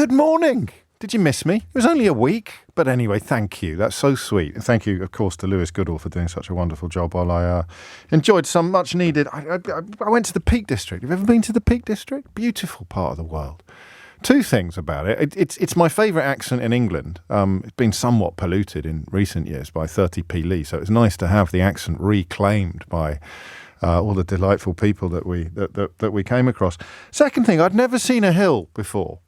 good morning. Did you miss me? It was only a week. But anyway, thank you. That's so sweet. And thank you, of course, to Lewis Goodall for doing such a wonderful job while I enjoyed some much needed... I went to the Peak District. Have you ever been to the Peak District? Beautiful part of the world. Two things about it. It's my favourite accent in England. It's been somewhat polluted in recent years by 30p Lee, so it's nice to have the accent reclaimed by all the delightful people that we came across. Second thing, I'd never seen a hill before.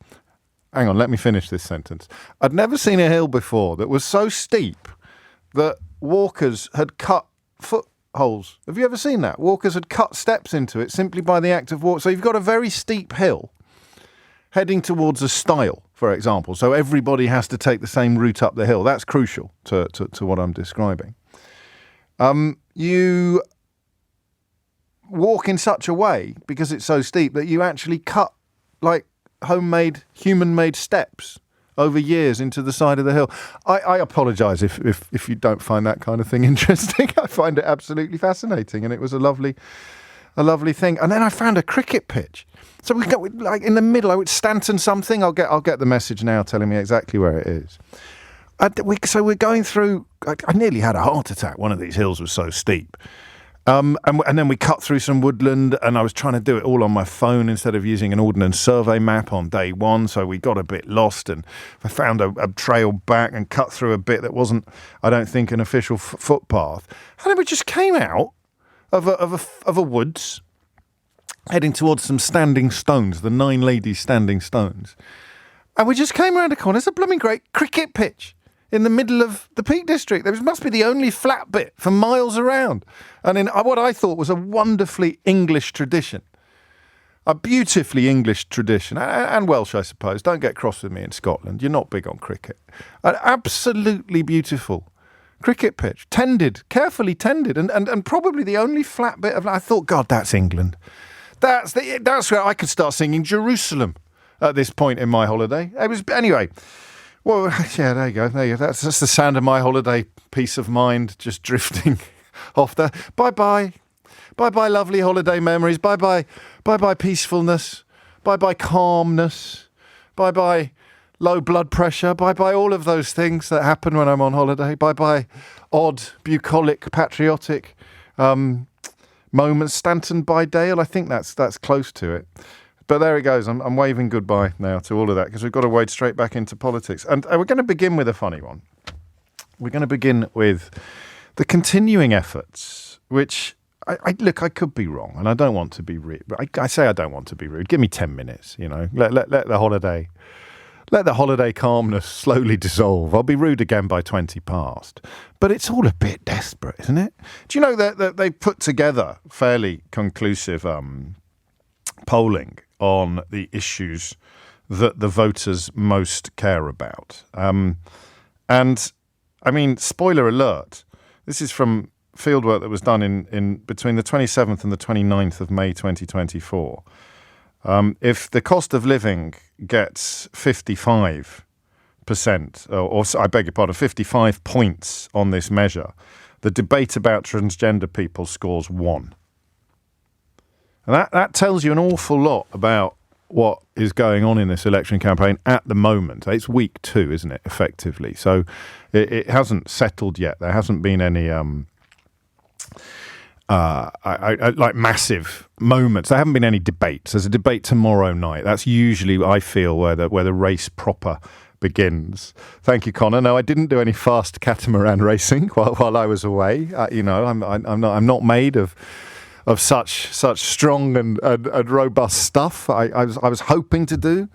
Hang on, let me finish this sentence. I'd never seen a hill before that was so steep that walkers had cut footholes. Have you ever seen that? Walkers had cut steps into it simply by the act of walk. So you've got a very steep hill heading towards a stile, for example. So everybody has to take the same route up the hill. That's crucial to what I'm describing. You walk in such a way, because it's so steep, that you actually cut like homemade, human-made steps over years into the side of the hill. I apologise if you don't find that kind of thing interesting. I find it absolutely fascinating, and it was a lovely thing. And then I found a cricket pitch. So we got like in the middle. I would Stanton something. I'll get the message now telling me exactly where it is. So we're going through. I nearly had a heart attack. One of these hills was so steep. And then we cut through some woodland, and I was trying to do it all on my phone instead of using an Ordnance Survey map on day one, so we got a bit lost, and I found a trail back and cut through a bit that wasn't, I don't think, an official footpath. And then we just came out of a woods, heading towards some standing stones, the 9 ladies standing stones. And we just came around a corner. It's a blooming great cricket pitch in the middle of the Peak District. There must be the only flat bit for miles around. And in what I thought was a wonderfully English tradition. A beautifully English tradition. And Welsh, I suppose. Don't get cross with me in Scotland. You're not big on cricket. An absolutely beautiful cricket pitch. Tended, carefully tended. And probably the only flat bit of... I thought, God, that's England. That's where I could start singing Jerusalem at this point in my holiday. Anyway... Well, yeah, there you go. That's the sound of my holiday. Peace of mind, just drifting off there. Bye-bye. Bye-bye, lovely holiday memories. Bye-bye. Bye-bye, peacefulness. Bye-bye, calmness. Bye-bye, low blood pressure. Bye-bye, all of those things that happen when I'm on holiday. Bye-bye, odd, bucolic, patriotic moments. Stanton by Dale, I think that's close to it. But there it goes. I'm waving goodbye now to all of that because we've got to wade straight back into politics. And we're going to begin with a funny one. We're going to begin with the continuing efforts, which, I could be wrong, and I don't want to be rude. I say I don't want to be rude. Give me 10 minutes, Let the holiday calmness slowly dissolve. I'll be rude again by 20 past. But it's all a bit desperate, isn't it? Do you know that they put together fairly conclusive polling on the issues that the voters most care about. And, I mean, spoiler alert, this is from fieldwork that was done in between the 27th and the 29th of May 2024. If the cost of living gets 55%, or I beg your pardon, 55 points on this measure, the debate about transgender people scores 1. And that tells you an awful lot about what is going on in this election campaign at the moment. It's week 2, isn't it, effectively? So it hasn't settled yet. There hasn't been any like massive moments. There haven't been any debates. There's a debate tomorrow night. That's usually, I feel, where the race proper begins. Thank you, Connor. No, I didn't do any fast catamaran racing while I was away. I'm not made of such strong and robust stuff. I was hoping to do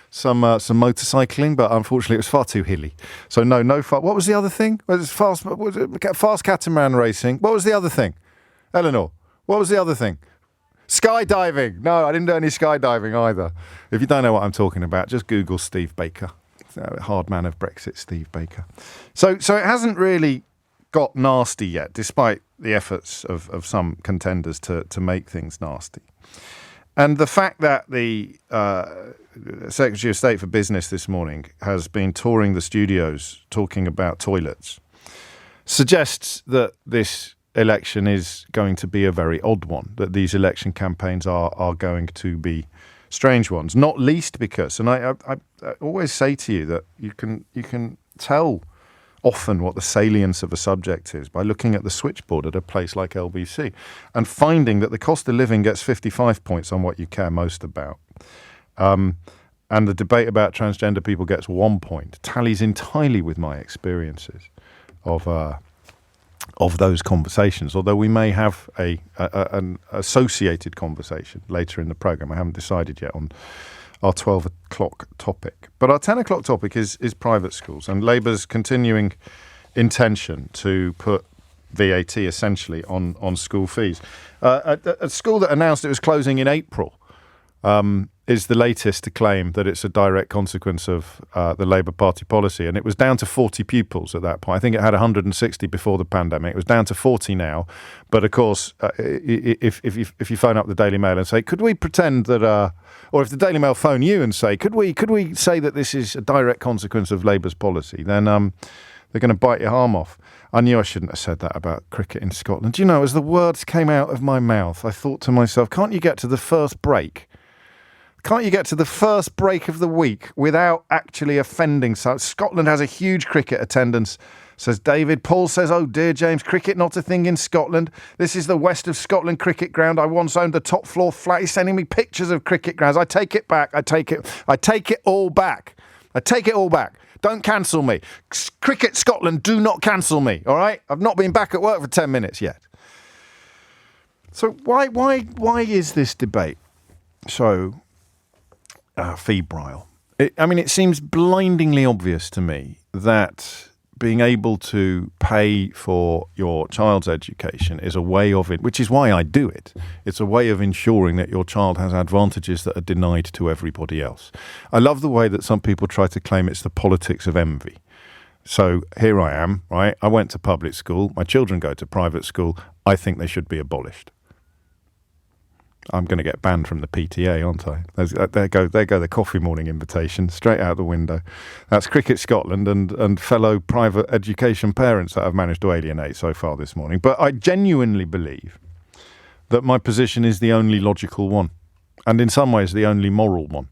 some motorcycling, but unfortunately it was far too hilly. So no. What was the other thing? Fast catamaran racing. What was the other thing? Eleanor, what was the other thing? Skydiving. No, I didn't do any skydiving either. If you don't know what I'm talking about, just Google Steve Baker. Hard man of Brexit, Steve Baker. So it hasn't really got nasty yet, despite the efforts of some contenders to make things nasty. And the fact that the Secretary of State for Business this morning has been touring the studios talking about toilets suggests that this election is going to be a very odd one, that these election campaigns are going to be strange ones, not least because, and I always say to you that you can tell often what the salience of a subject is by looking at the switchboard at a place like LBC and finding that the cost of living gets 55 points on what you care most about. And the debate about transgender people gets 1 point, tallies entirely with my experiences of those conversations, although we may have an associated conversation later in the programme. I haven't decided yet on our 12 o'clock topic. But our 10 o'clock topic is private schools and Labour's continuing intention to put VAT essentially on school fees. A school that announced it was closing in April is the latest to claim that it's a direct consequence of the Labour Party policy. And it was down to 40 pupils at that point. I think it had 160 before the pandemic. It was down to 40 now. But of course, if you phone up the Daily Mail and say, could we pretend that, or if the Daily Mail phone you and say, could we say that this is a direct consequence of Labour's policy, then they're going to bite your arm off. I knew I shouldn't have said that about cricket in Scotland. You know, as the words came out of my mouth, I thought to myself, can't you get to the first break? Can't you get to the first break of the week without actually offending? So Scotland has a huge cricket attendance, says David. Paul says, oh dear, James, cricket not a thing in Scotland. This is the West of Scotland cricket ground. I once owned a top floor flat. He's sending me pictures of cricket grounds. I take it back. I take it all back. I take it all back. Don't cancel me. Cricket Scotland, do not cancel me, all right? I've not been back at work for 10 minutes yet. So why is this debate so febrile? It seems blindingly obvious to me that being able to pay for your child's education is a way of it, which is why I do it. It's a way of ensuring that your child has advantages that are denied to everybody else. I love the way that some people try to claim it's the politics of envy. So here I am, right? I went to public school. My children go to private school. I think they should be abolished. I'm going to get banned from the PTA, aren't I? There go the coffee morning invitation, straight out the window. That's Cricket Scotland and fellow private education parents that I've managed to alienate so far this morning. But I genuinely believe that my position is the only logical one, and in some ways the only moral one.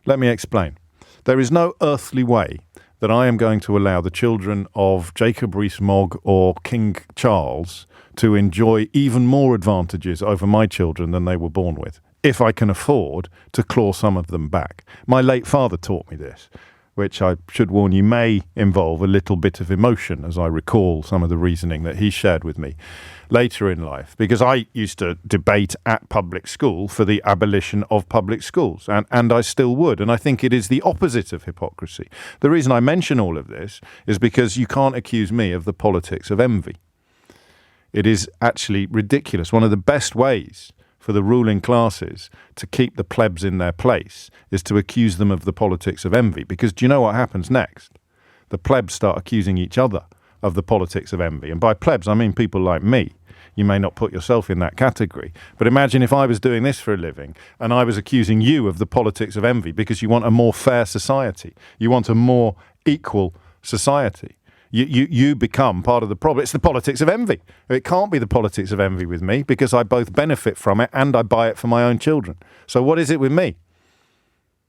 Let me explain. There is no earthly way that I am going to allow the children of Jacob Rees-Mogg or King Charles to enjoy even more advantages over my children than they were born with, if I can afford to claw some of them back. My late father taught me this, which I should warn you may involve a little bit of emotion as I recall some of the reasoning that he shared with me later in life, because I used to debate at public school for the abolition of public schools, and I still would, and I think it is the opposite of hypocrisy. The reason I mention all of this is because you can't accuse me of the politics of envy. It is actually ridiculous. One of the best ways for the ruling classes to keep the plebs in their place is to accuse them of the politics of envy. Because do you know what happens next? The plebs start accusing each other of the politics of envy. And by plebs, I mean people like me. You may not put yourself in that category. But imagine if I was doing this for a living and I was accusing you of the politics of envy because you want a more fair society. You want a more equal society. You become part of the problem. It's the politics of envy. It can't be the politics of envy with me because I both benefit from it and I buy it for my own children. So what is it with me?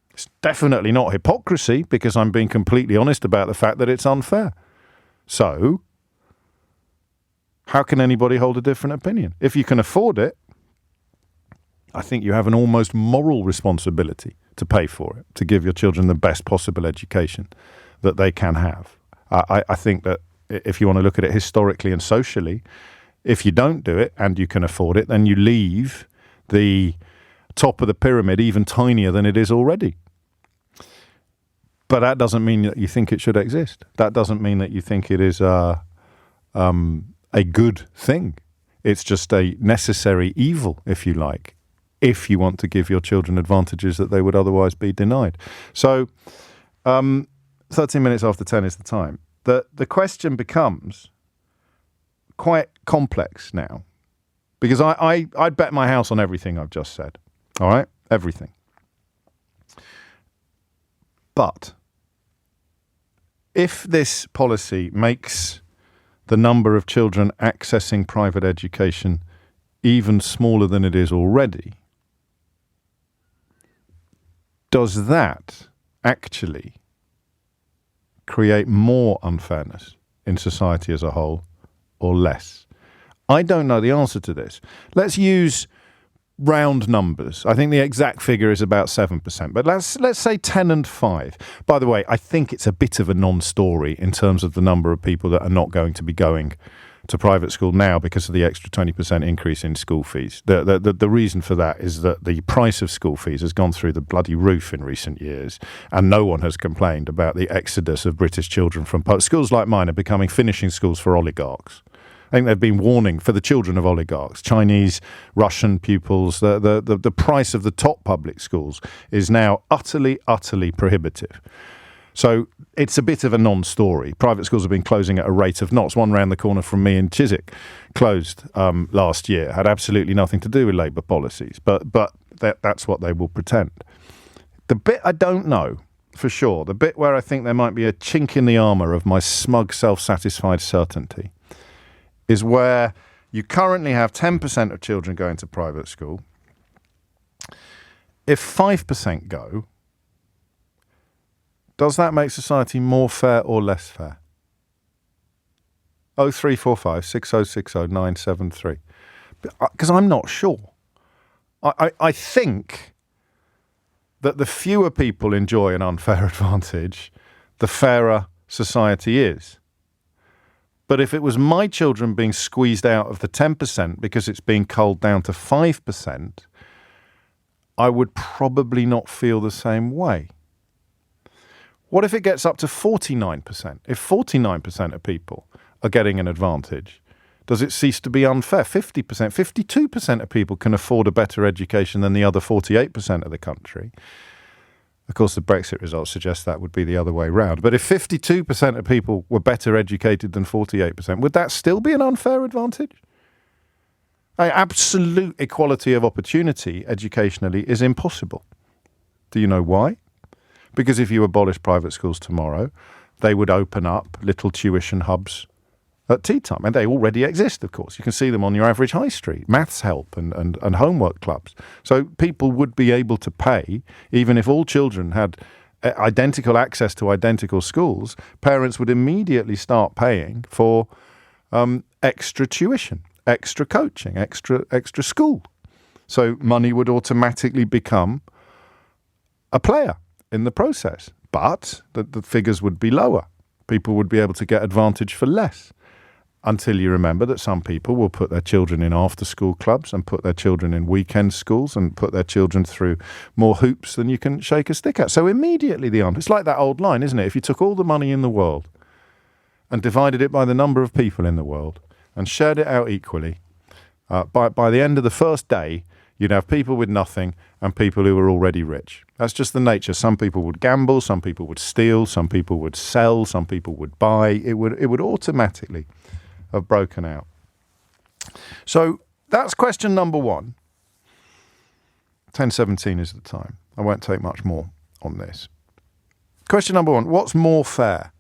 It's definitely not hypocrisy because I'm being completely honest about the fact that it's unfair. So how can anybody hold a different opinion? If you can afford it, I think you have an almost moral responsibility to pay for it, to give your children the best possible education that they can have. I think that if you want to look at it historically and socially, if you don't do it and you can afford it, then you leave the top of the pyramid even tinier than it is already. But that doesn't mean that you think it should exist. That doesn't mean that you think it is a good thing. It's just a necessary evil, if you like, if you want to give your children advantages that they would otherwise be denied. So 13 minutes after 10 is the time. The question becomes quite complex now because I'd bet my house on everything I've just said. All right? Everything. But if this policy makes the number of children accessing private education even smaller than it is already, does that actually create more unfairness in society as a whole or less? I don't know the answer to this. Let's use round numbers. I think the exact figure is about 7%, but let's say 10 and 5. By the way, I think it's a bit of a non-story in terms of the number of people that are not going to be going to private school now because of the extra 20% increase in school fees. The reason for that is that the price of school fees has gone through the bloody roof in recent years, and no one has complained about the exodus of British children from schools like mine are becoming finishing schools for oligarchs. I think they've been warning for the children of oligarchs, Chinese, Russian pupils. The price of the top public schools is now utterly, utterly prohibitive. So it's a bit of a non-story. Private schools have been closing at a rate of knots. One round the corner from me in Chiswick closed last year. Had absolutely nothing to do with Labour policies, but that's what they will pretend. The bit I don't know for sure, the bit where I think there might be a chink in the armour of my smug, self-satisfied certainty, is where you currently have 10% of children going to private school. If 5% go, does that make society more fair or less fair? 0345 6060 973. Because I'm not sure. I think that the fewer people enjoy an unfair advantage, the fairer society is. But if it was my children being squeezed out of the 10% because it's being culled down to 5%, I would probably not feel the same way. What if it gets up to 49%? If 49% of people are getting an advantage, does it cease to be unfair? 50%, 52% of people can afford a better education than the other 48% of the country. Of course, the Brexit results suggest that would be the other way round. But if 52% of people were better educated than 48%, would that still be an unfair advantage? Absolute equality of opportunity educationally is impossible. Do you know why? Because if you abolish private schools tomorrow, they would open up little tuition hubs at tea time. And they already exist, of course. You can see them on your average high street, maths help and homework clubs. So people would be able to pay, even if all children had identical access to identical schools, parents would immediately start paying for extra tuition, extra coaching, extra school. So money would automatically become a player in the process. But the figures would be lower. People would be able to get advantage for less. Until you remember that some people will put their children in after-school clubs and put their children in weekend schools and put their children through more hoops than you can shake a stick at. So immediately it's like that old line, isn't it? If you took all the money in the world and divided it by the number of people in the world and shared it out equally, by the end of the first day, you'd have people with nothing and people who were already rich. That's just the nature. Some people would gamble, some people would steal, some people would sell, some people would buy. It would automatically have broken out. So that's question number one. 10:17 is the time. I won't take much more on this. Question number one, what's more fair?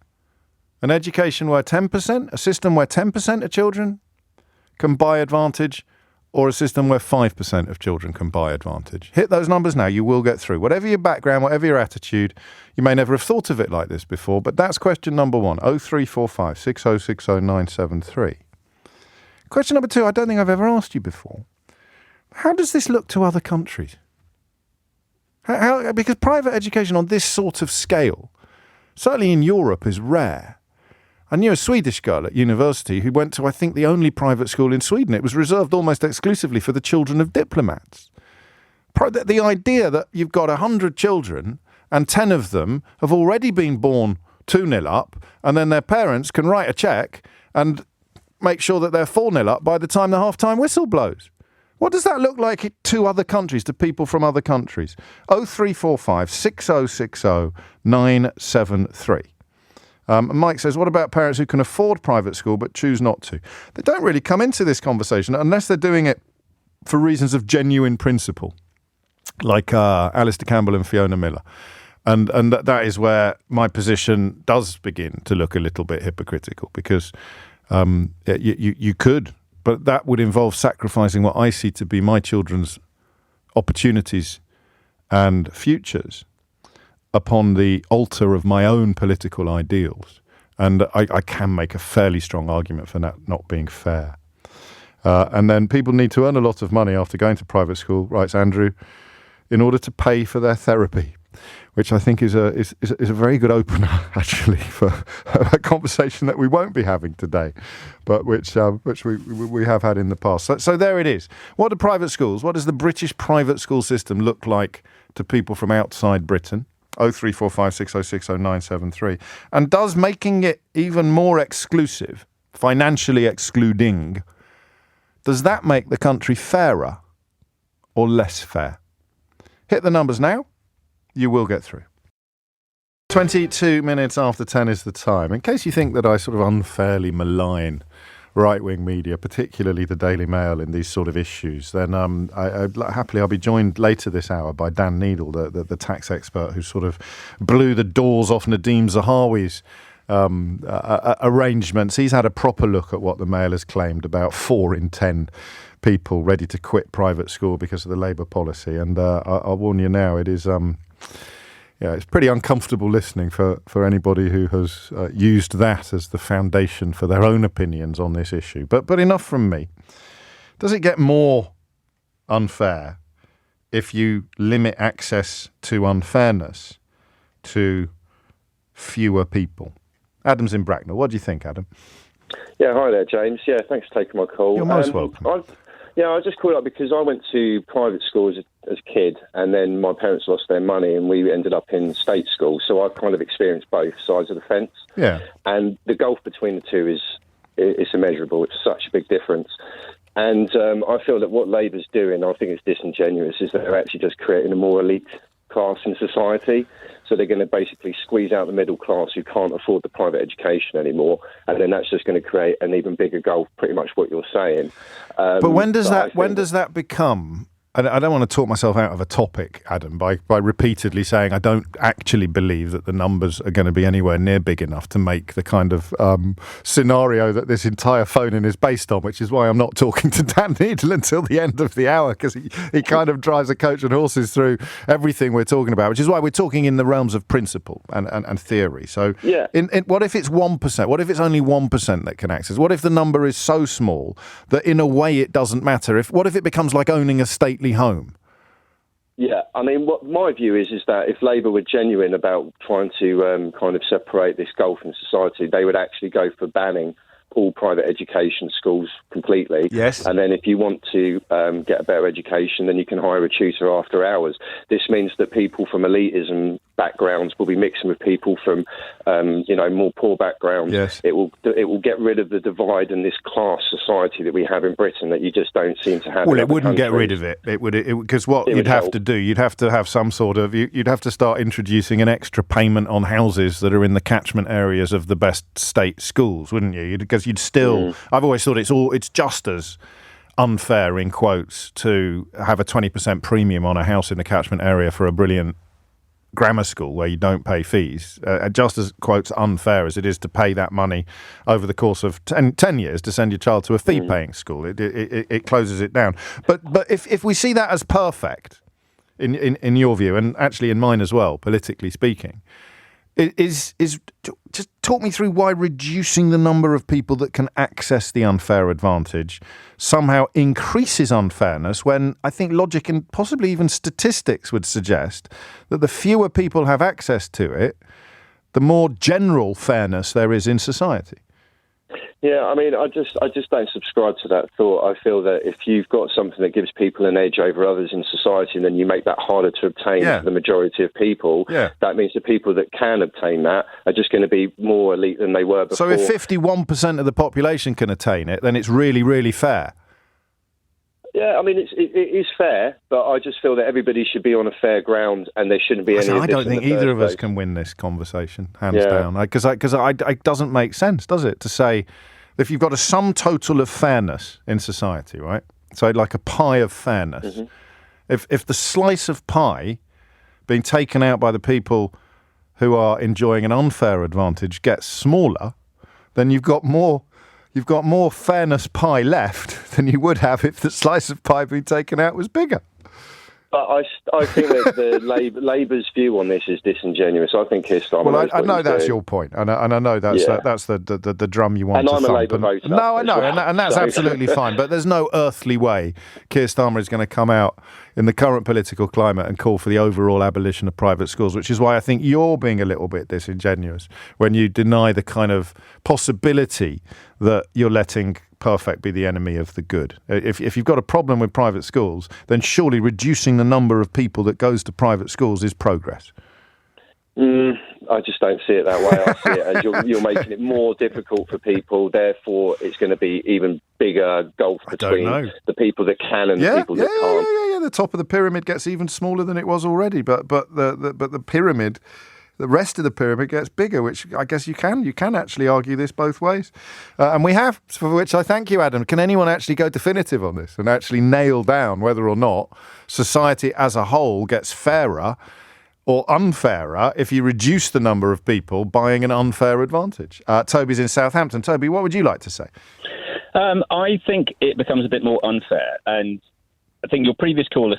An education where 10%, a system where 10% of children can buy advantage, or a system where 5% of children can buy advantage? Hit those numbers now, you will get through. Whatever your background, whatever your attitude, you may never have thought of it like this before, but that's question number one, 0345 6060 973. Question number two, I don't think I've ever asked you before. How does this look to other countries? Because private education on this sort of scale, certainly in Europe, is rare. I knew a Swedish girl at university who went to, I think, the only private school in Sweden. It was reserved almost exclusively for the children of diplomats. The idea that you've got 100 children and 10 of them have already been born 2-0 up, and then their parents can write a cheque and make sure that they're 4-0 up by the time the half-time whistle blows. What does that look like to other countries, to people from other countries? 0345 6060 973. Mike says, what about parents who can afford private school but choose not to? They don't really come into this conversation unless they're doing it for reasons of genuine principle, like Alistair Campbell and Fiona Miller. And that is where my position does begin to look a little bit hypocritical, because you could, but that would involve sacrificing what I see to be my children's opportunities and futures upon the altar of my own political ideals. And I can make a fairly strong argument for that not being fair. And then people need to earn a lot of money after going to private school, writes Andrew, in order to pay for their therapy, which I think is a very good opener, actually, for a conversation that we won't be having today, but which we have had in the past. So there it is. What does the British private school system look like to people from outside Britain? 03456060973. And does making it even more exclusive, financially excluding, does that make the country fairer or less fair? Hit the numbers now. You will get through. 22 minutes after 10 is the time. In case you think that I sort of unfairly malign right-wing media, particularly the Daily Mail, in these sort of issues, then I'll be joined later this hour by Dan Needle, the tax expert who sort of blew the doors off Nadeem Zahawi's arrangements. He's had a proper look at what the Mail has claimed about 4 in 10 people ready to quit private school because of the Labour policy. And I'll warn you now, it is... it's pretty uncomfortable listening for anybody who has used that as the foundation for their own opinions on this issue. But enough from me. Does it get more unfair if you limit access to unfairness to fewer people? Adam's in Bracknell. What do you think, Adam? Yeah, hi there, James. Yeah, thanks for taking my call. You're most welcome. I just called up because I went to private school as a kid, and then my parents lost their money and we ended up in state school. So I've kind of experienced both sides of the fence. Yeah. And the gulf between the two is immeasurable. It's such a big difference. And I feel that what Labour's doing, I think it's disingenuous, is that they're actually just creating a more elite class in society. So they're going to basically squeeze out the middle class who can't afford the private education anymore, and then that's just going to create an even bigger gulf. Pretty much what you're saying. But when does that become? I don't want to talk myself out of a topic, Adam, by repeatedly saying I don't actually believe that the numbers are going to be anywhere near big enough to make the kind of scenario that this entire phone-in is based on, which is why I'm not talking to Dan Needle until the end of the hour, because he kind of drives a coach and horses through everything we're talking about, which is why we're talking in the realms of principle and theory. So yeah. What if it's 1%? What if it's only 1% that can access? What if the number is so small that in a way it doesn't matter? What if it becomes like owning a stately home? Yeah, I mean, what my view is that if Labour were genuine about trying to kind of separate this gulf in society, they would actually go for banning all private education schools completely. Yes. And then if you want to get a better education, then you can hire a tutor after hours. This means that people from elitism backgrounds will be mixing with people from, more poor backgrounds. Yes. It will get rid of the divide and this class society that we have in Britain that you just don't seem to have. Well, it wouldn't get rid of it. It would, because what you'd have to do, you'd have to have some sort of, you'd have to start introducing an extra payment on houses that are in the catchment areas of the best state schools, wouldn't you? Because you'd still, I've always thought it's just as unfair, in quotes, to have a 20% premium on a house in the catchment area for a brilliant grammar school where you don't pay fees, just as, quotes, unfair as it is to pay that money over the course of 10 years to send your child to a fee-paying school. It closes it down. But if we see that as perfect, in your view, and actually in mine as well, politically speaking, is just talk me through why reducing the number of people that can access the unfair advantage somehow increases unfairness, when I think logic and possibly even statistics would suggest that the fewer people have access to it, the more general fairness there is in society. Yeah, I mean, I just don't subscribe to that thought. I feel that if you've got something that gives people an edge over others in society, and then you make that harder to obtain for the majority of people, that means the people that can obtain that are just going to be more elite than they were before. So if 51% of the population can attain it, then it's really, really fair. Yeah, I mean, it is fair, but I just feel that everybody should be on a fair ground, and there shouldn't be any. I don't think either of us can win this conversation, hands down, because it doesn't make sense, does it, to say if you've got a sum total of fairness in society, right? So like a pie of fairness. If the slice of pie being taken out by the people who are enjoying an unfair advantage gets smaller, then you've got more fairness pie left than you would have if the slice of pie being taken out was bigger. But I think that the Labour's view on this is disingenuous. I think Keir Starmer. Well, I know that's your point, and I know that's the drum you want and to I'm thump. a Labour voter. No, I know, and that's absolutely fine. But there's no earthly way Keir Starmer is going to come out in the current political climate and call for the overall abolition of private schools, which is why I think you're being a little bit disingenuous when you deny the kind of possibility that you're letting perfect be the enemy of the good. If you've got a problem with private schools, then surely reducing the number of people that goes to private schools is progress. I just don't see it that way. I see it as you're making it more difficult for people. Therefore, it's going to be even bigger gulf between the people that can and the people that can't. Yeah. The top of the pyramid gets even smaller than it was already. But the pyramid. The rest of the pyramid gets bigger, which I guess you can actually argue this both ways. And we have, for which I thank you, Adam. Can anyone actually go definitive on this and actually nail down whether or not society as a whole gets fairer or unfairer if you reduce the number of people buying an unfair advantage? Toby's in Southampton. Toby, what would you like to say? I think it becomes a bit more unfair. And I think your previous caller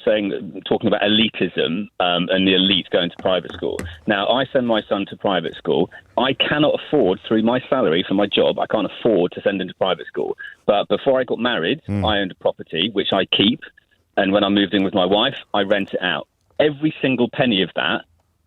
talking about elitism and the elite going to private school. Now, I send my son to private school. I cannot afford, through my salary for my job, I can't afford to send him to private school. But before I got married, I owned a property, which I keep. And when I moved in with my wife, I rent it out. Every single penny of that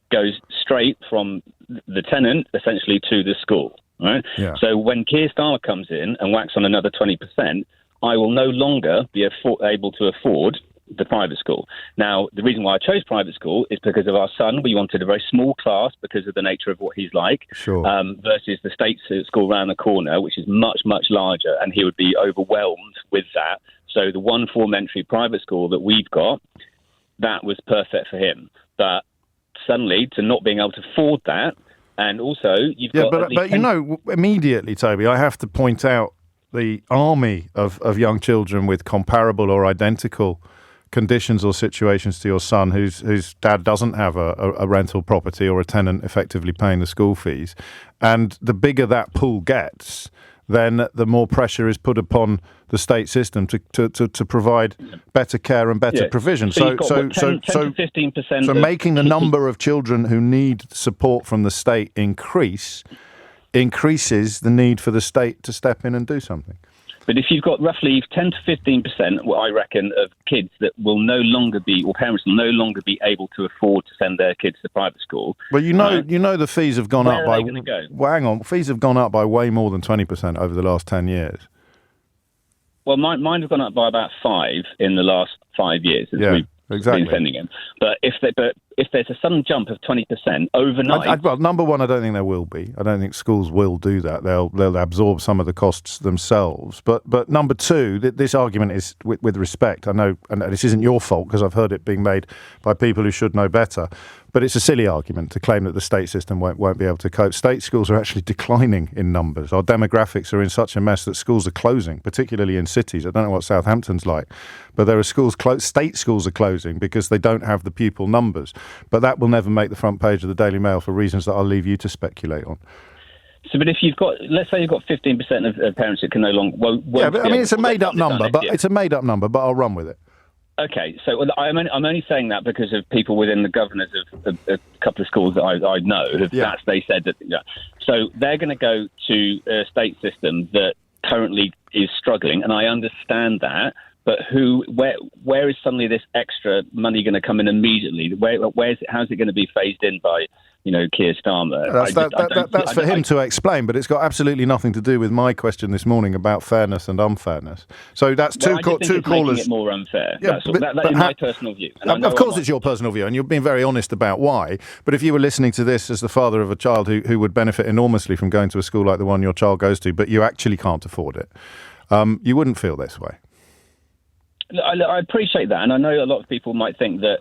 goes straight from the tenant, essentially, to the school. Right? Yeah. So when Keir Starmer comes in and whacks on another 20%, I will no longer be able to afford the private school. Now, the reason why I chose private school is because of our son. We wanted a very small class because of the nature of what he's like, versus the state school around the corner, which is much, much larger, and he would be overwhelmed with that. So the one form entry private school that we've got, that was perfect for him. But suddenly, to not being able to afford that, and also you've got... But you know, immediately, Toby, I have to point out the army of young children with comparable or identical conditions or situations to your son whose dad doesn't have a rental property or a tenant effectively paying the school fees. And the bigger that pool gets, then the more pressure is put upon the state system to provide better care and better provision. So 10 to 15%. So making the number of children who need support from the state increases the need for the state to step in and do something. But if you've got roughly 10 to 15%, what I reckon, of kids that will no longer be, or parents will no longer be able to afford to send their kids to private school. Well, you know the fees have gone up by. Where are they going to go? Well, hang on, fees have gone up by way more than 20% over the last 10 years. Well, mine have gone up by about 5 in the last 5 years. We've been sending them. But if there's a sudden jump of 20% overnight... Well, number one, I don't think there will be. I don't think schools will do that. They'll absorb some of the costs themselves. But number two, this argument is, with respect, I know, and this isn't your fault because I've heard it being made by people who should know better, but it's a silly argument to claim that the state system won't be able to cope. State schools are actually declining in numbers. Our demographics are in such a mess that schools are closing, particularly in cities. I don't know what Southampton's like, but there are schools, state schools are closing because they don't have the pupil numbers. But that will never make the front page of the Daily Mail for reasons that I'll leave you to speculate on. So, but if you've got, let's say you've got 15% of parents that can no longer... it's a made-up number, but I'll run with it. Okay, so I'm only saying that because of people within the governors of a couple of schools that I know. They said that. Yeah. So they're going to go to a state system that currently is struggling, and I understand that. But where is suddenly this extra money going to come in immediately? How's it going to be phased in by, Keir Starmer? That's for him to explain, but it's got absolutely nothing to do with my question this morning about fairness and unfairness. So that's two callers. Making it more unfair. Yeah, that is my personal view. Of course, it's your personal view, and you're being very honest about why. But if you were listening to this as the father of a child who would benefit enormously from going to a school like the one your child goes to, but you actually can't afford it, you wouldn't feel this way. I appreciate that, and I know a lot of people might think that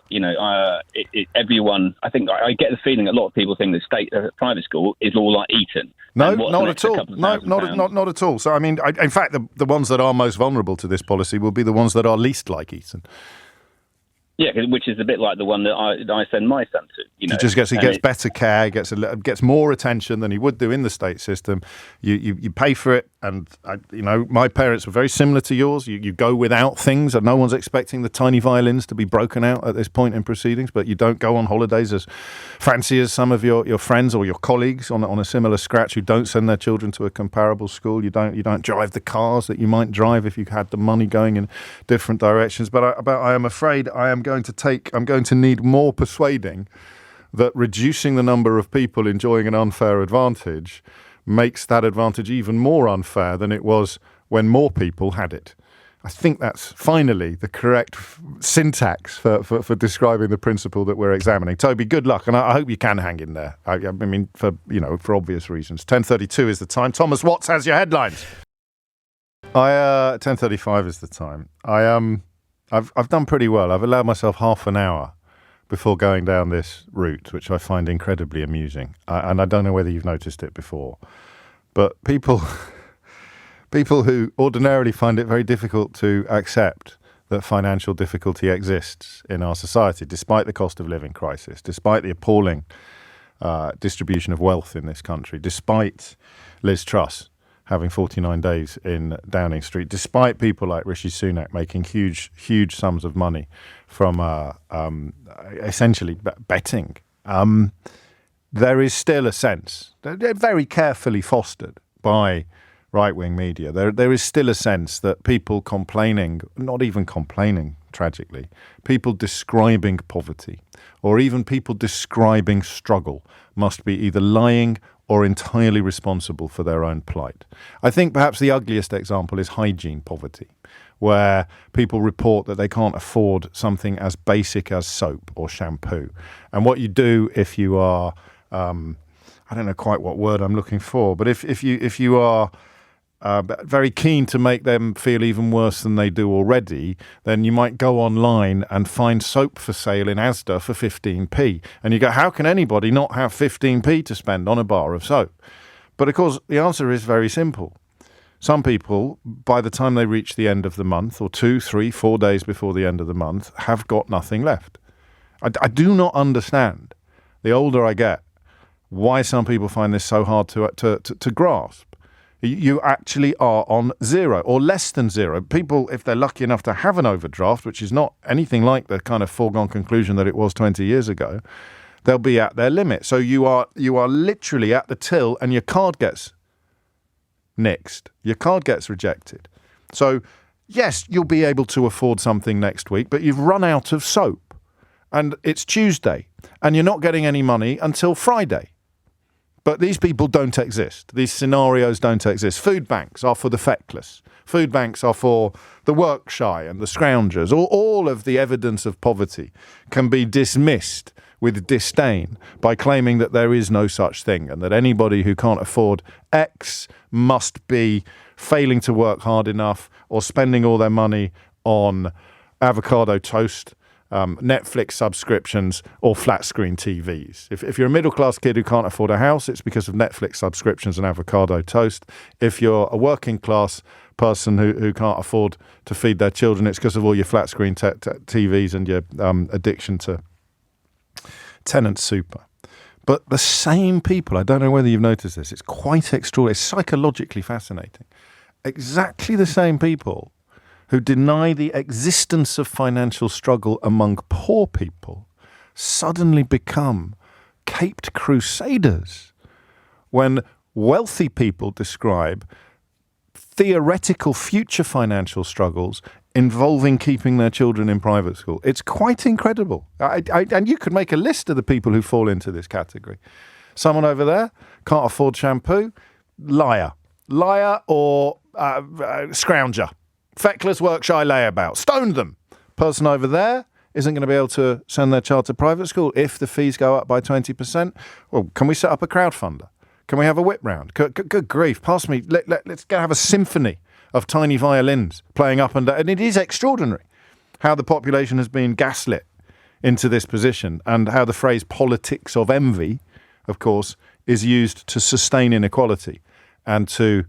everyone. I think I get the feeling a lot of people think that private school is all like Eton. No, not at all. Not at all. So I mean, in fact, the ones that are most vulnerable to this policy will be the ones that are least like Eton. Yeah, which is a bit like the one that I send my son to. He gets better care, gets more attention than he would do in the state system. You pay for it, And, my parents were very similar to yours. You go without things, and no one's expecting the tiny violins to be broken out at this point in proceedings, but you don't go on holidays as fancy as some of your friends or your colleagues on a similar scratch who don't send their children to a comparable school. You don't drive the cars that you might drive if you had the money going in different directions. But I am afraid I'm going to need more persuading that reducing the number of people enjoying an unfair advantage makes that advantage even more unfair than it was when more people had it. I think that's finally the correct syntax for describing the principle that we're examining. Toby, good luck, and I hope you can hang in there. I mean, for obvious reasons. 10:32 is the time. Thomas Watts has your headlines. 10:35 is the time. I've done pretty well. I've allowed myself half an hour before going down this route, which I find incredibly amusing. And I don't know whether you've noticed it before, but people who ordinarily find it very difficult to accept that financial difficulty exists in our society, despite the cost of living crisis, despite the appalling distribution of wealth in this country, despite Liz Truss having 49 days in Downing Street, despite people like Rishi Sunak making huge sums of money from essentially betting, there is still a sense, very carefully fostered by right-wing media, there is still a sense that people complaining, not even complaining, tragically, people describing poverty or even people describing struggle must be either lying or entirely responsible for their own plight. I think perhaps the ugliest example is hygiene poverty, where people report that they can't afford something as basic as soap or shampoo. And what you do if you are, I don't know quite what word I'm looking for, but if you are very keen to make them feel even worse than they do already, then you might go online and find soap for sale in Asda for 15p. And you go, how can anybody not have 15p to spend on a bar of soap? But of course, the answer is very simple. Some people, by the time they reach the end of the month, or 2, 3, 4 days before the end of the month, have got nothing left. I do not understand, the older I get, why some people find this so hard to grasp. You actually are on zero or less than zero. People, if they're lucky enough to have an overdraft, which is not anything like the kind of foregone conclusion that it was 20 years ago, they'll be at their limit. So you are literally at the till and your card gets nixed. Your card gets rejected. So, yes, you'll be able to afford something next week, but you've run out of soap. And it's Tuesday and you're not getting any money until Friday. But these people don't exist. These scenarios don't exist. Food banks are for the feckless. Food banks are for the work shy and the scroungers. All of the evidence of poverty can be dismissed with disdain by claiming that there is no such thing and that anybody who can't afford X must be failing to work hard enough or spending all their money on avocado toast, Netflix subscriptions or flat screen TVs. If you're a middle class kid who can't afford a house, it's because of Netflix subscriptions and avocado toast. If you're a working class person who can't afford to feed their children, it's because of all your flat screen TVs and your addiction to tenant super. But the same people, I don't know whether you've noticed this, it's quite extraordinary, it's psychologically fascinating. Exactly the same people who deny the existence of financial struggle among poor people suddenly become caped crusaders when wealthy people describe theoretical future financial struggles involving keeping their children in private school. It's quite incredible. And you could make a list of the people who fall into this category. Someone over there can't afford shampoo, liar or scrounger. Feckless, work shy, layabout. Stone them. Person over there isn't going to be able to send their child to private school if the fees go up by 20%. Well, can we set up a crowdfunder? Can we have a whip round? Good grief. Pass me. Let's go have a symphony of tiny violins playing up and down. And it is extraordinary how the population has been gaslit into this position and how the phrase politics of envy, of course, is used to sustain inequality and to,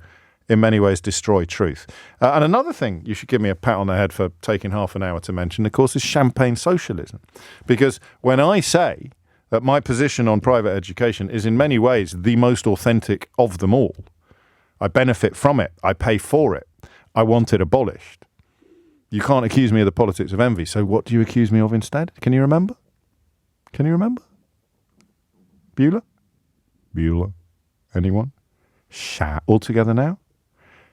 in many ways, destroy truth. And another thing you should give me a pat on the head for taking half an hour to mention, of course, is champagne socialism. Because when I say that my position on private education is in many ways the most authentic of them all, I benefit from it. I pay for it. I want it abolished. You can't accuse me of the politics of envy. So what do you accuse me of instead? Can you remember? Bueller? Anyone? All together now?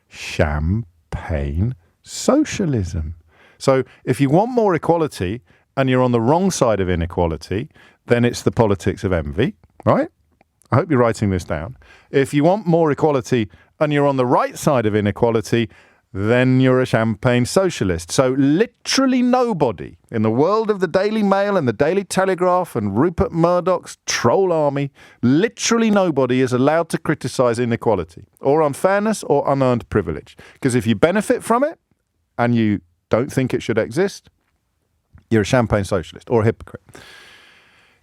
Champagne socialism. So if you want more equality and you're on the wrong side of inequality, then it's the politics of envy, right? I hope you're writing this down. If you want more equality and you're on the right side of inequality, then you're a champagne socialist. So literally nobody in the world of the Daily Mail and the Daily Telegraph and Rupert Murdoch's troll army, literally nobody is allowed to criticise inequality or unfairness or unearned privilege. Because if you benefit from it and you don't think it should exist, you're a champagne socialist or a hypocrite.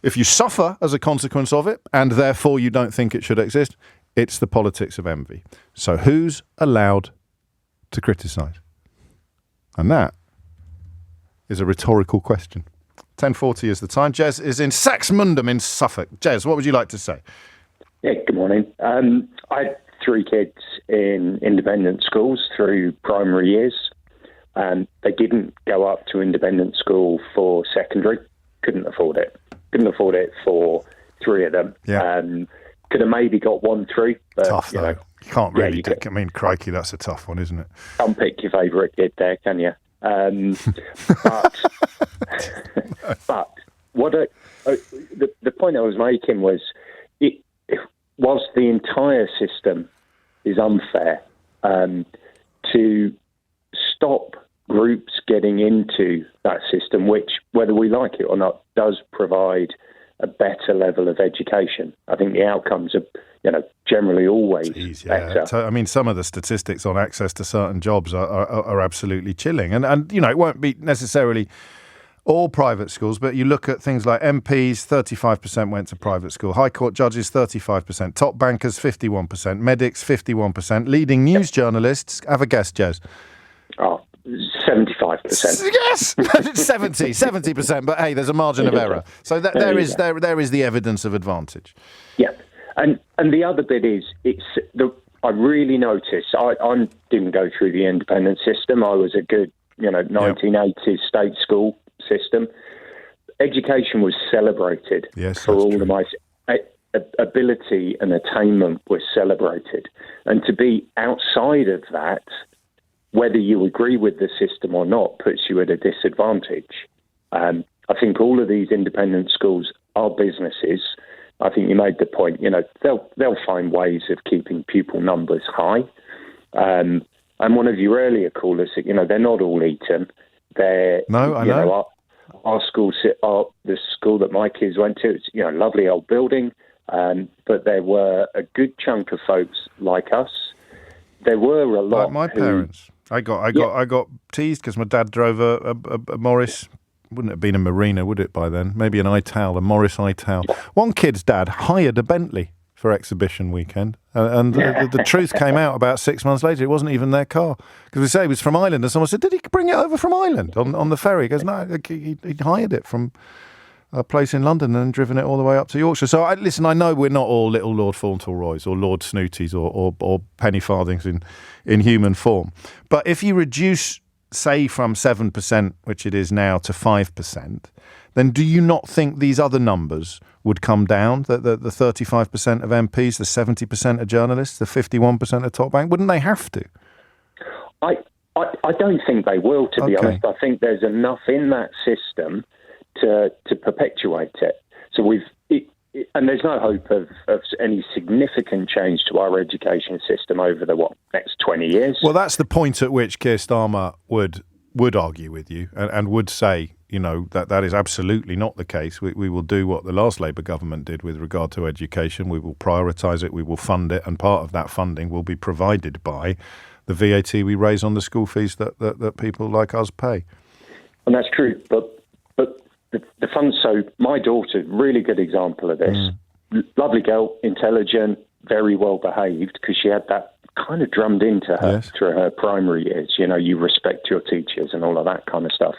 If you suffer as a consequence of it and therefore you don't think it should exist, it's the politics of envy. So who's allowed to criticise? And that is a rhetorical question. 10:40 is the time. Jez is in Saxmundham in Suffolk. Jez, what would you like to say? Yeah, good morning. I had 3 kids in independent schools through primary years. They didn't go up to independent school for secondary. Couldn't afford it. Couldn't afford it for 3 of them. Yeah. Could have maybe got 1 through. But, Tough, though. You can't really I mean, crikey, that's a tough one, isn't it? Can't pick your favourite kid there, can you? But what the point I was making was, whilst the entire system is unfair, to stop groups getting into that system, which, whether we like it or not, does provide a better level of education. I think the outcomes are, generally always better. I mean, some of the statistics on access to certain jobs are absolutely chilling. And it won't be necessarily all private schools, but you look at things like MPs, 35% went to private school, High Court judges, 35%, top bankers, 51%, medics, 51%, leading news journalists, have a guess, Jez. 75%. Yes, 70%. But hey, there's a margin of error. So there is the evidence of advantage. Yeah, and the other bit is I really noticed. I didn't go through the independent system. I was a good 1980s state school system. Education was celebrated for all of my ability and attainment was celebrated, and to be outside of that, whether you agree with the system or not, puts you at a disadvantage. I think all of these independent schools are businesses. I think you made the point. They'll find ways of keeping pupil numbers high. And one of your earlier callers said, they're not all Eton. They're I know. Our school, the school that my kids went to. It's a lovely old building, but there were a good chunk of folks like us. There were a lot. Like my parents. I got teased because my dad drove a Morris. Wouldn't have been a Marina, would it, by then? Maybe an Ital, a Morris Ital. One kid's dad hired a Bentley for exhibition weekend, and the truth came out about 6 months later. It wasn't even their car, because we say he was from Ireland, and someone said, "Did he bring it over from Ireland on the ferry?" He goes, "No, he hired it from a place in London and driven it all the way up to Yorkshire." So listen, I know we're not all little Lord Fauntleroys or Lord Snooties or penny farthings in human form, but if you reduce, say, from 7%, which it is now, to 5%, then do you not think these other numbers would come down? The 35% of MPs, the 70% of journalists, the 51% of top bank, wouldn't they have to? I don't think they will, to be honest. I think there's enough in that system to perpetuate it. So and there's no hope of any significant change to our education system over the next 20 years. Well, that's the point at which Keir Starmer would argue with you and would say, that is absolutely not the case. We will do what the last Labour government did with regard to education. We will prioritise it. We will fund it, and part of that funding will be provided by the VAT we raise on the school fees that people like us pay. And that's true, but the funds. So my daughter, really good example of this. Lovely girl, intelligent, very well behaved, because she had that kind of drummed into her through her primary years. You respect your teachers and all of that kind of stuff.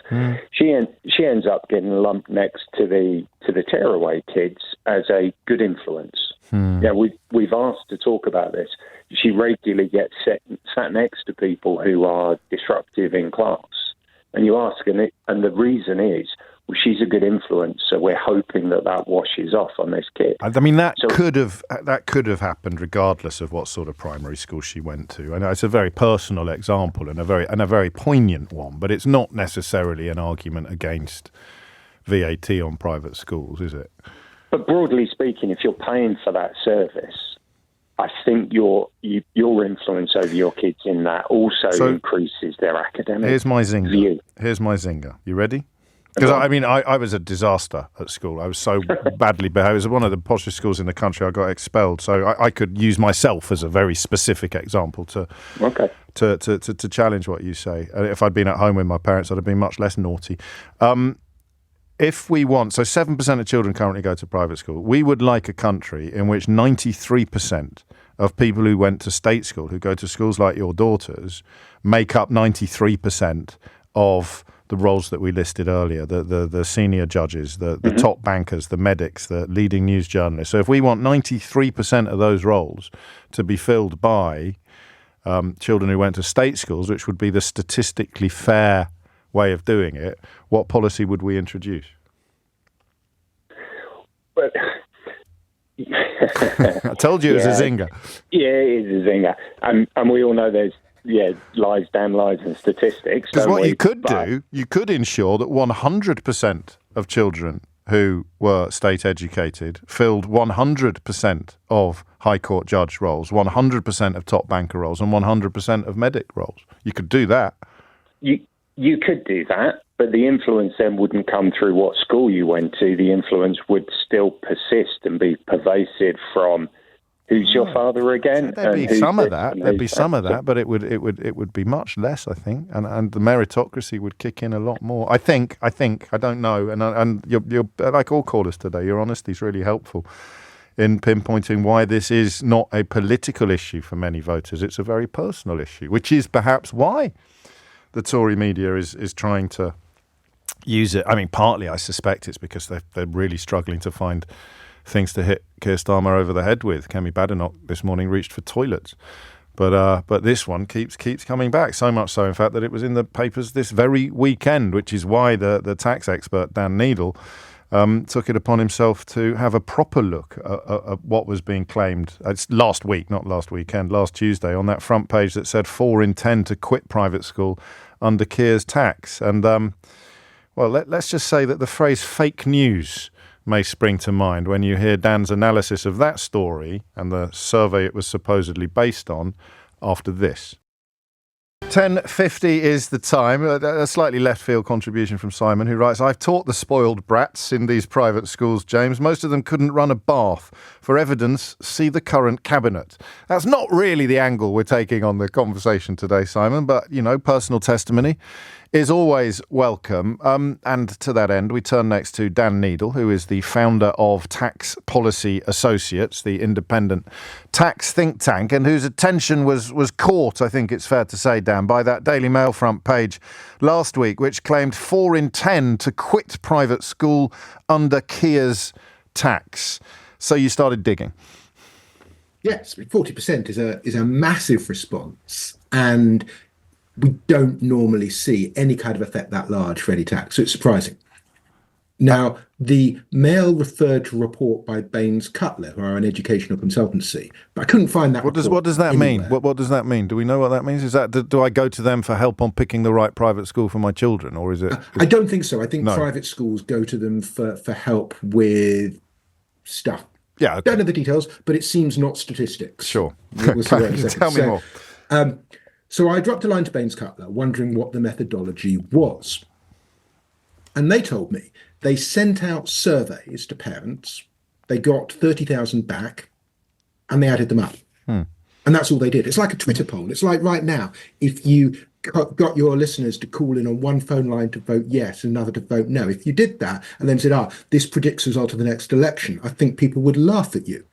She ends up getting lumped next to the tearaway kids as a good influence. Yeah, we've asked to talk about this. She regularly gets sat next to people who are disruptive in class, and you ask, and the reason is, well, she's a good influence, so we're hoping that washes off on this kid. I mean, that could have happened regardless of what sort of primary school she went to. I know it's a very personal example and a very poignant one, but it's not necessarily an argument against VAT on private schools, is it? But broadly speaking, if you're paying for that service, I think your influence over your kids in that also increases their academic Here's my zinger. view. Here's my zinger. You ready? Because I was a disaster at school. I was so badly behaved. It was one of the poshest schools in the country. I got expelled. So I could use myself as a very specific example to challenge what you say. If I'd been at home with my parents, I'd have been much less naughty. If we want, so 7% of children currently go to private school. We would like a country in which 93% of people who went to state school, who go to schools like your daughters, make up 93% of the roles that we listed earlier, the senior judges, the top bankers, the medics, the leading news journalists. So if we want 93% of those roles to be filled by children who went to state schools, which would be the statistically fair way of doing it, what policy would we introduce? But I told you it was a zinger. Yeah, it is a zinger. And we all know there's lies, damn lies and statistics. Because what you could do, you could ensure that 100% of children who were state educated filled 100% of High Court judge roles, 100% of top banker roles and 100% of medic roles. You could do that. You could do that, but the influence then wouldn't come through what school you went to. The influence would still persist and be pervasive from who's your father again. There'd be some of that, but it would be much less, I think, and the meritocracy would kick in a lot more. I think. I don't know, and you're like all callers today. Your honesty is really helpful in pinpointing why this is not a political issue for many voters. It's a very personal issue, which is perhaps why the Tory media is trying to use it. I mean, partly I suspect it's because they're really struggling to find things to hit Keir Starmer over the head with. Kemi Badenoch this morning reached for toilets. But this one keeps coming back, so much so, in fact, that it was in the papers this very weekend, which is why the tax expert, Dan Needle, took it upon himself to have a proper look at what was being claimed. It's last week, not last weekend, last Tuesday, on that front page that said 4 in 10 to quit private school under Keir's tax. And, let's just say that the phrase fake news may spring to mind when you hear Dan's analysis of that story and the survey it was supposedly based on after this. 10:50 is the time. A slightly left field contribution from Simon, who writes, I've taught the spoiled brats in these private schools, James. Most of them couldn't run a bath. For evidence, see the current cabinet. That's not really the angle we're taking on the conversation today, Simon, but, personal testimony is always welcome. And to that end, we turn next to Dan Needle, who is the founder of Tax Policy Associates, the independent tax think tank, and whose attention was caught, I think it's fair to say, Dan, by that Daily Mail front page last week, which claimed 4 in 10 to quit private school under Keir's tax. So you started digging. Yes, 40% is a massive response, and we don't normally see any kind of effect that large for any tax, so it's surprising. Now, the Mail referred to a report by Baines Cutler, who are an educational consultancy, but I couldn't find that. What does that mean? What does that mean? Do we know what that means? Is that do I go to them for help on picking the right private school for my children, or is it? I don't think so. I think private schools go to them for help with stuff. Yeah, okay. Don't know the details, but it seems not statistics. Sure. Tell me more. So I dropped a line to Baines Cutler, wondering what the methodology was. And they told me they sent out surveys to parents, they got 30,000 back, and they added them up. And that's all they did. It's like a Twitter poll. It's like right now, if you got your listeners to call in on one phone line to vote yes, another to vote no, if you did that and then said, this predicts the result of the next election, I think people would laugh at you.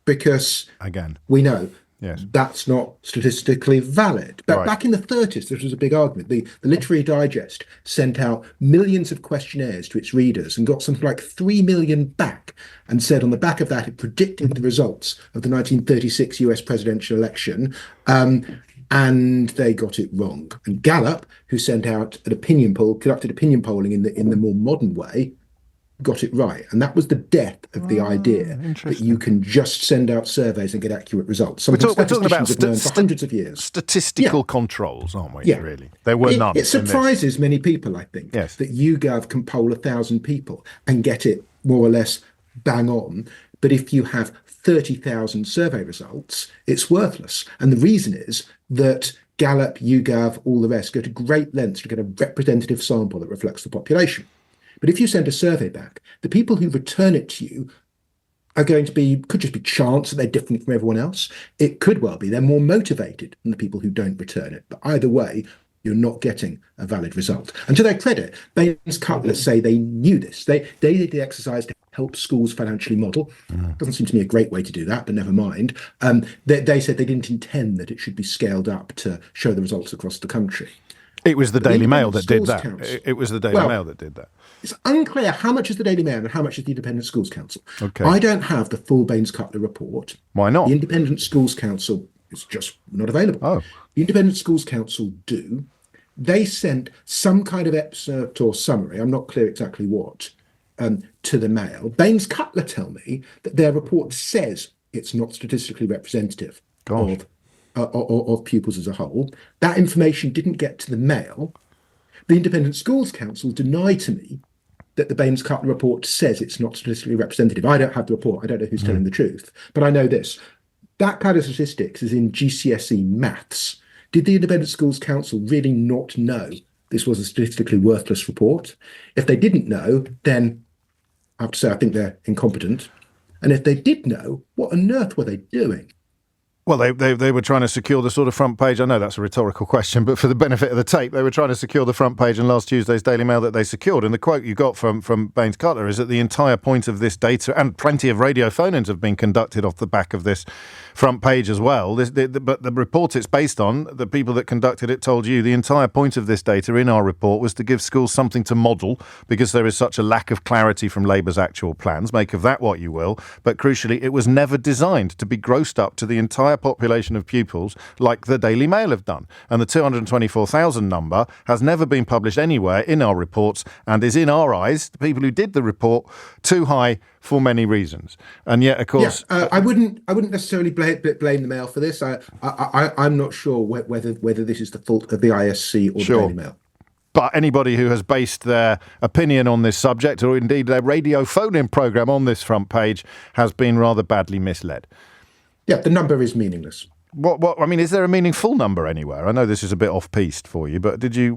Because again, we know Yes. That's not statistically valid. But Right. back in the 30s, this was a big argument. The Literary Digest sent out millions of questionnaires to its readers and got something like 3 million back, and said on the back of that it predicted the results of the 1936 US presidential election. And they got it wrong. And Gallup, who sent out an opinion poll, conducted opinion polling in the more modern way, got it right. And that was the death of the idea that you can just send out surveys and get accurate results. We're talking about have learned for hundreds of years. Statistical controls, aren't we, Yeah. really? There were none. It surprises many people, I think, Yes. that YouGov can poll 1,000 people and get it more or less bang on. But if you have 30,000 survey results, it's worthless. And the reason is that Gallup, YouGov, all the rest go to great lengths to get a representative sample that reflects the population. But if you send a survey back, the people who return it to you are going to be, could just be chance that they're different from everyone else. It could well be they're more motivated than the people who don't return it. But either way, you're not getting a valid result. And to their credit, Baines Cutler say they knew this. They did the exercise to help schools financially model. Doesn't seem to me a great way to do that, but never mind. They said they didn't intend that it should be scaled up to show the results across the country. It was the Daily Mail that did that. Council. It was the Daily Mail that did that. It's unclear how much is the Daily Mail and how much is the Independent Schools Council. Okay. I don't have the full Baines Cutler report. Why not? The Independent Schools Council is just not available. Oh. The Independent Schools Council do. They sent some kind of excerpt or summary, I'm not clear exactly what, to the Mail. Baines Cutler tell me that their report says it's not statistically representative of pupils as a whole. That information didn't get to the Mail. The Independent Schools Council denied to me that the Baines Cutler report says it's not statistically representative. I don't have the report. I don't know who's telling the truth. But I know this. That kind of statistics is in GCSE maths. Did the Independent Schools Council really not know this was a statistically worthless report? If they didn't know, then I have to say I think they're incompetent. And if they did know, what on earth were they doing? Well, they were trying to secure the sort of front page. I know that's a rhetorical question, but for the benefit of the tape, they were trying to secure the front page in last Tuesday's Daily Mail that they secured. And the quote you got from Baines Cutler is that the entire point of this data, and plenty of radio phone-ins have been conducted off the back of this front page as well. But the report it's based on, the people that conducted it told you the entire point of this data in our report was to give schools something to model because there is such a lack of clarity from Labour's actual plans. Make of that what you will. But crucially, it was never designed to be grossed up to the entire population of pupils like the Daily Mail have done. And the 224,000 number has never been published anywhere in our reports and is, in our eyes, the people who did the report, too high for many reasons. And yet, of course... I wouldn't necessarily blame the Mail for this. I'm not sure whether this is the fault of the ISC or the Daily Mail. But anybody who has based their opinion on this subject, or indeed their radio phone-in programme on this front page, has been rather badly misled. Yeah, the number is meaningless. What? I mean, is there a meaningful number anywhere? I know this is a bit off-piste for you, but did you,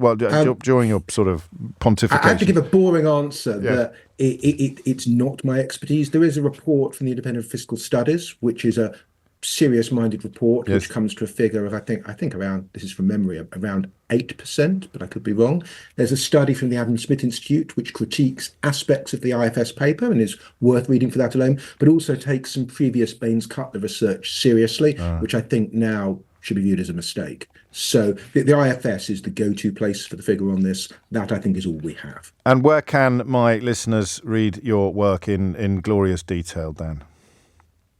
during your sort of pontification... I have to give a boring answer that it's not my expertise. There is a report from the Independent Fiscal Studies, which is a serious-minded report, which comes to a figure of, I think around, this is from memory, around 8%, but I could be wrong. There's a study from the Adam Smith Institute, which critiques aspects of the IFS paper and is worth reading for that alone, but also takes some previous Baines Cutler research seriously, which I think now should be viewed as a mistake. So the IFS is the go-to place for the figure on this. That, I think, is all we have. And where can my listeners read your work in glorious detail, Dan?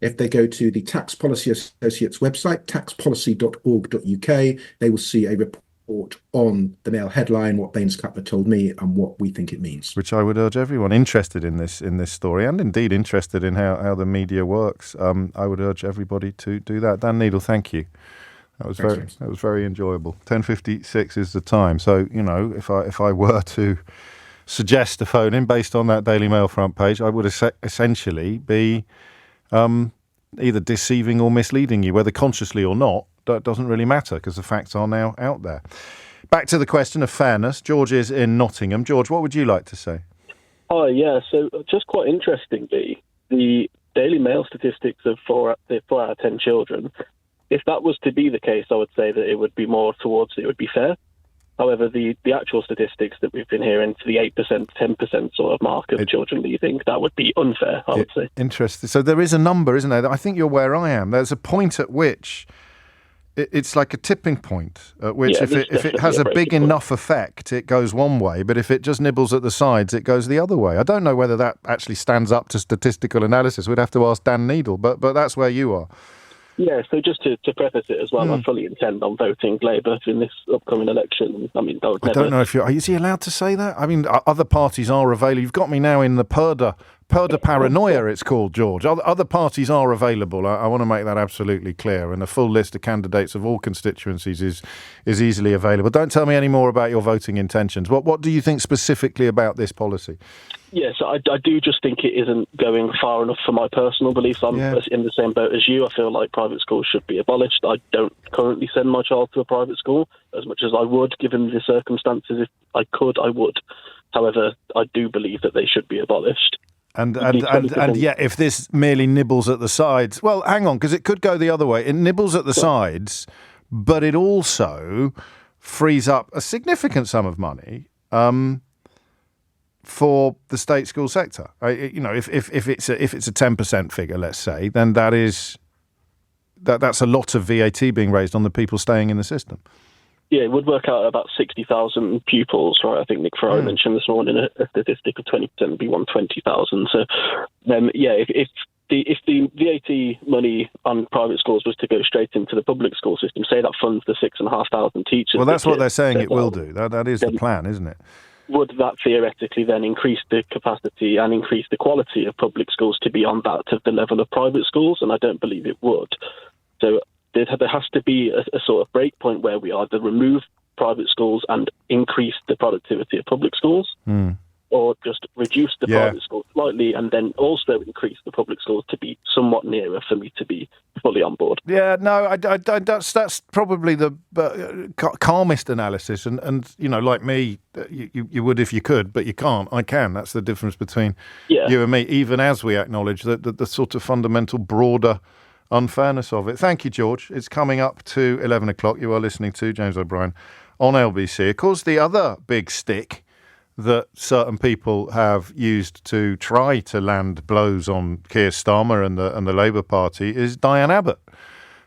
If they go to the Tax Policy Associates website, taxpolicy.org.uk, they will see a report on the Mail headline, what Baines Cutler told me, and what we think it means. Which I would urge everyone interested in this story, and indeed interested in how the media works. I would urge everybody to do that. Dan Needle, thank you. That was very enjoyable. 10:56 is the time. So, if I were to suggest a phone-in based on that Daily Mail front page, I would essentially be either deceiving or misleading you, whether consciously or not. That doesn't really matter because the facts are now out there. Back to the question of fairness. George is in Nottingham. George, what would you like to say? Oh, yeah. So just quite interestingly, the Daily Mail statistics of 4 out of 10 children, if that was to be the case, I would say that it would be more towards it would be fair. However, the actual statistics that we've been hearing to the 8%, 10% sort of mark of children leaving, that would be unfair, I would say. Interesting. So there is a number, isn't there? I think you're where I am. There's a point at which it's like a tipping point at which if it has a big enough effect, it goes one way, but if it just nibbles at the sides, it goes the other way. I don't know whether that actually stands up to statistical analysis. We'd have to ask Dan Needle, but that's where you are. Yeah, so just to preface it as well, I fully intend on voting Labour in this upcoming election. I mean, I don't know if is he allowed to say that? I mean, other parties are available. You've got me now in the Purda paranoia, it's called, George. Other parties are available. I want to make that absolutely clear. And a full list of candidates of all constituencies is easily available. Don't tell me any more about your voting intentions. What do you think specifically about this policy? Yes, I do just think it isn't going far enough for my personal beliefs. I'm in the same boat as you. I feel like private schools should be abolished. I don't currently send my child to a private school as much as I would, given the circumstances. If I could, I would. However, I do believe that they should be abolished. And yeah, if this merely nibbles at the sides, well, hang on, because it could go the other way. It nibbles at the sides, but it also frees up a significant sum of money for the state school sector. If it's a 10% figure, let's say, then that's a lot of VAT being raised on the people staying in the system. Yeah, it would work out at about 60,000 pupils, right? I think Nick Ferrari mentioned this morning a statistic of 20% would be 120,000. So, if the VAT money on private schools was to go straight into the public school system, say that funds the 6,500 teachers. Well, that's what they're saying it will do. That is the plan, isn't it? Would that theoretically then increase the capacity and increase the quality of public schools to be on that of the level of private schools? And I don't believe it would. So there has to be a sort of break point where we either remove private schools and increase the productivity of public schools, or just reduce the private schools slightly and then also increase the public schools to be somewhat nearer for me to be fully on board. Yeah, no, that's probably the calmest analysis. And like me, you would if you could, but you can't. I can. That's the difference between you and me, even as we acknowledge that the sort of fundamental broader unfairness of it. Thank you, George. It's coming up to 11 o'clock. You are listening to James O'Brien on LBC. Of course, the other big stick that certain people have used to try to land blows on Keir Starmer and the Labour Party is Diane Abbott,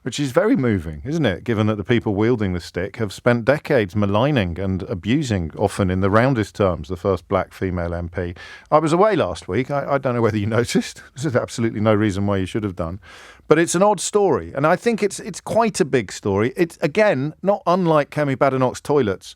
which is very moving, isn't it, given that the people wielding the stick have spent decades maligning and abusing, often in the roundest terms, the first black female MP. I was away last week. I don't know whether you noticed. There's absolutely no reason why you should have done. But it's an odd story, and I think it's quite a big story. It's, again, not unlike Kemi Badenoch's toilets.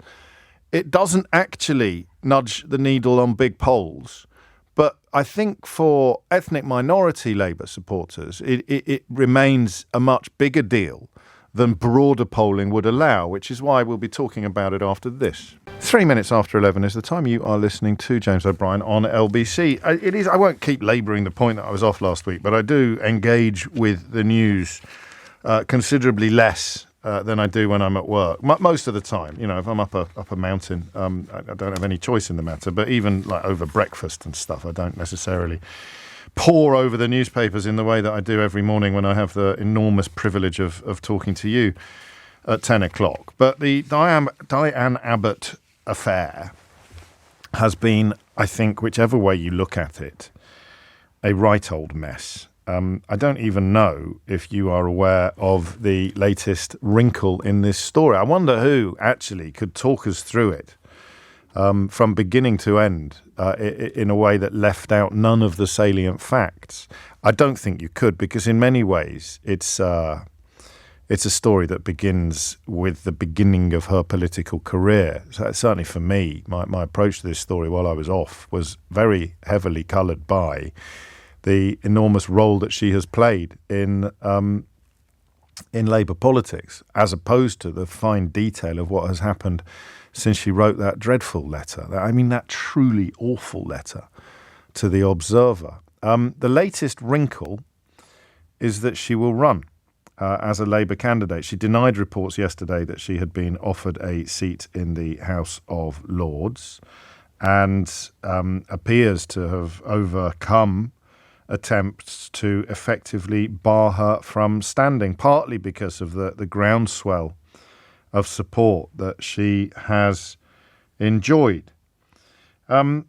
It doesn't actually nudge the needle on big polls. But I think for ethnic minority Labour supporters, it remains a much bigger deal than broader polling would allow, which is why we'll be talking about it after this. 3 minutes after 11 is the time. You are listening to James O'Brien on LBC. I won't keep labouring the point that I was off last week, but I do engage with the news considerably less than I do when I'm at work. Most of the time, if I'm up a mountain, I don't have any choice in the matter. But even like over breakfast and stuff, I don't necessarily pore over the newspapers in the way that I do every morning when I have the enormous privilege of talking to you at 10 o'clock. But the Diane Abbott affair has been, I think, whichever way you look at it, a right old mess. I don't even know if you are aware of the latest wrinkle in this story. I wonder who actually could talk us through it from beginning to end in a way that left out none of the salient facts. I don't think you could, because in many ways it's a story that begins with the beginning of her political career. So certainly for me, my approach to this story while I was off was very heavily coloured by the enormous role that she has played in Labour politics, as opposed to the fine detail of what has happened since she wrote that dreadful letter. I mean, that truly awful letter to the Observer. The latest wrinkle is that she will run as a Labour candidate. She denied reports yesterday that she had been offered a seat in the House of Lords and appears to have overcome attempts to effectively bar her from standing, partly because of the groundswell of support that she has enjoyed. How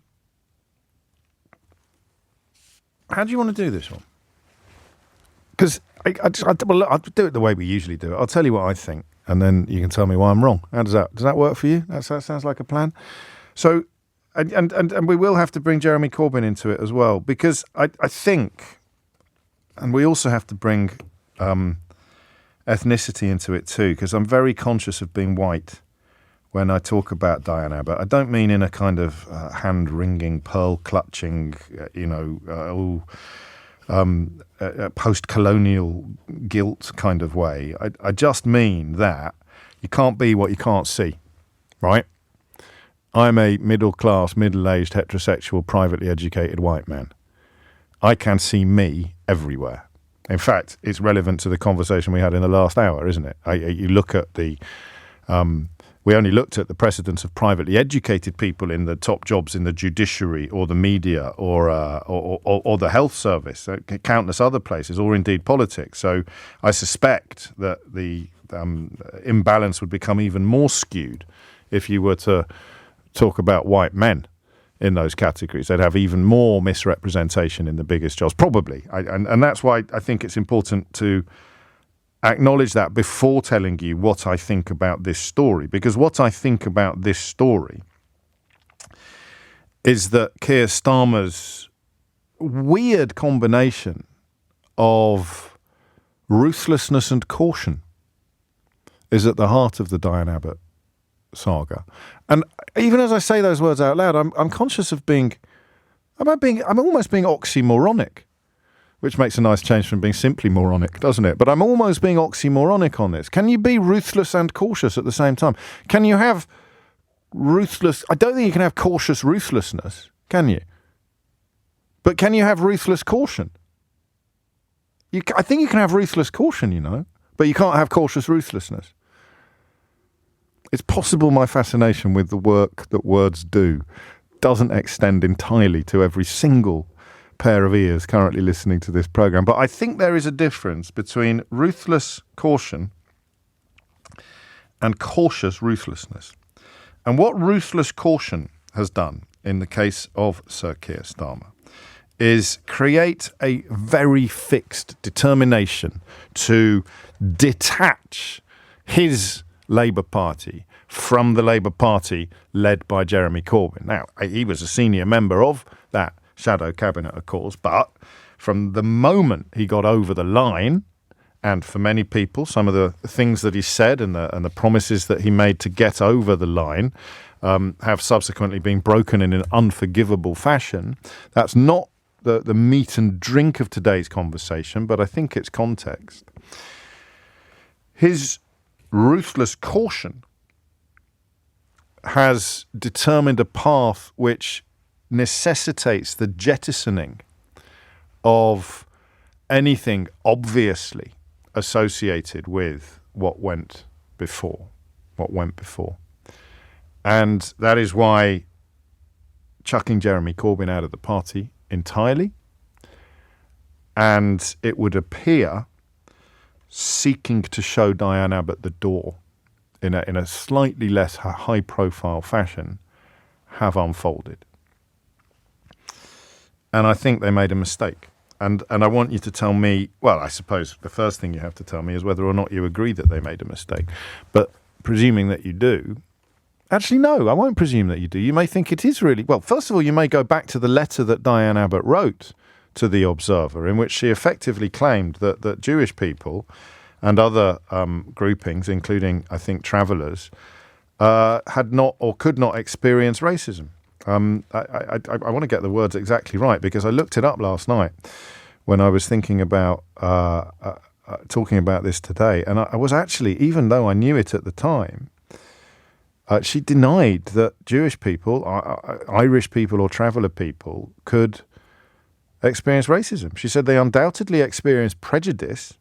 do you want to do this one? Because I'll do it the way we usually do it. I'll tell you what I think, and then you can tell me why I'm wrong. How does that work for you? That sounds like a plan. So, and we will have to bring Jeremy Corbyn into it as well, because I think, and we also have to bring ethnicity into it too, because I'm very conscious of being white when I talk about Diane Abbott. I don't mean in a kind of hand-wringing, pearl-clutching, post-colonial guilt kind of way. I just mean that you can't be what you can't see, right? I'm a middle-class, middle-aged, heterosexual, privately educated white man. I can see me everywhere. In fact, it's relevant to the conversation we had in the last hour, isn't it? You look at the... we only looked at the precedence of privately educated people in the top jobs in the judiciary or the media or the health service, countless other places, or indeed politics. So I suspect that the imbalance would become even more skewed if you were to talk about white men in those categories. They'd have even more misrepresentation in the biggest jobs, probably. And that's why I think it's important to acknowledge that before telling you what I think about this story. Because what I think about this story is that Keir Starmer's weird combination of ruthlessness and caution is at the heart of the Diane Abbott saga. And even as I say those words out loud, I'm conscious of I'm almost being oxymoronic, which makes a nice change from being simply moronic, doesn't it? But I'm almost being oxymoronic on this. Can you be ruthless and cautious at the same time? Can you have ruthless... I don't think you can have cautious ruthlessness, can you? But can you have ruthless caution? I think you can have ruthless caution, but you can't have cautious ruthlessness. It's possible my fascination with the work that words do doesn't extend entirely to every single pair of ears currently listening to this program. But I think there is a difference between ruthless caution and cautious ruthlessness. And what ruthless caution has done in the case of Sir Keir Starmer is create a very fixed determination to detach his Labour Party from the Labour Party led by Jeremy Corbyn. Now, he was a senior member of that shadow cabinet, of course, but from the moment he got over the line, and for many people, some of the things that he said and the promises that he made to get over the line have subsequently been broken in an unforgivable fashion. That's not the meat and drink of today's conversation, but I think it's context. His ruthless caution has determined a path which necessitates the jettisoning of anything obviously associated with what went before. And that is why chucking Jeremy Corbyn out of the party entirely, and it would appear seeking to show Diane Abbott the door in a slightly less high-profile fashion, have unfolded. And I think they made a mistake. And I want you to tell me, well, I suppose the first thing you have to tell me is whether or not you agree that they made a mistake. But presuming that you do, actually, no, I won't presume that you do. You may think it is really, well, first of all, you may go back to the letter that Diane Abbott wrote to The Observer, in which she effectively claimed that Jewish people and other groupings, including, I think, travellers, had not or could not experience racism. I want to get the words exactly right, because I looked it up last night when I was thinking about talking about this today. And I was actually, even though I knew it at the time, she denied that Jewish people, Irish people or traveller people could experience racism. She said they undoubtedly experienced prejudice,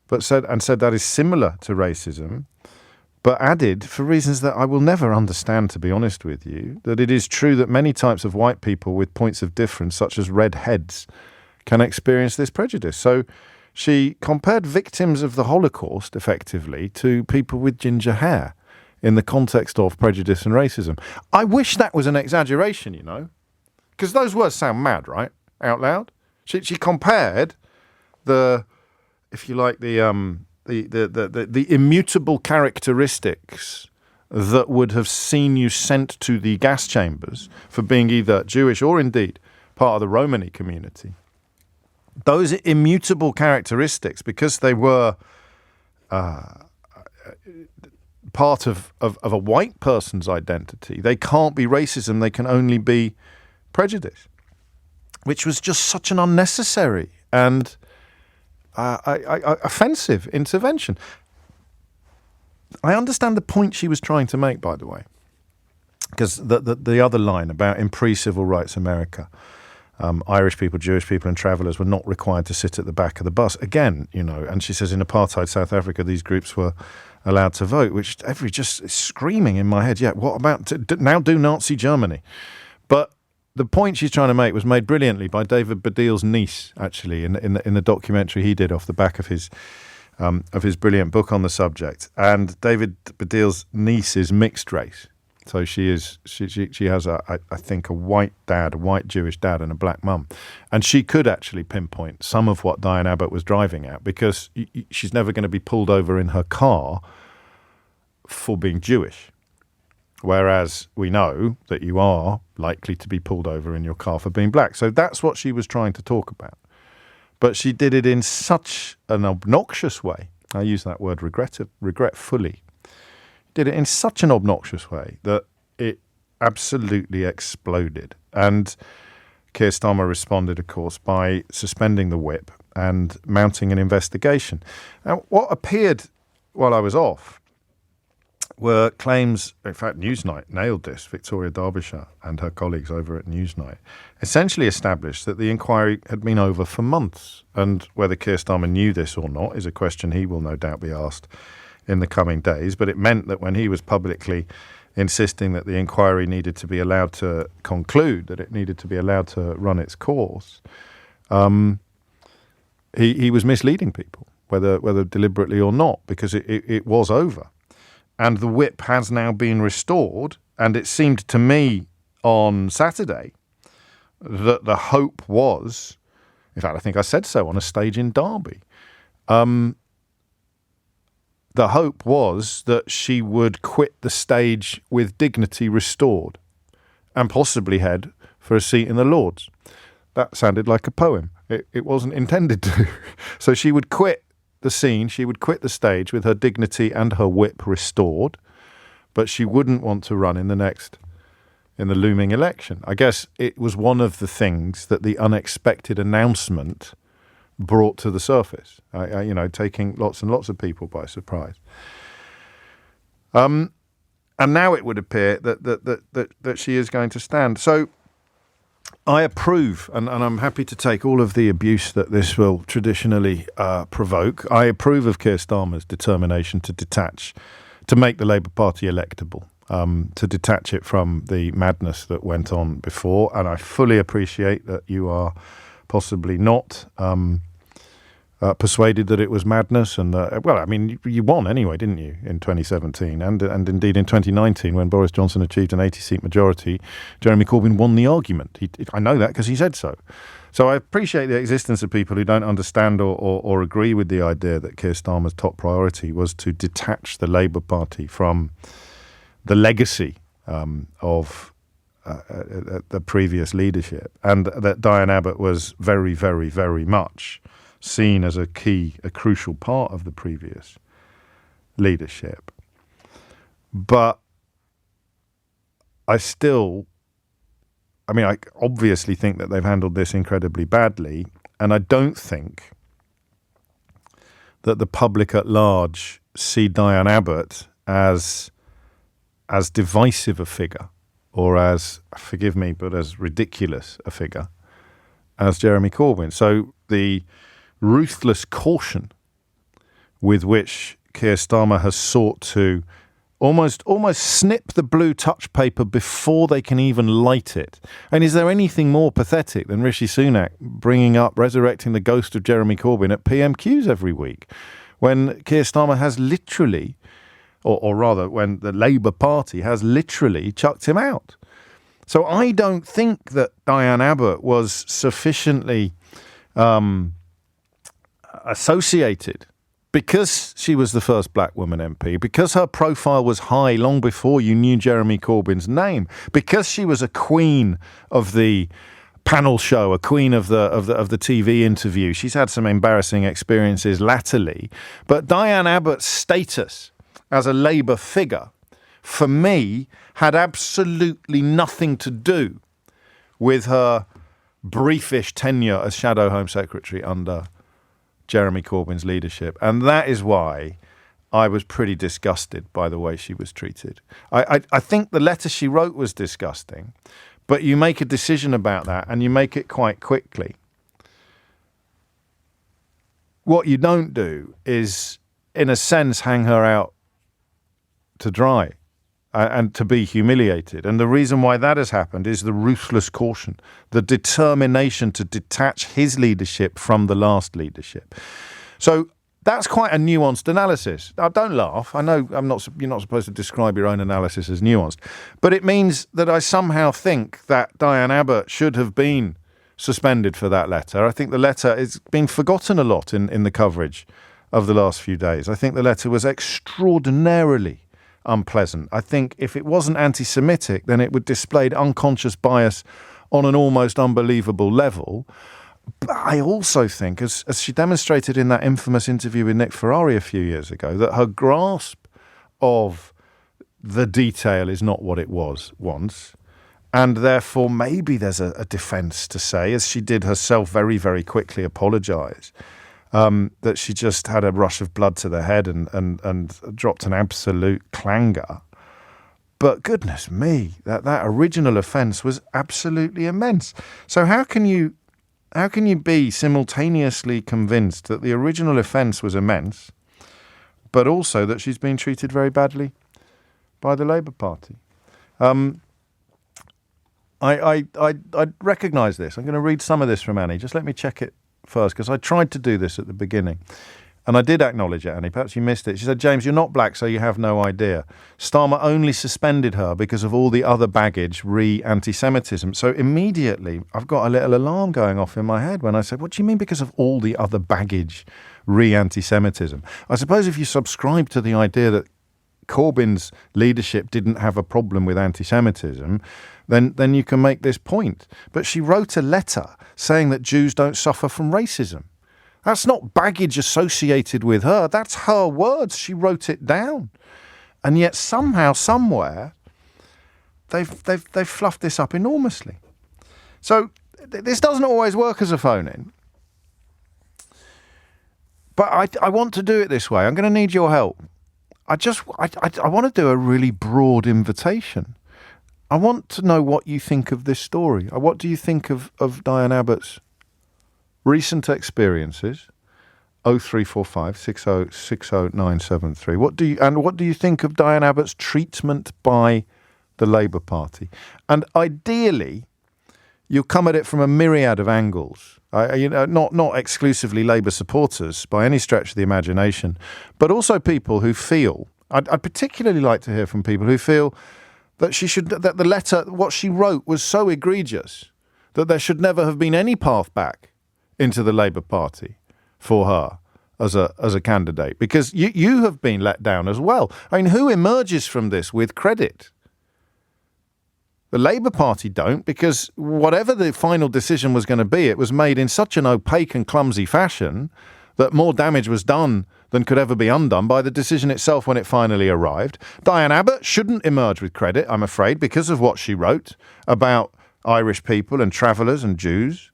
but said that is similar to racism, but added, for reasons that I will never understand, to be honest with you, that it is true that many types of white people with points of difference, such as red heads, can experience this prejudice. So she compared victims of the Holocaust, effectively, to people with ginger hair in the context of prejudice and racism. I wish that was an exaggeration, you know, because those words sound mad, right? Out loud. She compared the immutable characteristics that would have seen you sent to the gas chambers for being either Jewish or indeed part of the Romani community. Those immutable characteristics, because they were part of a white person's identity, they can't be racism, they can only be prejudice, which was just such an unnecessary and offensive intervention. I understand the point she was trying to make, by the way, because the other line about in pre-civil rights America, Irish people, Jewish people and travellers were not required to sit at the back of the bus. Again, you know, and she says in apartheid South Africa, these groups were allowed to vote, which just is screaming in my head. Yeah, what about now do Nazi Germany? But the point she's trying to make was made brilliantly by David Baddiel's niece, actually, in the documentary he did off the back of his brilliant book on the subject. And David Baddiel's niece is mixed race. So she has I think a white dad, a white Jewish dad, and a black mum, and she could actually pinpoint some of what Diane Abbott was driving at, because she's never going to be pulled over in her car for being Jewish, whereas we know that you are likely to be pulled over in your car for being black. So that's what she was trying to talk about, but she did it in such an obnoxious way. I use that word regretfully. Did it in such an obnoxious way that it absolutely exploded. And Keir Starmer responded, of course, by suspending the whip and mounting an investigation. Now, what appeared while I was off were claims, in fact, Newsnight nailed this, Victoria Derbyshire and her colleagues over at Newsnight, essentially established that the inquiry had been over for months. And whether Keir Starmer knew this or not is a question he will no doubt be asked in the coming days, but it meant that when he was publicly insisting that the inquiry needed to be allowed to conclude, that it needed to be allowed to run its course, he was misleading people, whether deliberately or not, because it was over. And the whip has now been restored, and it seemed to me on Saturday that the hope was, in fact, I think I said so on a stage in Derby, the hope was that she would quit the stage with dignity restored and possibly head for a seat in the Lords. That sounded like a poem. It wasn't intended to. So she would quit the scene, she would quit the stage with her dignity and her whip restored, but she wouldn't want to run in the looming election. I guess it was one of the things that the unexpected announcement brought to the surface, taking lots and lots of people by surprise. And now it would appear that she is going to stand. So I approve, and I'm happy to take all of the abuse that this will traditionally provoke. I approve of Keir Starmer's determination to make the Labour Party electable, to detach it from the madness that went on before. And I fully appreciate that you are possibly not persuaded that it was madness, and you won anyway, didn't you, in 2017, and indeed in 2019 when Boris Johnson achieved an 80-seat majority, Jeremy Corbyn won the argument. I know that because he said so. So I appreciate the existence of people who don't understand or agree with the idea that Keir Starmer's top priority was to detach the Labour Party from the legacy of the previous leadership, and that Diane Abbott was very, very, very much seen as a crucial part of the previous leadership. But I obviously think that they've handled this incredibly badly, and I don't think that the public at large see Diane Abbott as divisive a figure, or as, forgive me, but as ridiculous a figure as Jeremy Corbyn. So the ruthless caution with which Keir Starmer has sought to almost snip the blue touch paper before they can even light it. And is there anything more pathetic than Rishi Sunak resurrecting the ghost of Jeremy Corbyn at PMQs every week, when Keir Starmer has literally, or rather when the Labour Party has literally chucked him out? So I don't think that Diane Abbott was sufficiently associated, because she was the first black woman MP, because her profile was high long before you knew Jeremy Corbyn's name, because she was a queen of the panel show, a queen of the TV interview. She's had some embarrassing experiences latterly, but Diane Abbott's status as a Labour figure, for me, had absolutely nothing to do with her briefish tenure as Shadow Home Secretary under Jeremy Corbyn's leadership. And that is why I was pretty disgusted by the way she was treated. I think the letter she wrote was disgusting, but you make a decision about that and you make it quite quickly. What you don't do is, in a sense, hang her out to dry and to be humiliated. And the reason why that has happened is the ruthless caution, the determination to detach his leadership from the last leadership. So that's quite a nuanced analysis. Now, don't laugh. I know you're not supposed to describe your own analysis as nuanced, but it means that I somehow think that Diane Abbott should have been suspended for that letter. I think the letter has been forgotten a lot in the coverage of the last few days. I think the letter was extraordinarily unpleasant. I think if it wasn't anti-Semitic, then it would display unconscious bias on an almost unbelievable level. But I also think, as she demonstrated in that infamous interview with Nick Ferrari a few years ago, that her grasp of the detail is not what it was once. And therefore, maybe there's a defence to say, as she did herself very, very quickly apologise, that she just had a rush of blood to the head and dropped an absolute clanger. But goodness me, that original offence was absolutely immense. So how can you be simultaneously convinced that the original offence was immense, but also that she's been treated very badly by the Labour Party? I recognise this. I'm going to read some of this from Annie. Just let me check it first, because I tried to do this at the beginning. And I did acknowledge it, Annie. Perhaps you missed it. She said, James, you're not black, so you have no idea. Starmer only suspended her because of all the other baggage re-anti-Semitism. So immediately, I've got a little alarm going off in my head when I said, what do you mean because of all the other baggage re-anti-Semitism? I suppose if you subscribe to the idea that Corbyn's leadership didn't have a problem with anti-Semitism, then you can make this point. But she wrote a letter saying that Jews don't suffer from racism. That's not baggage associated with her. That's her words. She wrote it down. And yet somehow, somewhere, they've fluffed this up enormously. So this doesn't always work as a phone-in. But I want to do it this way. I'm going to need your help. I want to do a really broad invitation. I want to know what you think of this story. What do you think of Diane Abbott's recent experiences? 0345 6060973. What do you think of Diane Abbott's treatment by the Labour Party? And ideally, you'll come at it from a myriad of angles. Not exclusively Labour supporters by any stretch of the imagination, but also people who feel. I'd particularly like to hear from people who feel that that the letter, what she wrote, was so egregious that there should never have been any path back into the Labour Party for her as a candidate, because you have been let down as well. I mean, who emerges from this with credit? The Labour Party don't, because whatever the final decision was going to be, it was made in such an opaque and clumsy fashion that more damage was done than could ever be undone by the decision itself when it finally arrived. Diane Abbott shouldn't emerge with credit, I'm afraid, because of what she wrote about Irish people and travellers and Jews.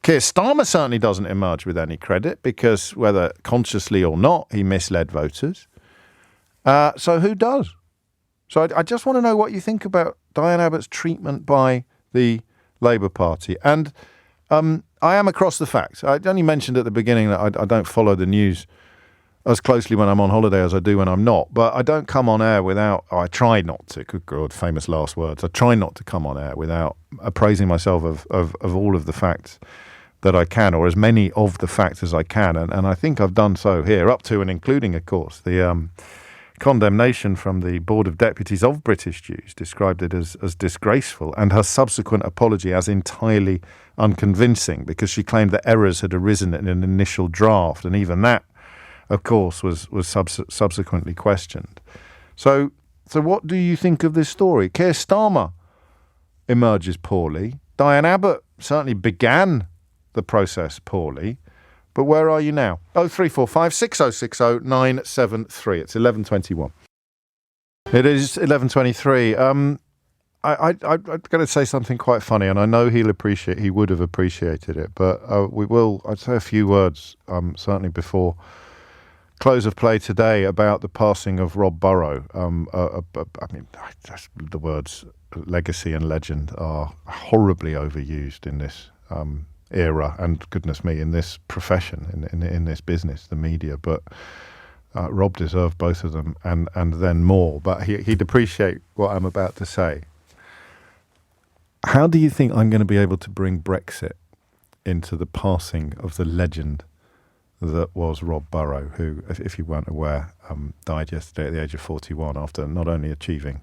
Keir Starmer certainly doesn't emerge with any credit because, whether consciously or not, he misled voters. So who does? So I just want to know what you think about Diane Abbott's treatment by the Labour Party. And I am across the facts. I only mentioned at the beginning that I don't follow the news as closely when I'm on holiday as I do when I'm not. But I don't come on air without, I try not to, good God, famous last words, I try not to come on air without appraising myself of all of the facts that I can, or as many of the facts as I can. And I think I've done so here, up to and including, of course, the condemnation from the Board of Deputies of British Jews, described it as disgraceful, and her subsequent apology as entirely unconvincing, because she claimed that errors had arisen in an initial draft, and even that, of course, was subsequently questioned. So what do you think of this story? Keir Starmer emerges poorly. Diane Abbott certainly began the process poorly. But where are you now? 0345 6060 973. It's 11:21. It is 11:23. I've got to say something quite funny, and I know he would have appreciated it, but I'd say a few words, certainly before close of play today, about the passing of Rob Burrow. The words legacy and legend are horribly overused in this era, and goodness me, in this profession, in this business, the media. But Rob deserved both of them, and then more. But he'd appreciate what I'm about to say. How do you think I'm going to be able to bring Brexit into the passing of the legend that was Rob Burrow, who, if you weren't aware, died yesterday at the age of 41 after not only achieving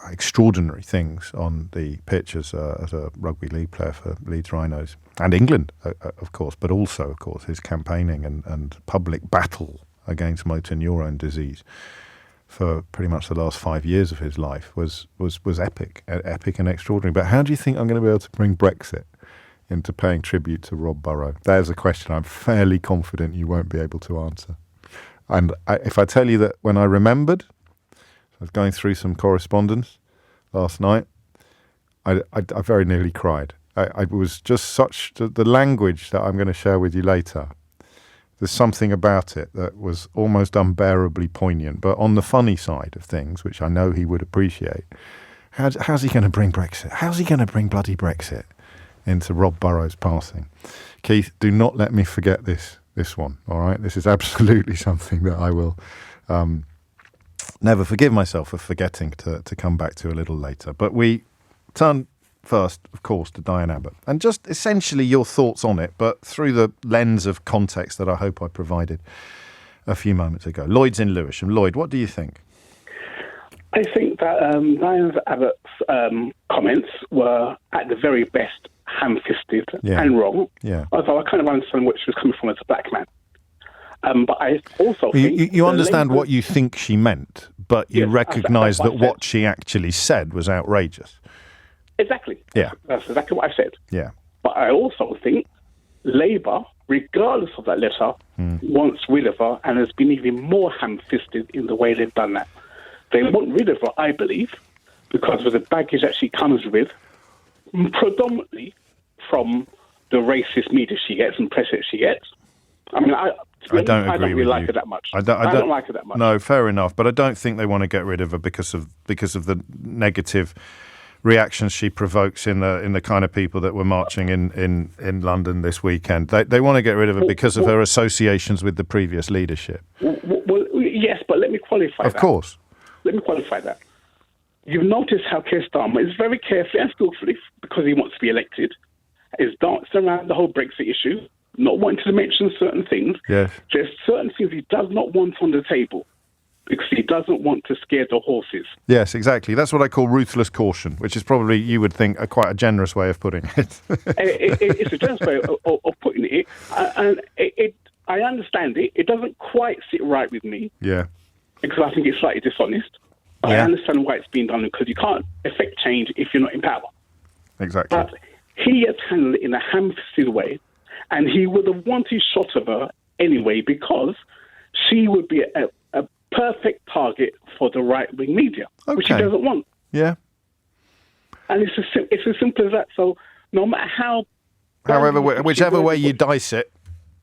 extraordinary things on the pitch as a rugby league player for Leeds Rhinos and England, of course, but also, of course, his campaigning and public battle against motor neurone disease for pretty much the last 5 years of his life was epic and extraordinary. But how do you think I'm going to be able to bring Brexit into paying tribute to Rob Burrow? There's a question I'm fairly confident you won't be able to answer. And if I tell you that when I remembered, I was going through some correspondence last night, I very nearly cried. I was just the language that I'm going to share with you later. There's something about it that was almost unbearably poignant. But on the funny side of things, which I know he would appreciate, how's he going to bring Brexit? How's he going to bring bloody Brexit into Rob Burrow's passing? Keith, do not let me forget this one, all right? This is absolutely something that I will never forgive myself for forgetting to come back to a little later. But we turn first, of course, to Diane Abbott. And just essentially your thoughts on it, but through the lens of context that I hope I provided a few moments ago. Lloyd's in Lewisham. Lloyd, what do you think? I think that Diane Abbott's comments were, at the very best, ham-fisted and wrong. Yeah. Although I kind of understand where she was coming from as a black man. But I also think... You understand what you think she meant, but you recognise that what she actually said was outrageous. Exactly. Yeah. That's exactly what I said. Yeah. But I also think Labour, regardless of that letter, wants rid of her and has been even more ham-fisted in the way they've done that. They want rid of her, I believe, because of the baggage that she comes with, predominantly from the racist media she gets and press that she gets. I mean, I don't really like her that much. I don't like her that much. No, fair enough. But I don't think they want to get rid of her because of the negative reactions she provokes in the kind of people that were marching in London this weekend. They want to get rid of her because of her associations with the previous leadership. Well, yes, but let me qualify that. Of course. Let me qualify that. You've noticed how Keir Starmer is very carefully and skillfully, because he wants to be elected, is dancing around the whole Brexit issue, not wanting to mention certain things. Yes. There's certain things he does not want on the table because he doesn't want to scare the horses. Yes, exactly. That's what I call ruthless caution, which is probably, you would think, quite a generous way of putting it. It's a generous way of putting it. And I understand it. It doesn't quite sit right with me. Yeah. Because I think it's slightly dishonest. I understand why it's being done, because you can't effect change if you're not in power. Exactly. But he has handled it in a ham-fisted way, and he would have wanted shot of her anyway, because she would be a perfect target for the right-wing media, which he doesn't want. Yeah. And it's as simple as that. So no matter how... However, whichever way you dice it,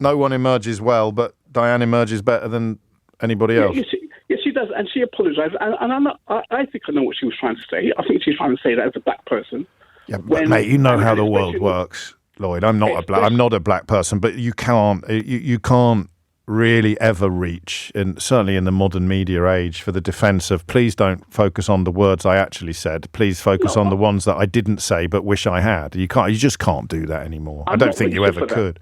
no one emerges well, but Diane emerges better than anybody else. Yes, she does, and she apologised. And I think I know what she was trying to say. I think she's trying to say that as a black person. Yeah, but mate, you know how the world works, Lloyd. I'm not a black person, but you can't really ever reach, certainly in the modern media age, for the defence of please don't focus on the words I actually said. Please focus on the ones that I didn't say but wish I had. You just can't do that anymore. I don't think you ever could.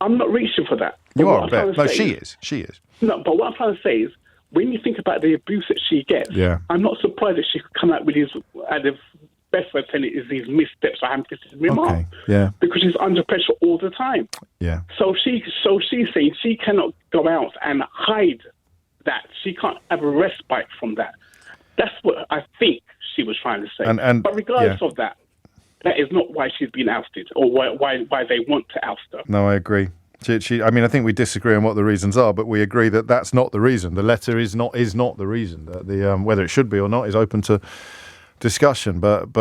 I'm not reaching for that. You are a bit. No, she is. She is. No, but what I'm trying to say is, when you think about the abuse that she gets, I'm not surprised that she could come out with these, the best way of saying it is these missteps or ham-fisted remarks. Okay. Yeah. Because she's under pressure all the time. Yeah. So she's saying she cannot go out and hide that. She can't have a respite from that. That's what I think she was trying to say. But regardless of that, that is not why she's been ousted or why they want to oust her. No, I agree. I mean, I think we disagree on what the reasons are, but we agree that that's not the reason. The letter is not the reason. Whether it should be or not is open to discussion. But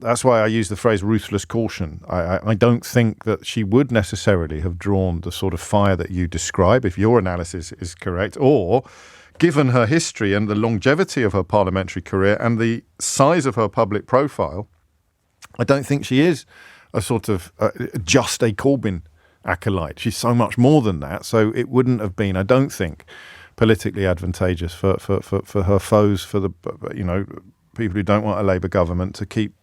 that's why I use the phrase ruthless caution. I don't think that she would necessarily have drawn the sort of fire that you describe, if your analysis is correct, or given her history and the longevity of her parliamentary career and the size of her public profile, I don't think she is a sort of just a Corbyn acolyte. She's so much more than that. So it wouldn't have been, I don't think, politically advantageous for her foes, for the people who don't want a Labour government, to keep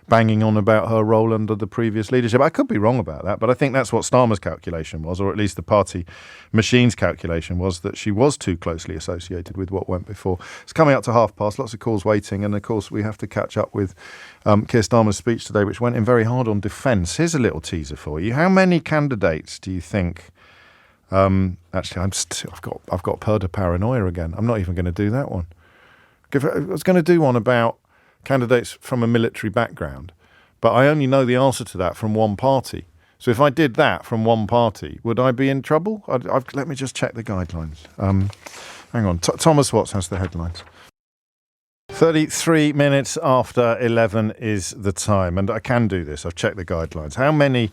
banging on about her role under the previous leadership. I could be wrong about that, but I think that's what Starmer's calculation was, or at least the party machine's calculation was, that she was too closely associated with what went before. It's coming up to 1:30, lots of calls waiting, and of course we have to catch up with Keir Starmer's speech today, which went in very hard on defence. Here's a little teaser for you. How many candidates do you think... actually, I've got Purda paranoia again. I'm not even going to do that one. I was going to do one about candidates from a military background, but I only know the answer to that from one party. So if I did that from one party, would I be in trouble? Let me just check the guidelines. Hang on. Thomas Watts has the headlines. 33 minutes after 11 is the time, and I can do this. I've checked the guidelines. How many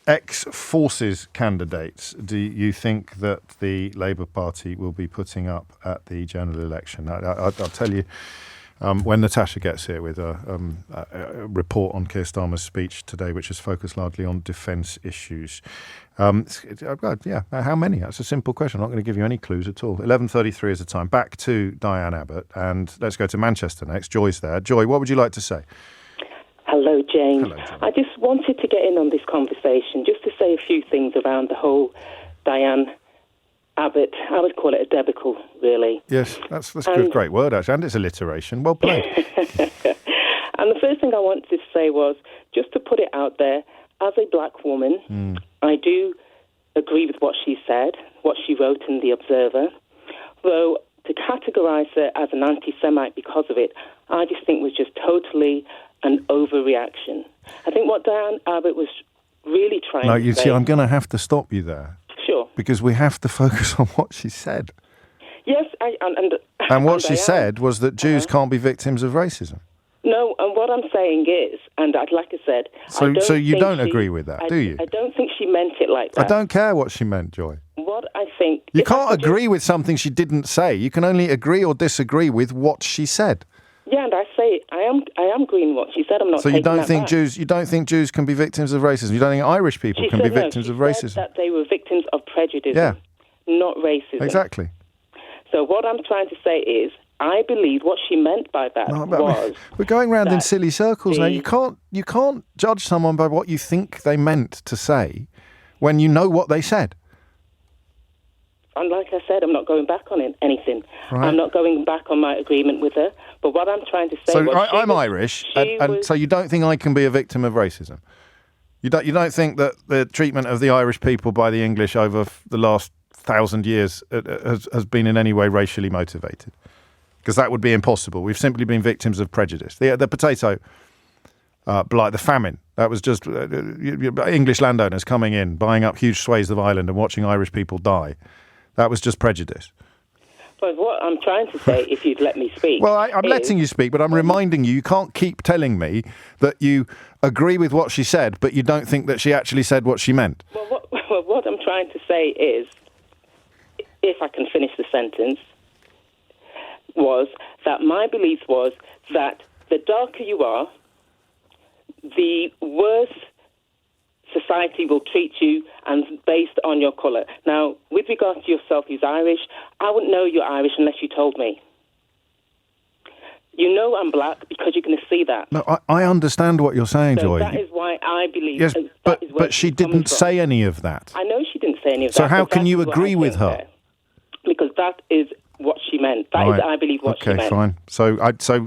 ex-forces candidates do you think that the Labour Party will be putting up at the general election? I'll tell you when Natasha gets here with a report on Keir Starmer's speech today, which is focused largely on defence issues. How many? That's a simple question. I'm not going to give you any clues at all. 11:33 is the time. Back to Diane Abbott, and let's go to Manchester next. Joy's there. Joy, what would you like to say? Hello, James. Hello, Jane. I just wanted to get in on this conversation, just to say a few things around the whole Diane Abbott. I would call it a debacle, really. Yes, that's a good, great word, actually, and it's alliteration. Well played. And the first thing I wanted to say was, just to put it out there, as a black woman, I do agree with what she said, what she wrote in The Observer, though to categorise her as an anti-Semite because of it, I just think was just totally an overreaction. I think what Diane Abbott was really trying to say... No, you see, I'm going to have to stop you there. Sure. Because we have to focus on what she said. Yes, and what she said was that Jews can't be victims of racism. No, and what I'm saying is, and like I said... So you don't agree with that, do you? I don't think she meant it like that. I don't care what she meant, Joy. What I think... You can't agree with something she didn't say. You can only agree or disagree with what she said. Yeah, and I say I am agreeing with what she said. I'm not. So you don't think Jews can be victims of racism? You don't think Irish people can be victims of racism? She said that they were victims of prejudice, not racism. Exactly. So what I'm trying to say is, I believe what she meant by that was... We're going round in silly circles now. You can't judge someone by what you think they meant to say when you know what they said. And like I said, I'm not going back on anything. Right. I'm not going back on my agreement with her. But what I'm trying to say I'm Irish, and so you don't think I can be a victim of racism? You don't think that the treatment of the Irish people by the English over the last 1,000 years has been in any way racially motivated? Because that would be impossible. We've simply been victims of prejudice. The potato blight, the famine, that was just English landowners coming in, buying up huge swathes of Ireland and watching Irish people die. That was just prejudice. But what I'm trying to say, if you'd let me speak... Well, I'm letting you speak, but I'm reminding you can't keep telling me that you agree with what she said, but you don't think that she actually said what she meant. Well, what I'm trying to say is, if I can finish the sentence, was that my belief was that the darker you are, the worse society will treat you and based on your colour. Now, with regard to yourself who's Irish, I wouldn't know you're Irish unless you told me. You know I'm black because you're going to see that. No, I understand what you're saying, So Joy. that is why I believe... Yes, that is where but she she's coming didn't from. say any of that. I know she didn't say any of that. So how but can that you is what agree I with think her? there. Because that is what she meant. That is, I believe, what she meant. Okay, fine. So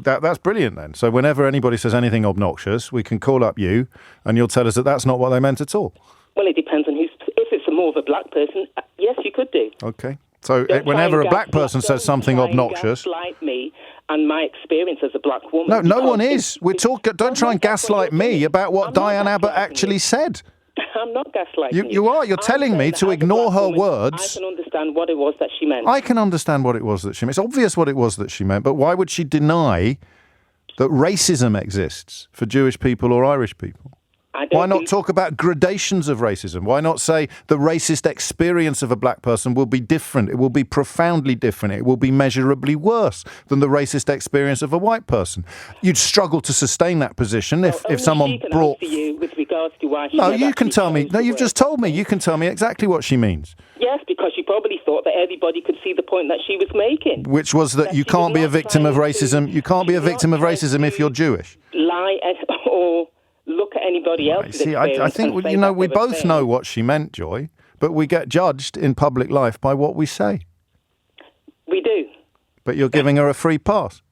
that's brilliant then. So whenever anybody says anything obnoxious, we can call up you and you'll tell us that that's not what they meant at all. Well, it depends on who's... If it's more of a black person, yes, you could do. Okay. So Don't whenever try a and black person says something don't try and obnoxious... gaslight me and my experience as a black woman. No, no Because one is. Don't try and gaslight me about what Diane Abbott actually said. I'm not gaslighting You are. You're telling me to ignore her words. I can understand what it was that she meant. I can understand what it was that she meant. It's obvious what it was that she meant, but why would she deny that racism exists for Jewish people or Irish people? Why not talk about gradations of racism? Why not say the racist experience of a black person will be different? It will be profoundly different. It will be measurably worse than the racist experience of a white person. You'd struggle to sustain that position if someone brought... Answer you with regards to why she No, never you can actually tell me. chose No, the you've word. just told me. You can tell me exactly what she means. Yes, because she probably thought that everybody could see the point that she was making. Which was that you can't be a victim of racism. You can't be a victim of racism if you're Jewish. Lie or look at anybody else's See, I experience think, and say you know, that we they were both saying. know what she meant, Joy, but we get judged in public life by what we say. We do. But you're giving her a free pass.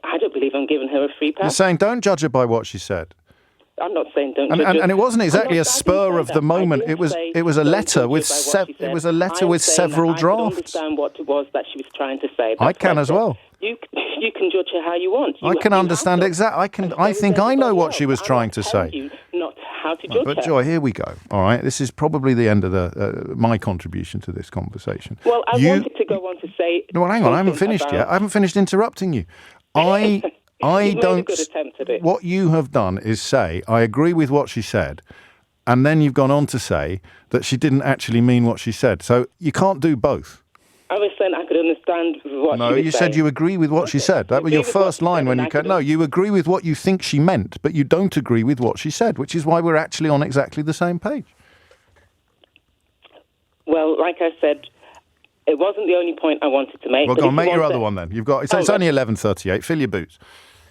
I don't believe I'm giving her a free You're pass. saying don't judge her by what she said. I'm not saying don't And, judge her. and it wasn't exactly I'm a not- I didn't spur say of the that. moment. I It was didn't a say letter don't with judge her by what she said. it was a letter I'm with saying several that I drafts. can understand what it was that she was trying to say. I That's can what as said. well. You can judge her how you want. I can understand exactly. I think I know what she was trying to tell say. you not how to judge But her. Joy, here we go. All right, this is probably the end of my contribution to this conversation. Well, I wanted to go on to say. No, well, hang on. I haven't something finished about- yet. I haven't finished interrupting you. I You've made a don't. good attempt at it. What you have done is say, I agree with what she said, and then you've gone on to say that she didn't actually mean what she said. So you can't do both. I was saying I could understand what No, she was you saying. said you agree with what she said. That was your Agree with what first she line said, when and you I came. could- No, you agree with what you think she meant, but you don't agree with what she said, which is why we're actually on exactly the same page. Well, like I said, it wasn't the only point I wanted to make. Well, but go if on, you make your want other to- one then. You've got. It's Oh, only 11:38. Fill your boots.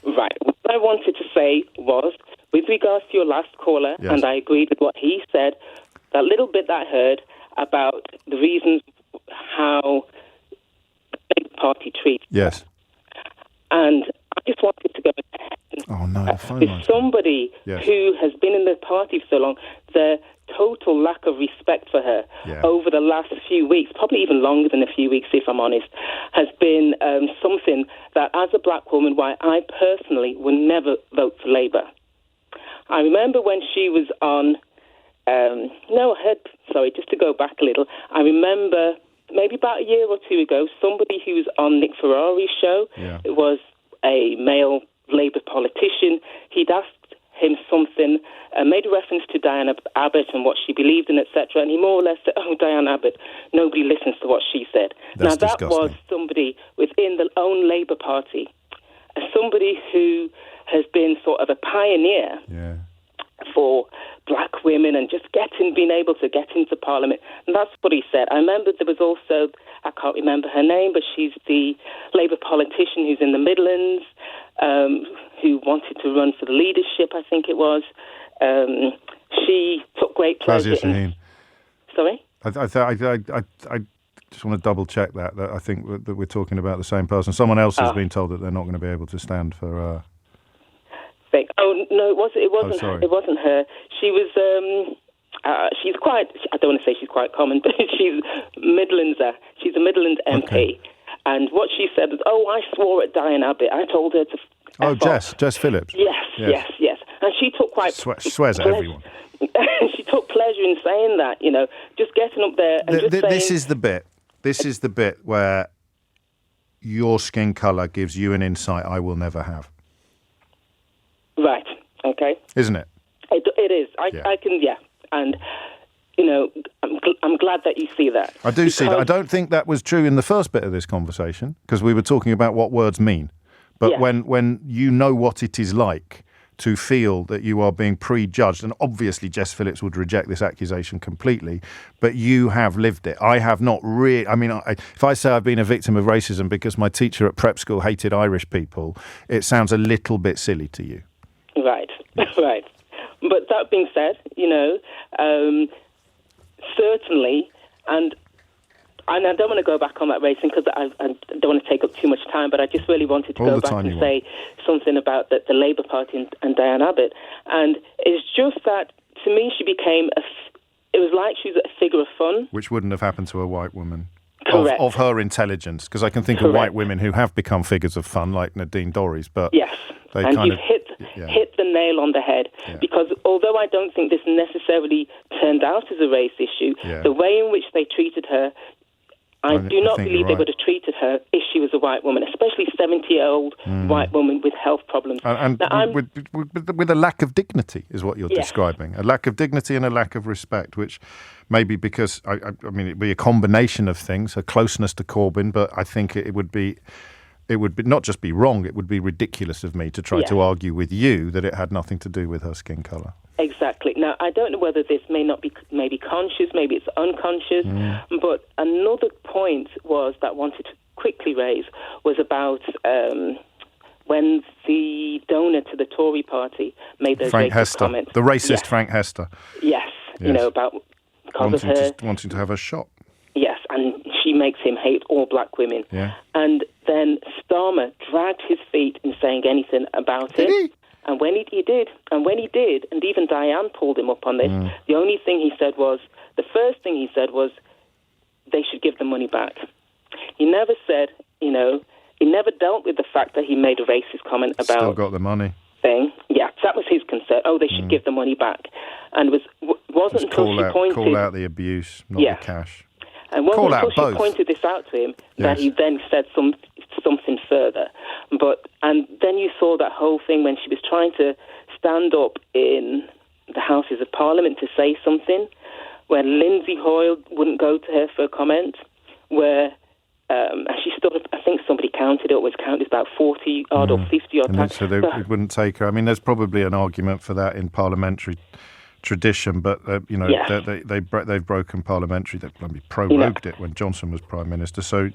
Right. What I wanted to say was, with regards to your last caller, Yes. and I agreed with what he said, that little bit that I heard about the reasons how the Labour Party treats. Yes. And I just wanted to go Oh no, the phone with line's somebody Yes. who has been in the party for so long, the total lack of respect for her Yeah. over the last few weeks, probably even longer than a few weeks if I'm honest, has been something that as a black woman, why I personally would never vote for Labour. I remember when she was on, just to go back a little, I remember maybe about a year or two ago, somebody who was on Nick Ferrari's show, Yeah. it was a male Labour politician, he'd asked him something, made a reference to Diane Abbott and what she believed in, etc., and he more or less said, oh, Diane Abbott, nobody listens to what she said. That's now, that disgusting. was somebody within the own Labour Party, somebody who has been sort of a pioneer Yeah. for black women and just being able to get into Parliament. And that's what he said. I remember there was also, I can't remember her name, but she's the Labour politician who's in the Midlands, who wanted to run for the leadership, I think it was. She took great pleasure Fazia Shaheen. Sorry? I just want to double check that I think that we're talking about the same person. Someone else has been told that they're not going to be able to stand for. Oh no, it wasn't. sorry. It wasn't her. She was. She's quite. I don't want to say she's quite common, but she's Midlandser. She's a Midland MP, Okay. and what she said was, "Oh, I swore at Diane Abbott. I told her to." Oh, F off." Jess Phillips. Yes. And she took quite. She swears at everyone. She took pleasure in saying that. You know, just getting up there and just saying. This is the bit. This is the bit where your skin colour gives you an insight I will never have. Right. Okay. Isn't it? It is. I can. Yeah. And you know, I'm glad that you see that. I do see that. I Because- don't think that was true in the first bit of this conversation because we were talking about what words mean. But Yeah. when you know what it is like to feel that you are being prejudged. And obviously Jess Phillips would reject this accusation completely, but you have lived it. I have not really. I mean, if I say I've been a victim of racism because my teacher at prep school hated Irish people, it sounds a little bit silly to you. Right, right. But that being said, certainly, and I don't want to go back on that racing because I don't want to take up too much time, but I just really wanted to go back and say something about the Labour Party and Diane Abbott. And it's just that, to me, she became it was like she was a figure of fun. Which wouldn't have happened to a white woman. Correct. Of her intelligence, because I can think of white women who have become figures of fun, like Nadine Dorries, but yes, they and kind you've hit the nail on the head, because although I don't think this necessarily turned out as a race issue, the way in which they treated her, I do not believe they would have treated her if she was a white woman, especially 70-year-old white woman with health problems. And with a lack of dignity is what you're describing. A lack of dignity and a lack of respect, which maybe because, I mean, it'd be a combination of things, a closeness to Corbyn, but I think it would be not just be wrong, it would be ridiculous of me to try to argue with you that it had nothing to do with her skin colour. Exactly. Now, I don't know whether this may not be maybe conscious, maybe it's unconscious, but another point that I wanted to quickly raise was about when the donor to the Tory party made those Frank racist Hester, comments. the racist Frank Hester. Yes, about because of her... Wanting to have her shot. Yes, and she makes him hate all black women. Yeah. And then Starmer dragged his feet in saying anything about it. Did he? And when he did, and even Diane pulled him up on this, the only thing he said was, the first thing he said was, they should give the money back. He never said, he never dealt with the fact that he made a racist comment about... Still got the money. Thing. Yeah, that was his concern. Oh, they should give the money back. And wasn't until she pointed... Call out the abuse, not the cash. And wasn't until she pointed this out to him that he then said something further. And then you saw that whole thing when she was trying to stand up in the Houses of Parliament to say something, where Lindsay Hoyle wouldn't go to her for a comment, where she stood up, I think somebody counted it, was counted about 40-odd or 50-odd times. So it wouldn't take her. I mean, there's probably an argument for that in parliamentary tradition, but they've broken parliamentary. They prorogued it when Johnson was Prime Minister. So,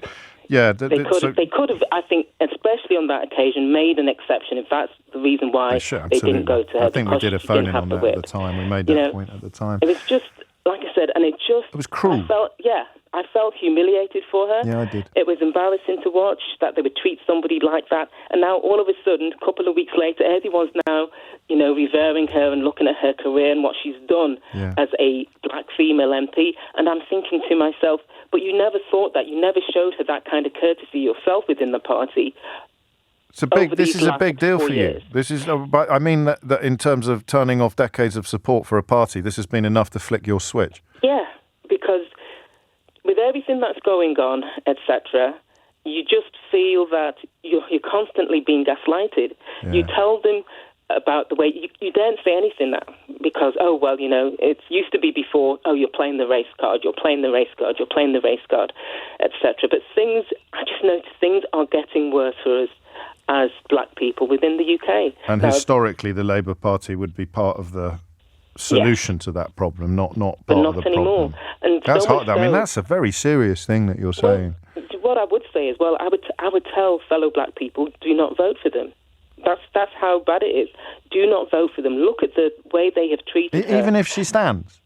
yeah, they could have. I think, especially on that occasion, made an exception. If that's the reason why they didn't go to her. I think we did a phone in on that at the time. We made that point at the time. It was just, like I said, and it was cruel. I felt humiliated for her. Yeah, I did. It was embarrassing to watch that they would treat somebody like that. And now, all of a sudden, a couple of weeks later, everyone's now, revering her and looking at her career and what she's done as a black female MP. And I'm thinking to myself, but you never thought that. You never showed her that kind of courtesy yourself within the party. This is a big deal for you. This is, I mean, that in terms of turning off decades of support for a party, this has been enough to flick your switch. Yeah, because with everything that's going on, etc., you just feel that you're constantly being gaslighted. Yeah. You tell them about the way... You daren't say anything now because, it used to be before, you're playing the race card, you're playing the race card, you're playing the race card, etc. But I just noticed things are getting worse for us as black people within the UK. And historically, the Labour Party would be part of the solution to that problem, not part of the anymore. problem. And that's hard. I mean, that's a very serious thing that you're saying. What I would say is, I would tell fellow black people, do not vote for them. That's how bad it is. Do not vote for them. Look at the way they have treated her. Even if she stands?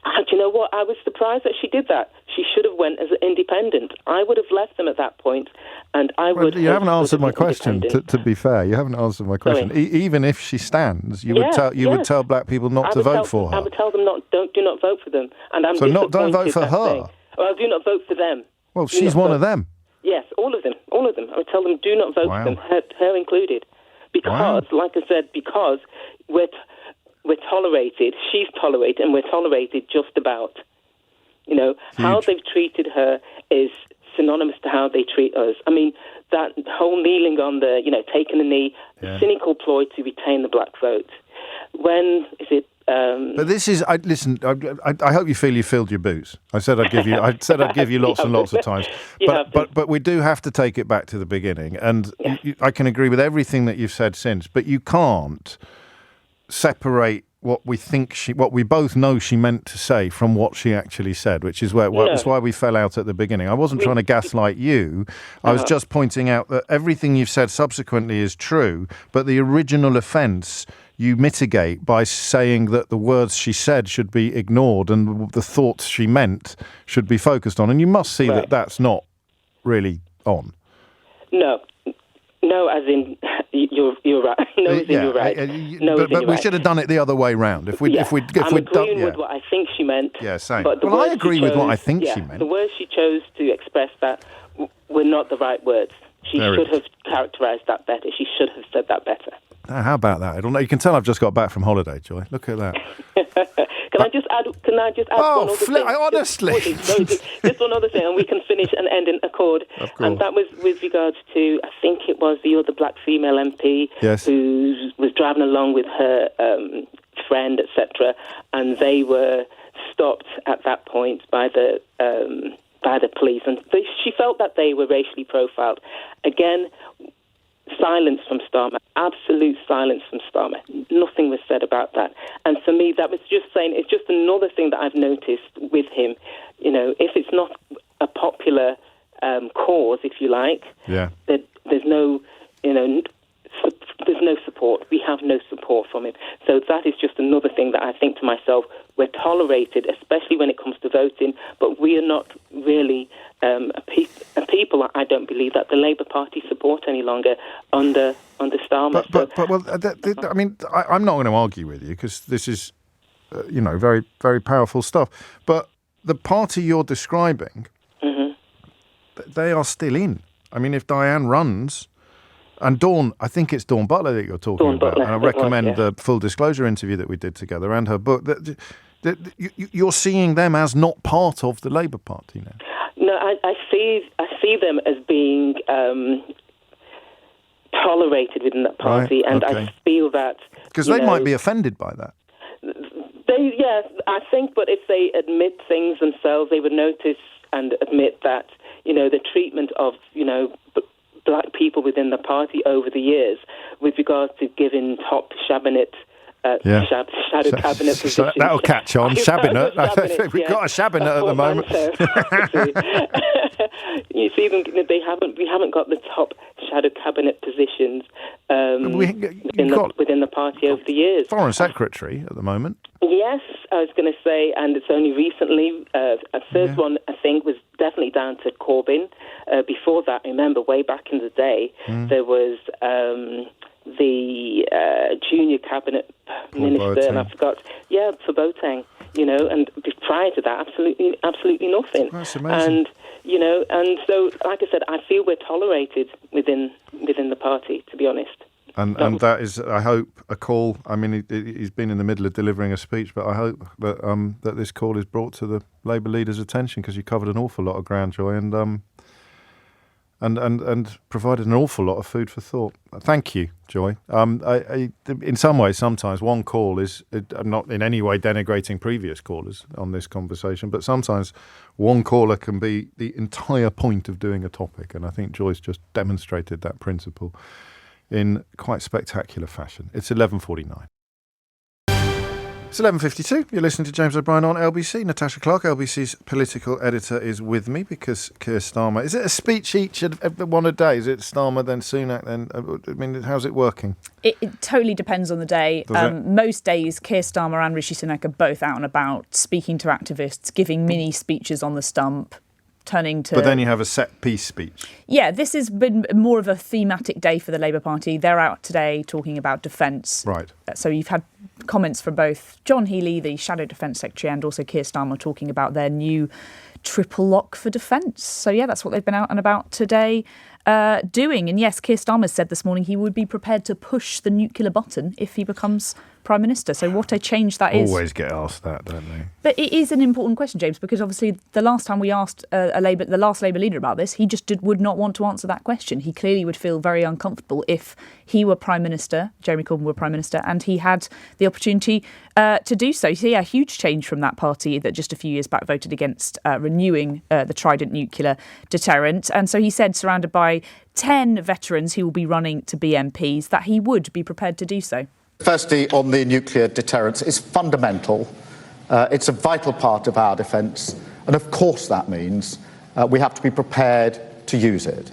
Do you know what? I was surprised that she did that. She should have went as an independent. I would have left them at that point, and I would... You haven't answered my question, to be fair. You haven't answered my question. Even if she stands, you would tell black people not to vote for her. I would tell them do not vote for them. And I'm don't vote for her? Well, do not vote for them. Well, she's one of them. Yes, all of them. I would tell them do not vote for them, her included. Because, like I said, because we're tolerated, she's tolerated, and we're tolerated just about. How they've treated her is synonymous to how they treat us. I mean, that whole kneeling on the, taking a knee, cynical ploy to retain the black vote. When, is it But this is. Listen. I hope you feel you filled your boots. I said I'd give you. I said I'd give you lots and lots of times. But we do have to take it back to the beginning, and I can agree with everything that you've said since. But you can't separate what we both know she meant to say from what she actually said, which is that's why we fell out at the beginning. I wasn't trying to gaslight you. I was just pointing out that everything you've said subsequently is true, but the original offence you mitigate by saying that the words she said should be ignored and the thoughts she meant should be focused on. And you must see that that's not really on. No, as in you're right. No, as in you're right. But we should have done it the other way round. If we'd I'm agreeing with what I think she meant. Yeah, same. But I agree with what I think she meant. The words she chose to express that were not the right words. She should have characterised that better. She should have said that better. How about that? I don't know. You can tell I've just got back from holiday, Joy. Look at that. Can I just add one other thing? Honestly. Just one other thing, and we can finish and end in accord. Of course. And that was with regards to, I think it was the other black female MP who was driving along with her friend, etc., and they were stopped at that point by the police, and she felt that they were racially profiled. Again, silence from Starmer, absolute silence from Starmer. Nothing was said about that. And for me, that was just saying, it's just another thing that I've noticed with him. You know, if it's not a popular cause, if you like, there's no, there's no support. We have no support from him. So that is just another thing that I think to myself, we're tolerated, especially when it comes to voting, but we are not really a people, I don't believe, that the Labour Party support any longer under Starmer. I mean, I'm not going to argue with you because this is, very, very powerful stuff. But the party you're describing, they are still in. I mean, if Diane runs, and Dawn, I think it's Dawn Butler that you're talking about, and I recommend the Full Disclosure interview that we did together and her book. You're seeing them as not part of the Labour Party now. No, I see them as being tolerated within that party, and I feel that because they might be offended by that. I think, but if they admit things themselves, they would notice and admit that the treatment of black people within the party over the years, with regards to giving top shadow cabinet positions. That'll catch on. Shabinet. We've got a shabinet at the moment. You see them. We haven't got the top shadow cabinet positions within the party over the years. Foreign Secretary at the moment. Yes, I was going to say, and it's only recently. A first one, I think, was definitely down to Corbyn. Before that, I remember way back in the day, there was the junior cabinet minister, and I forgot. Yeah, for Boateng. And prior to that, absolutely nothing. That's amazing. And so, like I said, I feel we're tolerated within the party, to be honest. And that is, I hope, a call. I mean, he's been in the middle of delivering a speech, but I hope that that this call is brought to the Labour leader's attention, because you covered an awful lot of ground, Joy, and provided an awful lot of food for thought. Thank you, Joy. In some ways, sometimes one call is, I'm not in any way denigrating previous callers on this conversation, but sometimes one caller can be the entire point of doing a topic, and I think Joy's just demonstrated that principle in quite spectacular fashion. It's 11:49. It's 11:52. You're listening to James O'Brien on LBC. Natasha Clark, LBC's political editor, is with me because Keir Starmer... Is it a speech each one a day? Is it Starmer, then Sunak, then... I mean, how's it working? It totally depends on the day. Most days, Keir Starmer and Rishi Sunak are both out and about, speaking to activists, giving mini speeches on the stump, turning to... But then you have a set-piece speech. Yeah, this has been more of a thematic day for the Labour Party. They're out today talking about defence. Right. So you've had comments from both John Healey, the Shadow Defence Secretary, and also Keir Starmer talking about their new triple lock for defence. So, yeah, that's what they've been out and about today doing. And, yes, Keir Starmer said this morning he would be prepared to push the nuclear button if he becomes Prime Minister. So what a change that is. Always get asked that, don't they? But it is an important question, James, because obviously the last time we asked the last Labour leader about this, he just would not want to answer that question. He clearly would feel very uncomfortable if he were Prime Minister, Jeremy Corbyn were Prime Minister, and he had the opportunity to do so. So, yeah, a huge change from that party that just a few years back voted against renewing the Trident nuclear deterrent. And so he said, surrounded by 10 veterans who will be running to be MPs, that he would be prepared to do so. Firstly, on the nuclear deterrence, it's fundamental. It's a vital part of our defence. And of course that means we have to be prepared to use it.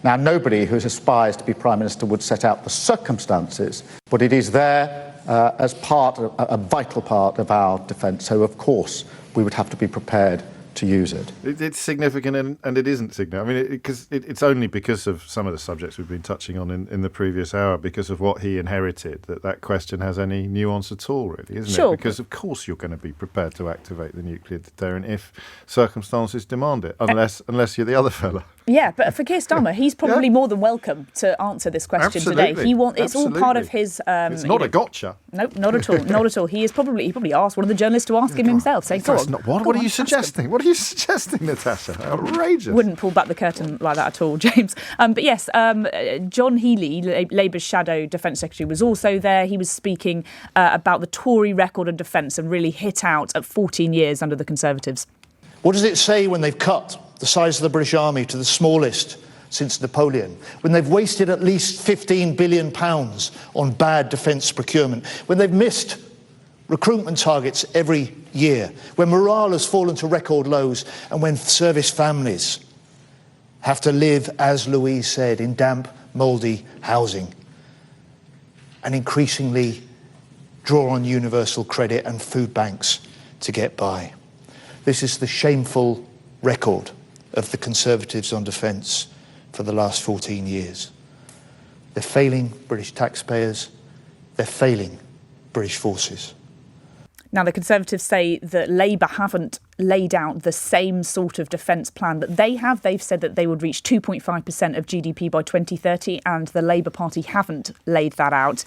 Now, nobody who aspires to be Prime Minister would set out the circumstances, but it is there as a vital part of our defence. So, of course, we would have to be prepared to use it. It's significant and it isn't significant. I mean, it's only because of some of the subjects we've been touching on in the previous hour, because of what he inherited, that question has any nuance at all, really, isn't Sure. it? Because, of course, you're going to be prepared to activate the nuclear deterrent if circumstances demand it, unless you're the other fella. Yeah, but for Keir Starmer, he's probably more than welcome to answer this question today. It's all part of his. It's not a gotcha. Nope, not at all. Not at all. He probably asked one of the journalists to ask him himself. Saying, What are you suggesting? What are you suggesting, Natasha? Outrageous. Wouldn't pull back the curtain like that at all, James. But yes, John Healey, Labour's shadow Defence Secretary, was also there. He was speaking about the Tory record on defence and really hit out at 14 years under the Conservatives. What does it say when they've cut the size of the British Army to the smallest since Napoleon, when they've wasted at least £15 billion on bad defence procurement, when they've missed recruitment targets every year, when morale has fallen to record lows, and when service families have to live, as Louise said, in damp, mouldy housing, and increasingly draw on universal credit and food banks to get by. This is the shameful record of the Conservatives on defence for the last 14 years. They're failing British taxpayers. They're failing British forces. Now, the Conservatives say that Labour haven't laid out the same sort of defence plan that they have. They've said that they would reach 2.5% of GDP by 2030, and the Labour Party haven't laid that out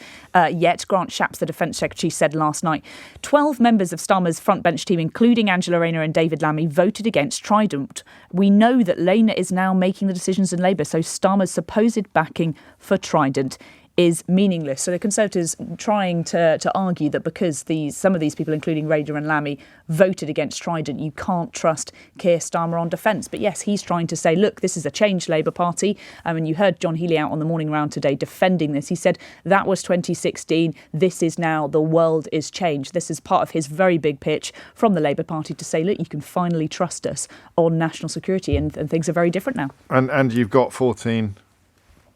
yet. Grant Shapps, the Defence Secretary, said last night 12 members of Starmer's frontbench team, including Angela Rayner and David Lammy, voted against Trident. We know that Rayner is now making the decisions in Labour, so Starmer's supposed backing for Trident is meaningless. So the Conservatives trying to argue that because some of these people, including Rayner and Lammy, voted against Trident, you can't trust Keir Starmer on defence. But yes, he's trying to say, look, this is a changed Labour Party. And you heard John Healey out on the morning round today defending this. He said that was 2016. This is now, the world is changed. This is part of his very big pitch from the Labour Party to say, look, you can finally trust us on national security, and things are very different now. And you've got 14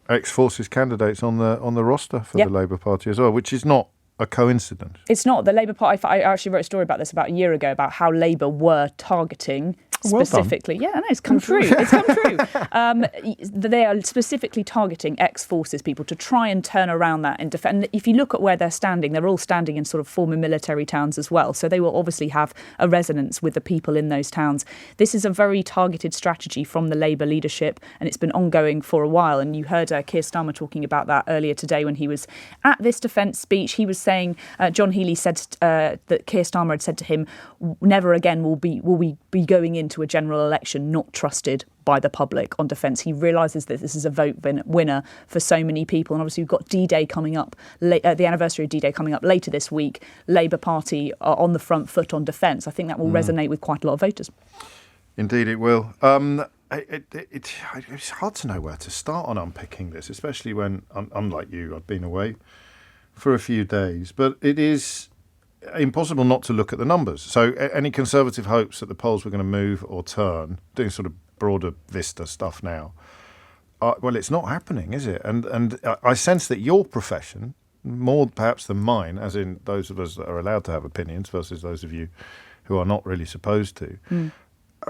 ex-forces candidates on the roster for the Labour Party as well, which is not a coincidence. It's not. The Labour Party, I actually wrote a story about this about a year ago, about how Labour were targeting specifically. Well, yeah, I know, it's come true. It's come true. They are specifically targeting ex-forces people to try and turn around that and defend. And if you look at where they're standing, they're all standing in sort of former military towns as well. So they will obviously have a resonance with the people in those towns. This is a very targeted strategy from the Labour leadership, and it's been ongoing for a while. And you heard Keir Starmer talking about that earlier today when he was at this defence speech. He was saying, John Healey said that Keir Starmer had said to him, never again will we be going into a general election not trusted by the public on defence. He realises that this is a vote winner for so many people. And obviously we've got D-Day coming up, the anniversary of D-Day coming up later this week. Labour Party are on the front foot on defence. I think that will resonate with quite a lot of voters. Indeed it will. It's hard to know where to start on unpicking this, especially when, unlike you, I've been away for a few days. But it is impossible not to look at the numbers. So any Conservative hopes that the polls were going to move or turn, doing sort of broader vista stuff now, well, it's not happening, is it? And I sense that your profession, more perhaps than mine, as in those of us that are allowed to have opinions versus those of you who are not really supposed to,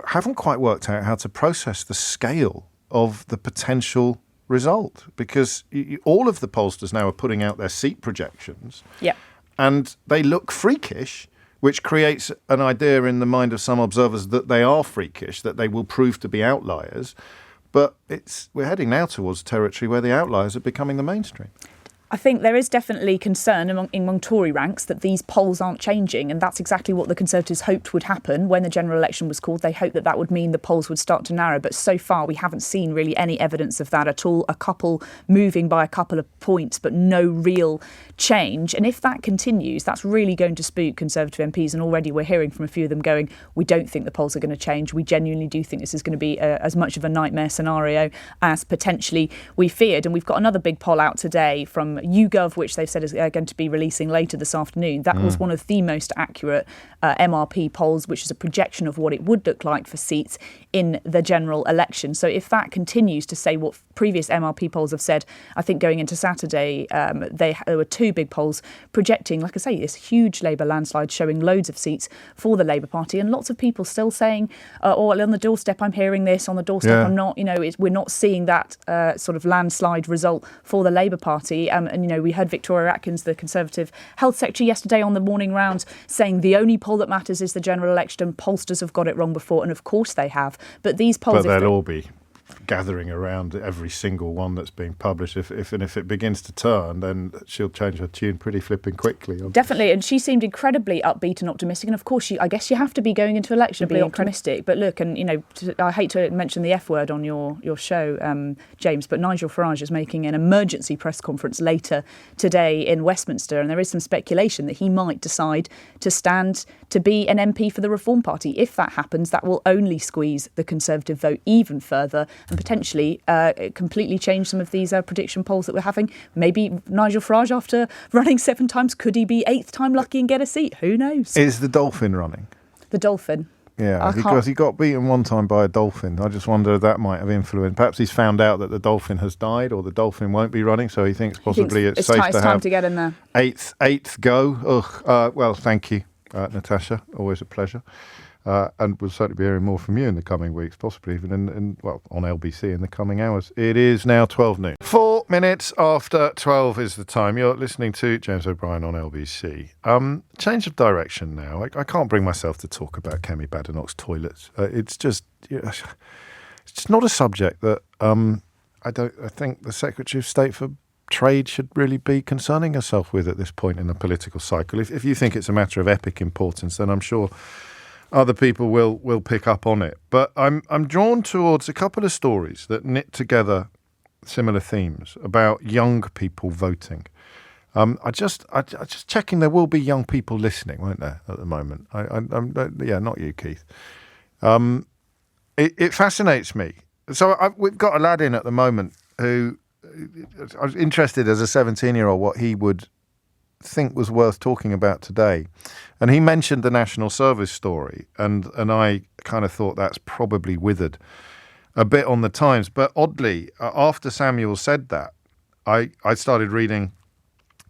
haven't quite worked out how to process the scale of the potential result, because all of the pollsters now are putting out their seat projections. Yeah. And they look freakish, which creates an idea in the mind of some observers that they are freakish, that they will prove to be outliers. But we're heading now towards territory where the outliers are becoming the mainstream. I think there is definitely concern among Tory ranks that these polls aren't changing, and that's exactly what the Conservatives hoped would happen when the general election was called. They hoped that that would mean the polls would start to narrow, but so far we haven't seen really any evidence of that at all. A couple moving by a couple of points, but no real change. And if that continues, that's really going to spook Conservative MPs, and already we're hearing from a few of them going, we don't think the polls are going to change. We genuinely do think this is going to be as much of a nightmare scenario as potentially we feared. And we've got another big poll out today from YouGov, which they've said is going to be releasing later this afternoon. That was one of the most accurate MRP polls, which is a projection of what it would look like for seats in the general election. So if that continues to say what previous MRP polls have said, I think going into Saturday, there were two big polls projecting, like I say, this huge Labour landslide, showing loads of seats for the Labour Party, and lots of people still saying, on the doorstep I'm hearing this, on the doorstep I'm not. We're not seeing that sort of landslide result for the Labour Party. We heard Victoria Atkins, the Conservative Health Secretary, yesterday on the morning round saying the only poll that matters is the general election. Pollsters have got it wrong before, and of course they have. But these polls... But they'll all be gathering around every single one that's being published. If it begins to turn, then she'll change her tune pretty flipping quickly. Definitely, and she seemed incredibly upbeat and optimistic. And of course, I guess you have to be going into election to be optimistic. But look, and I hate to mention the F word on your show, James, but Nigel Farage is making an emergency press conference later today in Westminster, and there is some speculation that he might decide to stand to be an MP for the Reform Party. If that happens, that will only squeeze the Conservative vote even further, and potentially completely change some of these prediction polls that we're having. Maybe Nigel Farage, after running 7 times, could he be 8th time lucky and get a seat? Who knows? Is the Dolphin running? The Dolphin. Yeah, because he got beaten one time by a dolphin. I just wonder if that might have influenced. Perhaps he's found out that the dolphin has died, or the dolphin won't be running, so he thinks possibly it's safe to have to get in there. Eighth go. Well, thank you, Natasha. Always a pleasure. And we'll certainly be hearing more from you in the coming weeks, possibly even on LBC in the coming hours. It is now 12 noon. 4 minutes after 12 is the time. You're listening to James O'Brien on LBC. Change of direction now. I can't bring myself to talk about Kemi Badenoch's toilets. It's just not a subject that I think the Secretary of State for Trade should really be concerning herself with at this point in the political cycle. If you think it's a matter of epic importance, then I'm sure other people will pick up on it. But I'm drawn towards a couple of stories that knit together similar themes about young people voting. I just checking there will be young people listening, won't there, at the moment? Not you, Keith. It fascinates me. So we've got a lad in at the moment who I was interested as a 17-year-old what he would think was worth talking about today. And he mentioned the national service story, and I kind of thought that's probably withered a bit on the Times. But oddly, after Samuel said that, I started reading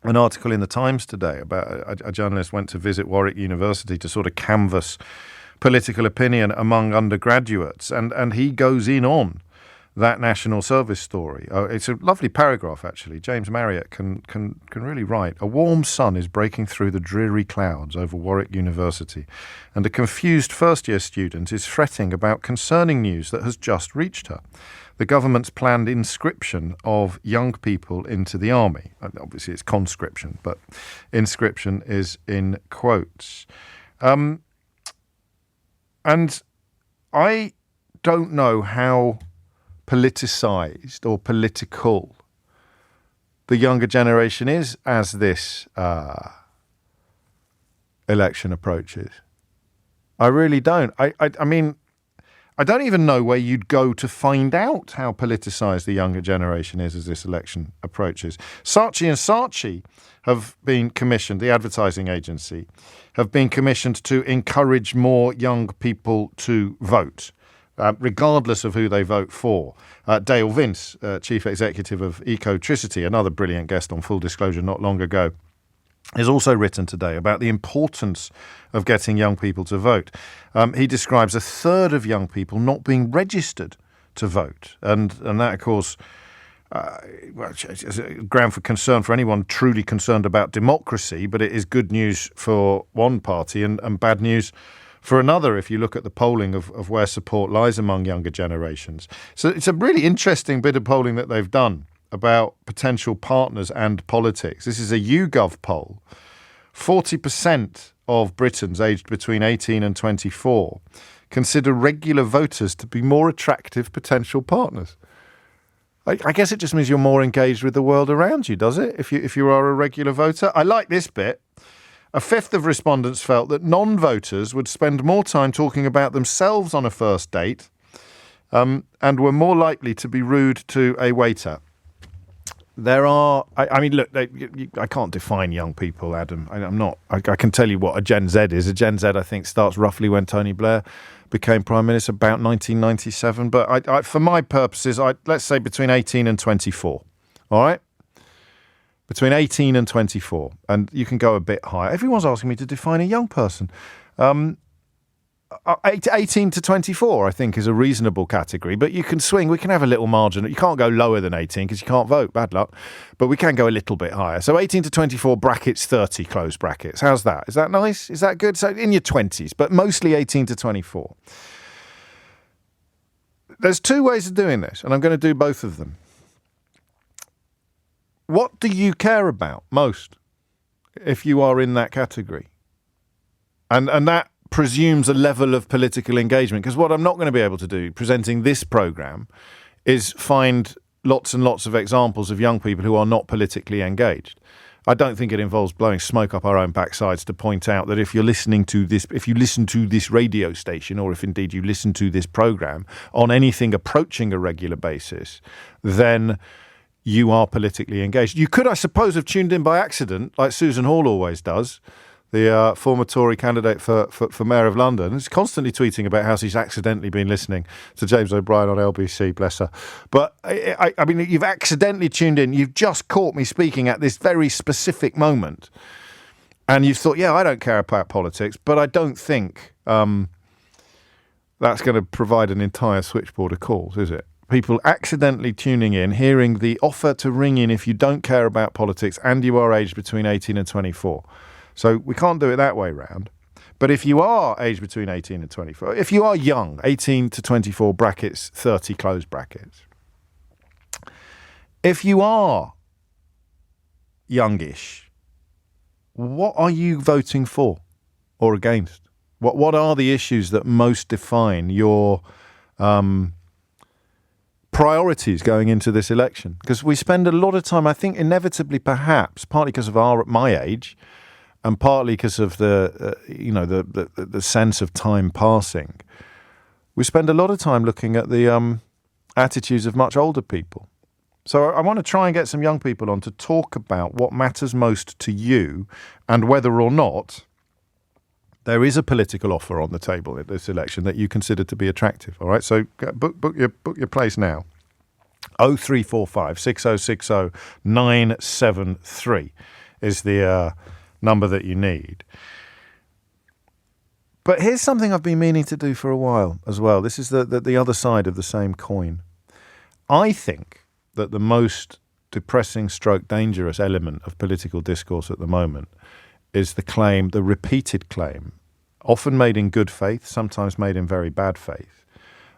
an article in the Times today about a journalist went to visit Warwick University to sort of canvass political opinion among undergraduates, and he goes in on that national service story. It's a lovely paragraph, actually. James Marriott can really write. A warm sun is breaking through the dreary clouds over Warwick University, and a confused first-year student is fretting about concerning news that has just reached her. The government's planned inscription of young people into the army. Obviously, it's conscription, but inscription is in quotes. And I don't know how politicised or political the younger generation is as this election approaches. I really don't. I mean, I don't even know where you'd go to find out how politicised the younger generation is as this election approaches. Saatchi and Saatchi have been commissioned, the advertising agency, have been commissioned to encourage more young people to vote. Regardless of who they vote for. Dale Vince, Chief Executive of Ecotricity, another brilliant guest on Full Disclosure not long ago, has also written today about the importance of getting young people to vote. He describes a third of young people not being registered to vote. And that, of course, is a ground for concern for anyone truly concerned about democracy, but it is good news for one party and bad news for another, if you look at the polling of where support lies among younger generations. So it's a really interesting bit of polling that they've done. about potential partners and politics. This is a YouGov poll. 40% of Britons aged between 18 and 24 consider regular voters to be more attractive potential partners. I guess it just means you're more engaged with the world around you, does it? If you are a regular voter. I like this bit. A fifth of respondents felt that non-voters would spend more time talking about themselves on a first date and were more likely to be rude to a waiter. There are, I mean, look, I can't define young people, Adam. I can tell you what a Gen Z is. A Gen Z, I think, starts roughly when Tony Blair became Prime Minister, about 1997. But I for my purposes, let's say between 18 and 24. All right? Between 18 and 24. And you can go a bit higher. Everyone's asking me to define a young person. 18 to 24, I think, is a reasonable category. But you can swing. We can have a little margin. You can't go lower than 18 because you can't vote. Bad luck. But we can go a little bit higher. So 18 to 24, brackets 30, close brackets. How's that? Is that nice? Is that good? So in your 20s, but mostly 18 to 24. There's two ways of doing this, and I'm going to do both of them. What do you care about most if you are in that category? And that presumes a level of political engagement, because what I'm not going to be able to do presenting this programme is find lots and lots of examples of young people who are not politically engaged. I don't think it involves blowing smoke up our own backsides to point out that if you listen to this radio station, or if indeed you listen to this programme on anything approaching a regular basis, then you are politically engaged. You could, I suppose, have tuned in by accident, like Susan Hall always does, the former Tory candidate for Mayor of London. She's constantly tweeting about how she's accidentally been listening to James O'Brien on LBC, bless her. But, I mean, you've accidentally tuned in. You've just caught me speaking at this very specific moment. And you've thought, yeah, I don't care about politics, but I don't think that's going to provide an entire switchboard of calls, is it? People accidentally tuning in, hearing the offer to ring in if you don't care about politics and you are aged between 18 and 24. So we can't do it that way round. But if you are aged between 18 and 24, if you are young, 18 to 24, brackets 30, close brackets. If you are youngish, what are you voting for or against? What are the issues that most define your priorities going into this election? Because we spend a lot of time, I think, inevitably, perhaps, partly because of my age, and partly because of the sense of time passing, we spend a lot of time looking at the attitudes of much older people. So I want to try and get some young people on to talk about what matters most to you and whether or not there is a political offer on the table at this election that you consider to be attractive. All right, so book your place now. 0345 6060 973 is the number that you need. But here's something I've been meaning to do for a while as well. This is the other side of the same coin. I think that the most depressing stroke dangerous element of political discourse at the moment is the repeated claim, often made in good faith, sometimes made in very bad faith,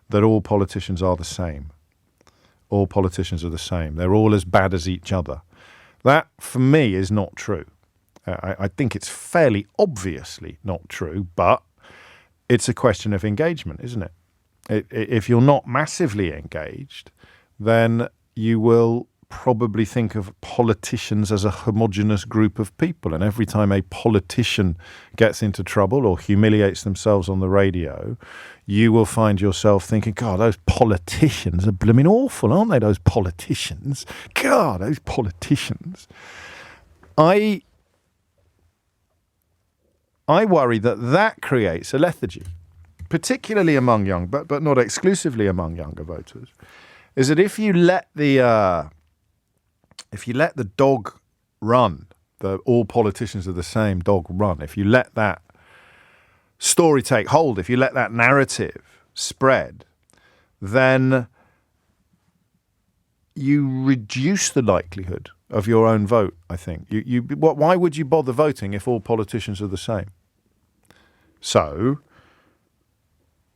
that all politicians are the same. All politicians are the same. They're all as bad as each other. That, for me, is not true. I think it's fairly obviously not true, but it's a question of engagement, isn't it? If you're not massively engaged, then you will probably think of politicians as a homogenous group of people. And every time a politician gets into trouble or humiliates themselves on the radio, you will find yourself thinking, God, those politicians are blooming awful, aren't they, those politicians? God, those politicians. I worry that creates a lethargy, particularly among young, but not exclusively among younger voters, is that if you let the dog run, the all politicians are the same dog run, if you let that story take hold, if you let that narrative spread, then you reduce the likelihood of your own vote, I think. Why would you bother voting if all politicians are the same? So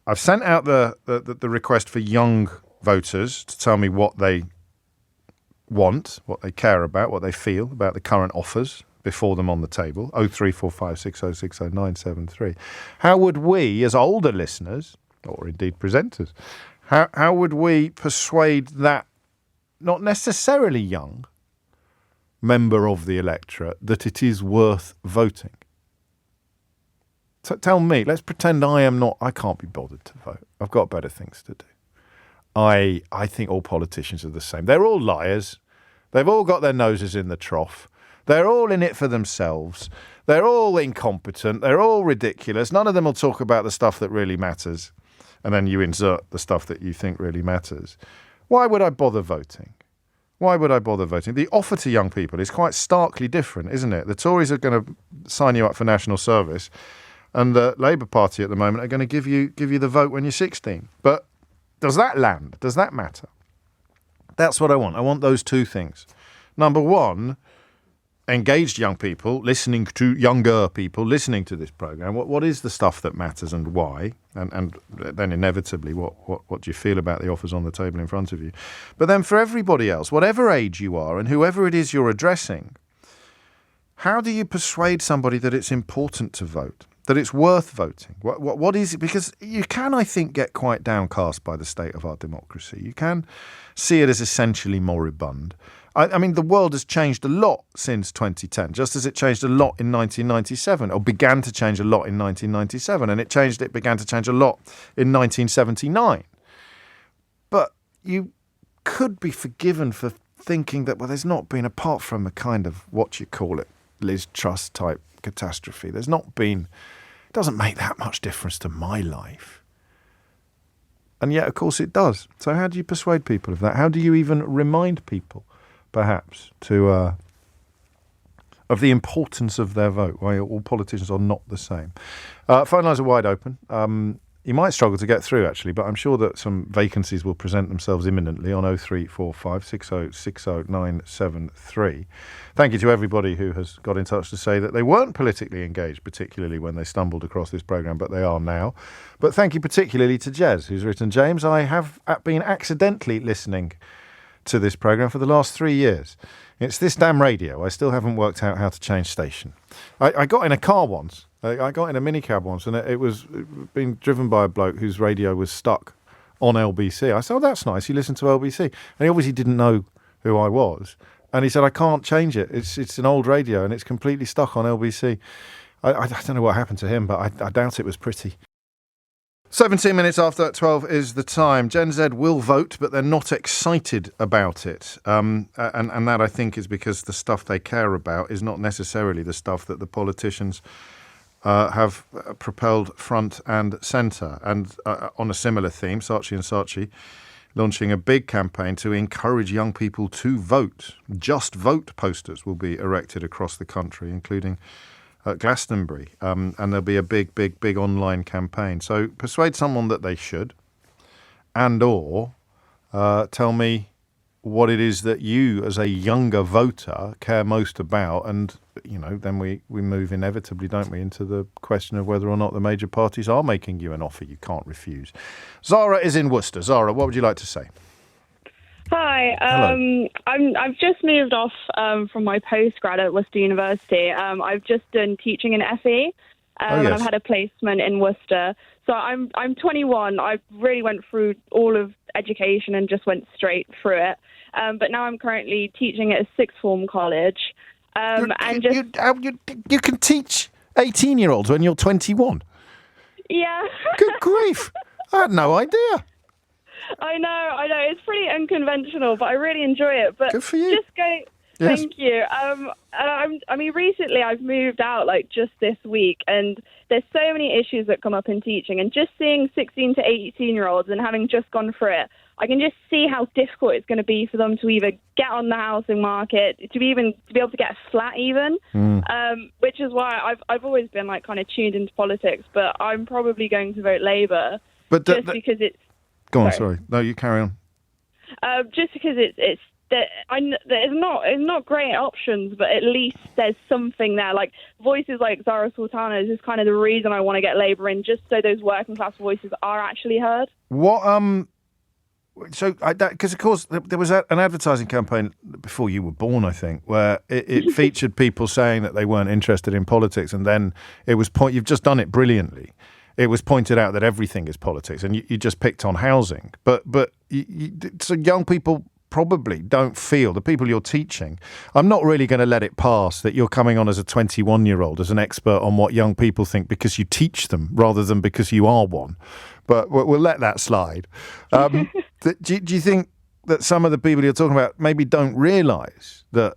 I've sent out the request for young voters to tell me what they want, what they care about, what they feel about the current offers before them on the table, 03456060973. How would we, as older listeners, or indeed presenters, how would we persuade that not necessarily young member of the electorate that it is worth voting? So tell me, let's pretend I can't be bothered to vote. I've got better things to do. I think all politicians are the same. They're all liars. They've all got their noses in the trough. They're all in it for themselves. They're all incompetent. They're all ridiculous. None of them will talk about the stuff that really matters. And then you insert the stuff that you think really matters. Why would I bother voting? Why would I bother voting? The offer to young people is quite starkly different, isn't it? The Tories are going to sign you up for national service, and the Labour Party at the moment are going to give you the vote when you're 16. But does that land? Does that matter? That's what I want. I want those two things. Number one, engaged young people, younger people listening to this programme. What is the stuff that matters and why? And then inevitably, what do you feel about the offers on the table in front of you? But then for everybody else, whatever age you are and whoever it is you're addressing, how do you persuade somebody that it's important to vote, that it's worth voting? What is it? Because you can, I think, get quite downcast by the state of our democracy. You can see it as essentially moribund. I mean, the world has changed a lot since 2010, just as it changed a lot in 1997, or began to change a lot in 1997, and it began to change a lot in 1979. But you could be forgiven for thinking that, well, there's not been, apart from a kind of, Liz Truss type catastrophe, it doesn't make that much difference to my life. And yet, of course, it does. So how do you persuade people of that? How do you even remind people, perhaps, of the importance of their vote? Why all politicians are not the same. Phone lines are wide open. You might struggle to get through, actually, but I'm sure that some vacancies will present themselves imminently on 0345 6060973. Thank you to everybody who has got in touch to say that they weren't politically engaged, particularly when they stumbled across this programme, but they are now. But thank you particularly to Jez, who's written, James, I have been accidentally listening to this programme for the last 3 years. It's this damn radio. I still haven't worked out how to change station. I got in a car once. I got in a minicab once, and it was being driven by a bloke whose radio was stuck on LBC. I said, oh, that's nice. You listen to LBC. And he obviously didn't know who I was. And he said, I can't change it. It's an old radio, and it's completely stuck on LBC. I don't know what happened to him, but I doubt it was pretty. 17 minutes after 12 is the time. Gen Z will vote, but they're not excited about it. And that, I think, is because the stuff they care about is not necessarily the stuff that the politicians have propelled front and centre. And on a similar theme, Saatchi and Saatchi launching a big campaign to encourage young people to vote. Just Vote posters will be erected across the country, including at Glastonbury, and there'll be a big online campaign. So persuade someone that they should, or tell me what it is that you, as a younger voter, care most about, and then we move inevitably, don't we, into the question of whether or not the major parties are making you an offer you can't refuse. Zara is in Worcester. Zara, what would you like to say? Hi, I've just moved off from my postgrad at Worcester University. I've just done teaching in FE, and I've had a placement in Worcester. So I'm 21. I really went through all of education and just went straight through it. But now I'm currently teaching at a sixth form college. You can teach 18-year-olds when you're 21? Yeah. Good grief. I had no idea. I know. It's pretty unconventional, but I really enjoy it. But good for you. Just go. Yes. Thank you. Recently I've moved out just this week, and there's so many issues that come up in teaching, and just seeing 16 to 18-year-olds and having just gone through it, I can just see how difficult it's going to be for them to either get on the housing market, to be able to get a flat even, which is why I've always been kind of tuned into politics, but I'm probably going to vote Labour because it's... Go on, sorry. No, you carry on. Just because there's not great options, but at least there's something there. Voices like Zara Sultana's is kind of the reason I want to get Labour in, just so those working class voices are actually heard. So, because of course there was an advertising campaign before you were born, I think, where it featured people saying that they weren't interested in politics, and then it was you've just done it brilliantly. It was pointed out that everything is politics, and you just picked on housing. But so young people probably don't feel, the people you're teaching, I'm not really going to let it pass that you're coming on as a 21-year-old, as an expert on what young people think because you teach them rather than because you are one. But we'll let that slide. Do you think that some of the people you're talking about maybe don't realise that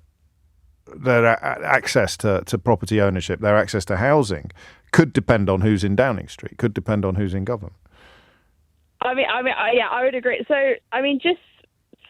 their access to property ownership, their access to housing, could depend on who's in Downing Street, could depend on who's in government? Yeah, I would agree. So, just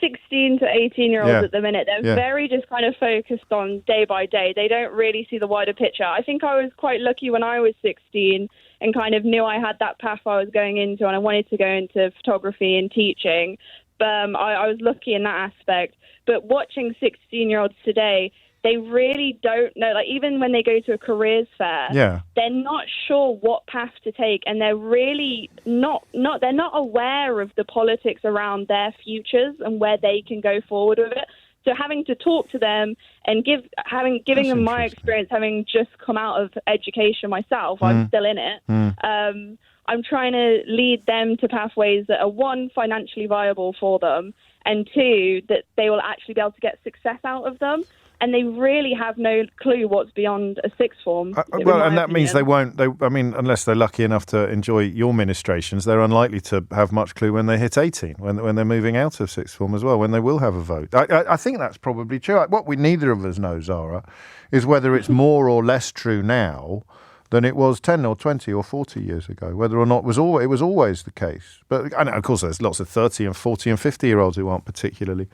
16 to 18-year-olds at the minute, they're very just kind of focused on day by day. They don't really see the wider picture. I think I was quite lucky when I was 16 and kind of knew I had that path I was going into, and I wanted to go into photography and teaching. I was lucky in that aspect. But watching 16-year-olds today, they really don't know. Like, even when they go to a careers fair, they're not sure what path to take, and they're really they're not aware of the politics around their futures and where they can go forward with it. So having to talk to them and giving them my experience, having just come out of education myself, I'm still in it. I'm trying to lead them to pathways that are, one, financially viable for them, and two, that they will actually be able to get success out of them. And they really have no clue what's beyond a sixth form. And that means they won't. Unless they're lucky enough to enjoy your ministrations, they're unlikely to have much clue when they hit 18, when they're moving out of sixth form as well, when they will have a vote. I think that's probably true. What we neither of us know, Zara, is whether it's more or less true now than it was 10 or 20 or 40 years ago, whether or not it was always the case. But I know, of course, there's lots of 30 and 40 and 50-year-olds who aren't particularly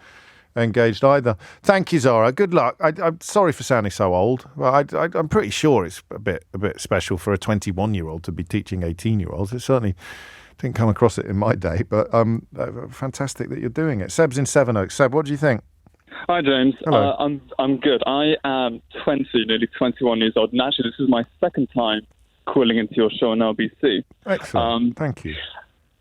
engaged either. Thank you, Zara. Good luck. I'm sorry for sounding so old. Well, I'm pretty sure it's a bit special for a 21-year-old to be teaching 18-year-olds. It certainly didn't come across it in my day, but fantastic that you're doing it. Seb's in Sevenoaks. Seb, what do you think? Hi, James. Hello. I'm good. I am 20, nearly 21 years old, and actually this is my second time calling into your show on LBC. Excellent. Thank you.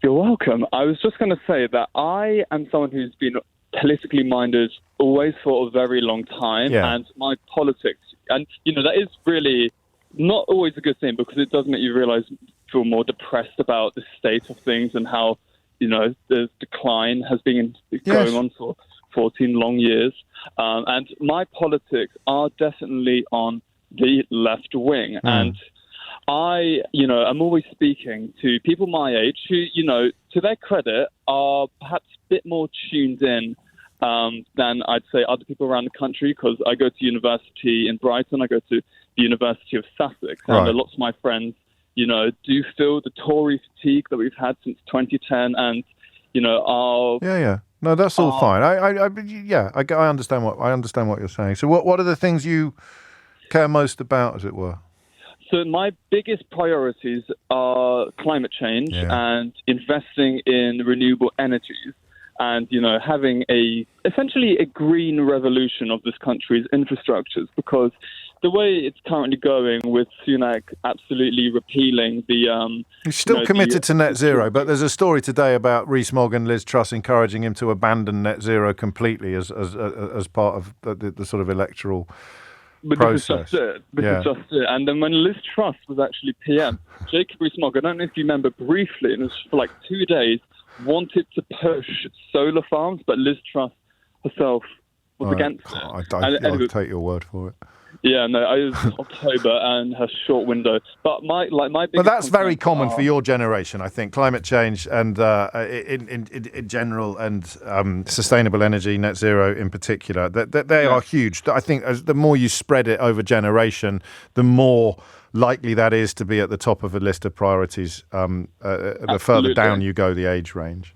You're welcome. I was just going to say that I am someone who's been politically minded always for a very long time, and my politics, and that is really not always a good thing, because it does make you feel more depressed about the state of things and how the decline has been going on for 14 long years, and my politics are definitely on the left wing, and I'm always speaking to people my age who, to their credit, are perhaps a bit more tuned in than I'd say other people around the country, because I go to university in Brighton, I go to the University of Sussex, and lots of my friends, do feel the Tory fatigue that we've had since 2010, and, are... No, that's all fine. I understand what you're saying. So what are the things you care most about, as it were? So my biggest priorities are climate change and investing in renewable energies, and having essentially a green revolution of this country's infrastructures, because the way it's currently going, with Sunak absolutely repealing the he's still committed to net zero, but there's a story today about Rees-Mogg and Liz Truss encouraging him to abandon net zero completely as part of the sort of electoral process. This is just it. And then when Liz Truss was actually PM, Jacob Rees-Mogg, I don't know if you remember briefly, and it was for like 2 days, wanted to push solar farms, but Liz Truss herself was against it. I'll take your word for it. Yeah, no, it was October and her short window. But my biggest But that's very common for your generation, I think. Climate change and in general, and sustainable energy, net zero in particular, they are huge. I think the more you spread it over generation, the more likely that is to be at the top of a list of priorities the further down you go the age range.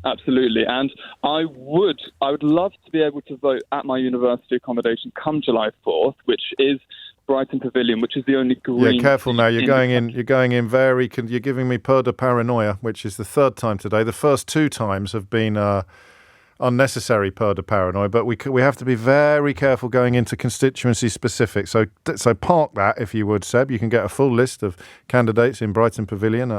Absolutely, and I would love to be able to vote at my university accommodation come July 4th, which is Brighton Pavilion, which is the only green. Yeah, careful now. You're going in very. You're giving me peur de paranoia, which is the third time today. The first 2 times have been unnecessary peur de paranoia, but we have to be very careful going into constituency specific. So park that, if you would, Seb. You can get a full list of candidates in Brighton Pavilion.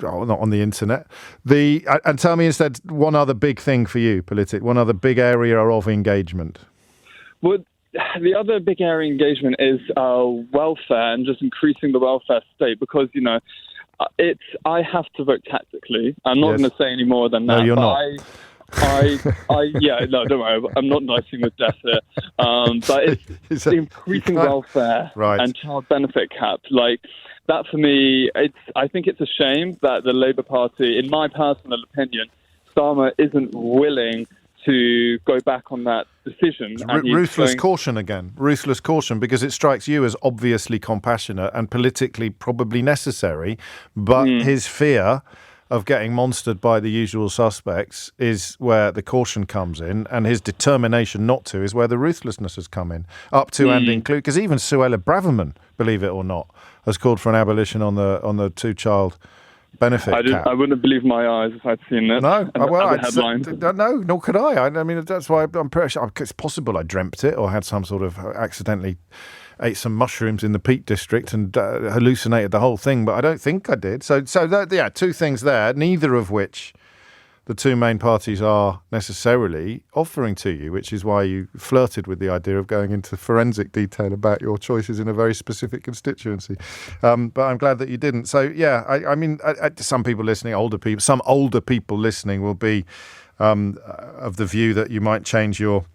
not on the internet. And tell me instead one other big thing for you, one other big area of engagement. Well, the other big area of engagement is welfare and just increasing the welfare state, because, I have to vote tactically. I'm not going to say any more than that. No, you're not. No, don't worry. I'm not dicing with death here. But it's increasing welfare and child benefit cap. Like, that for me, I think it's a shame that the Labour Party, in my personal opinion, Starmer isn't willing to go back on that decision. Ruthless caution again. Ruthless caution, because it strikes you as obviously compassionate and politically probably necessary, but his fear of getting monstered by the usual suspects is where the caution comes in, and his determination not to is where the ruthlessness has come in, up to and include, because even Suella Braverman, believe it or not, has called for an abolition on the two-child benefit cap. I wouldn't believe my eyes if I'd seen this. No, no, nor could I. I mean, that's why I'm pretty sure it's possible I dreamt it or had some sort of accidentally ate some mushrooms in the Peak District and hallucinated the whole thing, but I don't think I did. So two things there, neither of which the two main parties are necessarily offering to you, which is why you flirted with the idea of going into forensic detail about your choices in a very specific constituency. But I'm glad that you didn't. So, yeah, I mean, some people listening, some older people listening will be of the view that you might change your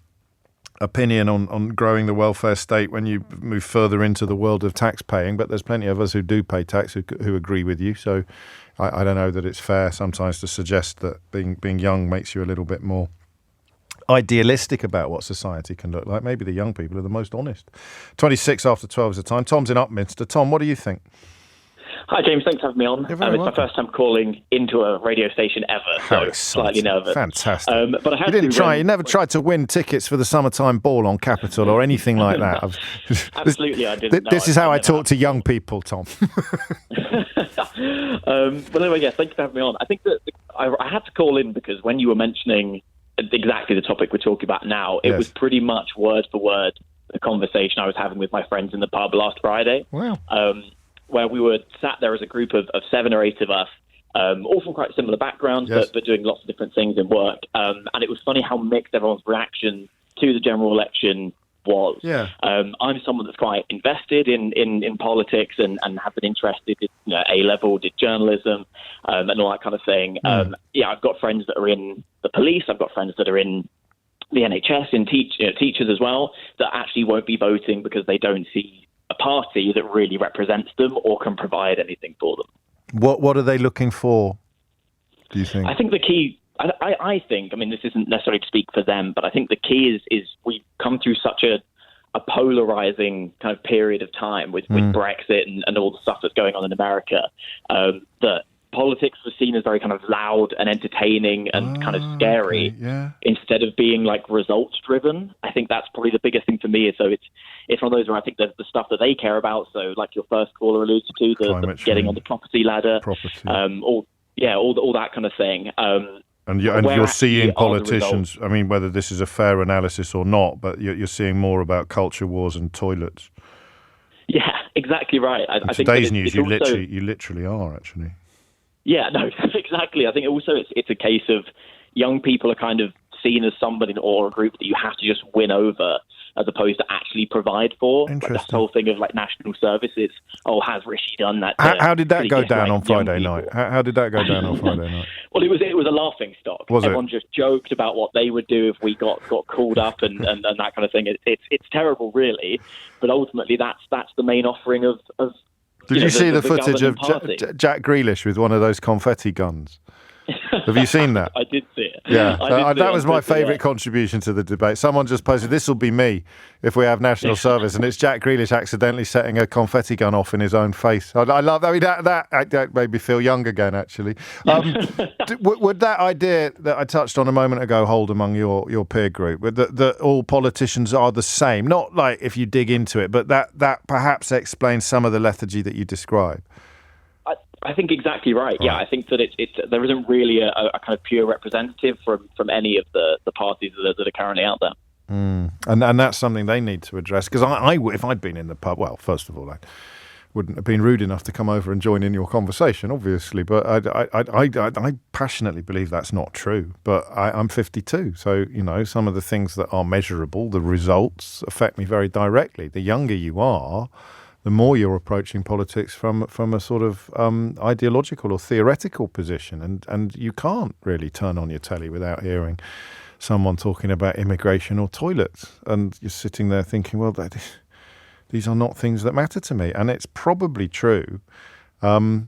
opinion on growing the welfare state when you move further into the world of tax paying, but there's plenty of us who do pay tax who agree with you. So I don't know that it's fair sometimes to suggest that being young makes you a little bit more idealistic about what society can look like. Maybe the young people are the most honest. 26 after 12 is the time. Tom's in Upminster. Tom, what do you think? Hi, James. Thanks for having me on. You're very welcome. My first time calling into a radio station ever, slightly nervous. Fantastic. But I had you never tried to win tickets for the summertime ball on Capitol or anything like that. Absolutely, I didn't. This is how I talk to young people, Tom. But anyway, yeah, thanks for having me on. I think that I had to call in because when you were mentioning exactly the topic we're talking about now, it was pretty much word for word the conversation I was having with my friends in the pub last Friday. Wow. Where we were sat there as a group of 7 or 8 of us, all from quite similar backgrounds, but doing lots of different things in work. And it was funny how mixed everyone's reaction to the general election was. Yeah. I'm someone that's quite invested in politics and have been interested in A-level, did journalism, and all that kind of thing. I've got friends that are in the police. I've got friends that are in the NHS, in teachers as well, that actually won't be voting because they don't see a party that really represents them or can provide anything for them. What are they looking for, do you think? I think the key, I think, I mean, this isn't necessarily to speak for them, but I think the key is we've come through such a polarizing kind of period of time with Brexit and all the stuff that's going on in America, that politics was seen as very kind of loud and entertaining and kind of scary, instead of being like results driven. I think that's probably the biggest thing for me. So it's one of those where I think there's the stuff that they care about. So like your first caller alluded to, the getting on the property ladder, all that kind of thing. And you're seeing politicians, I mean, whether this is a fair analysis or not, but you're seeing more about culture wars and toilets. Yeah, exactly right. I think today's news, you literally are, actually. Yeah, no, exactly. I think also it's a case of young people are kind of seen as somebody or a group that you have to just win over as opposed to actually provide for. Like that whole thing of like national services. Oh, has Rishi done that? How did that go down on Friday night? How did that go down on Friday night? Well, it was a laughing stock. Everyone just joked about what they would do if we got called up and that kind of thing. It's terrible, really. But ultimately, that's the main offering of Did you see the footage of Jack Grealish with one of those confetti guns? Have you seen that? I did see it. Yeah, that was my favourite contribution to the debate. Someone just posted, "This will be me if we have national service," and it's Jack Grealish accidentally setting a confetti gun off in his own face. I love that. I mean, that made me feel young again, actually. Would that idea that I touched on a moment ago hold among your peer group, that all politicians are the same? Not like if you dig into it, but that perhaps explains some of the lethargy that you describe. I think exactly right. Yeah, I think that there isn't really a kind of pure representative from any of the parties that are currently out there. And that's something they need to address. Because I if I'd been in the pub, well, first of all, wouldn't have been rude enough to come over and join in your conversation, obviously. But I passionately believe that's not true. But I'm 52, so some of the things that are measurable, the results, affect me very directly. The younger you are, the more you're approaching politics from a sort of ideological or theoretical position, and you can't really turn on your telly without hearing someone talking about immigration or toilets, and you're sitting there thinking, well, these are not things that matter to me. And it's probably true across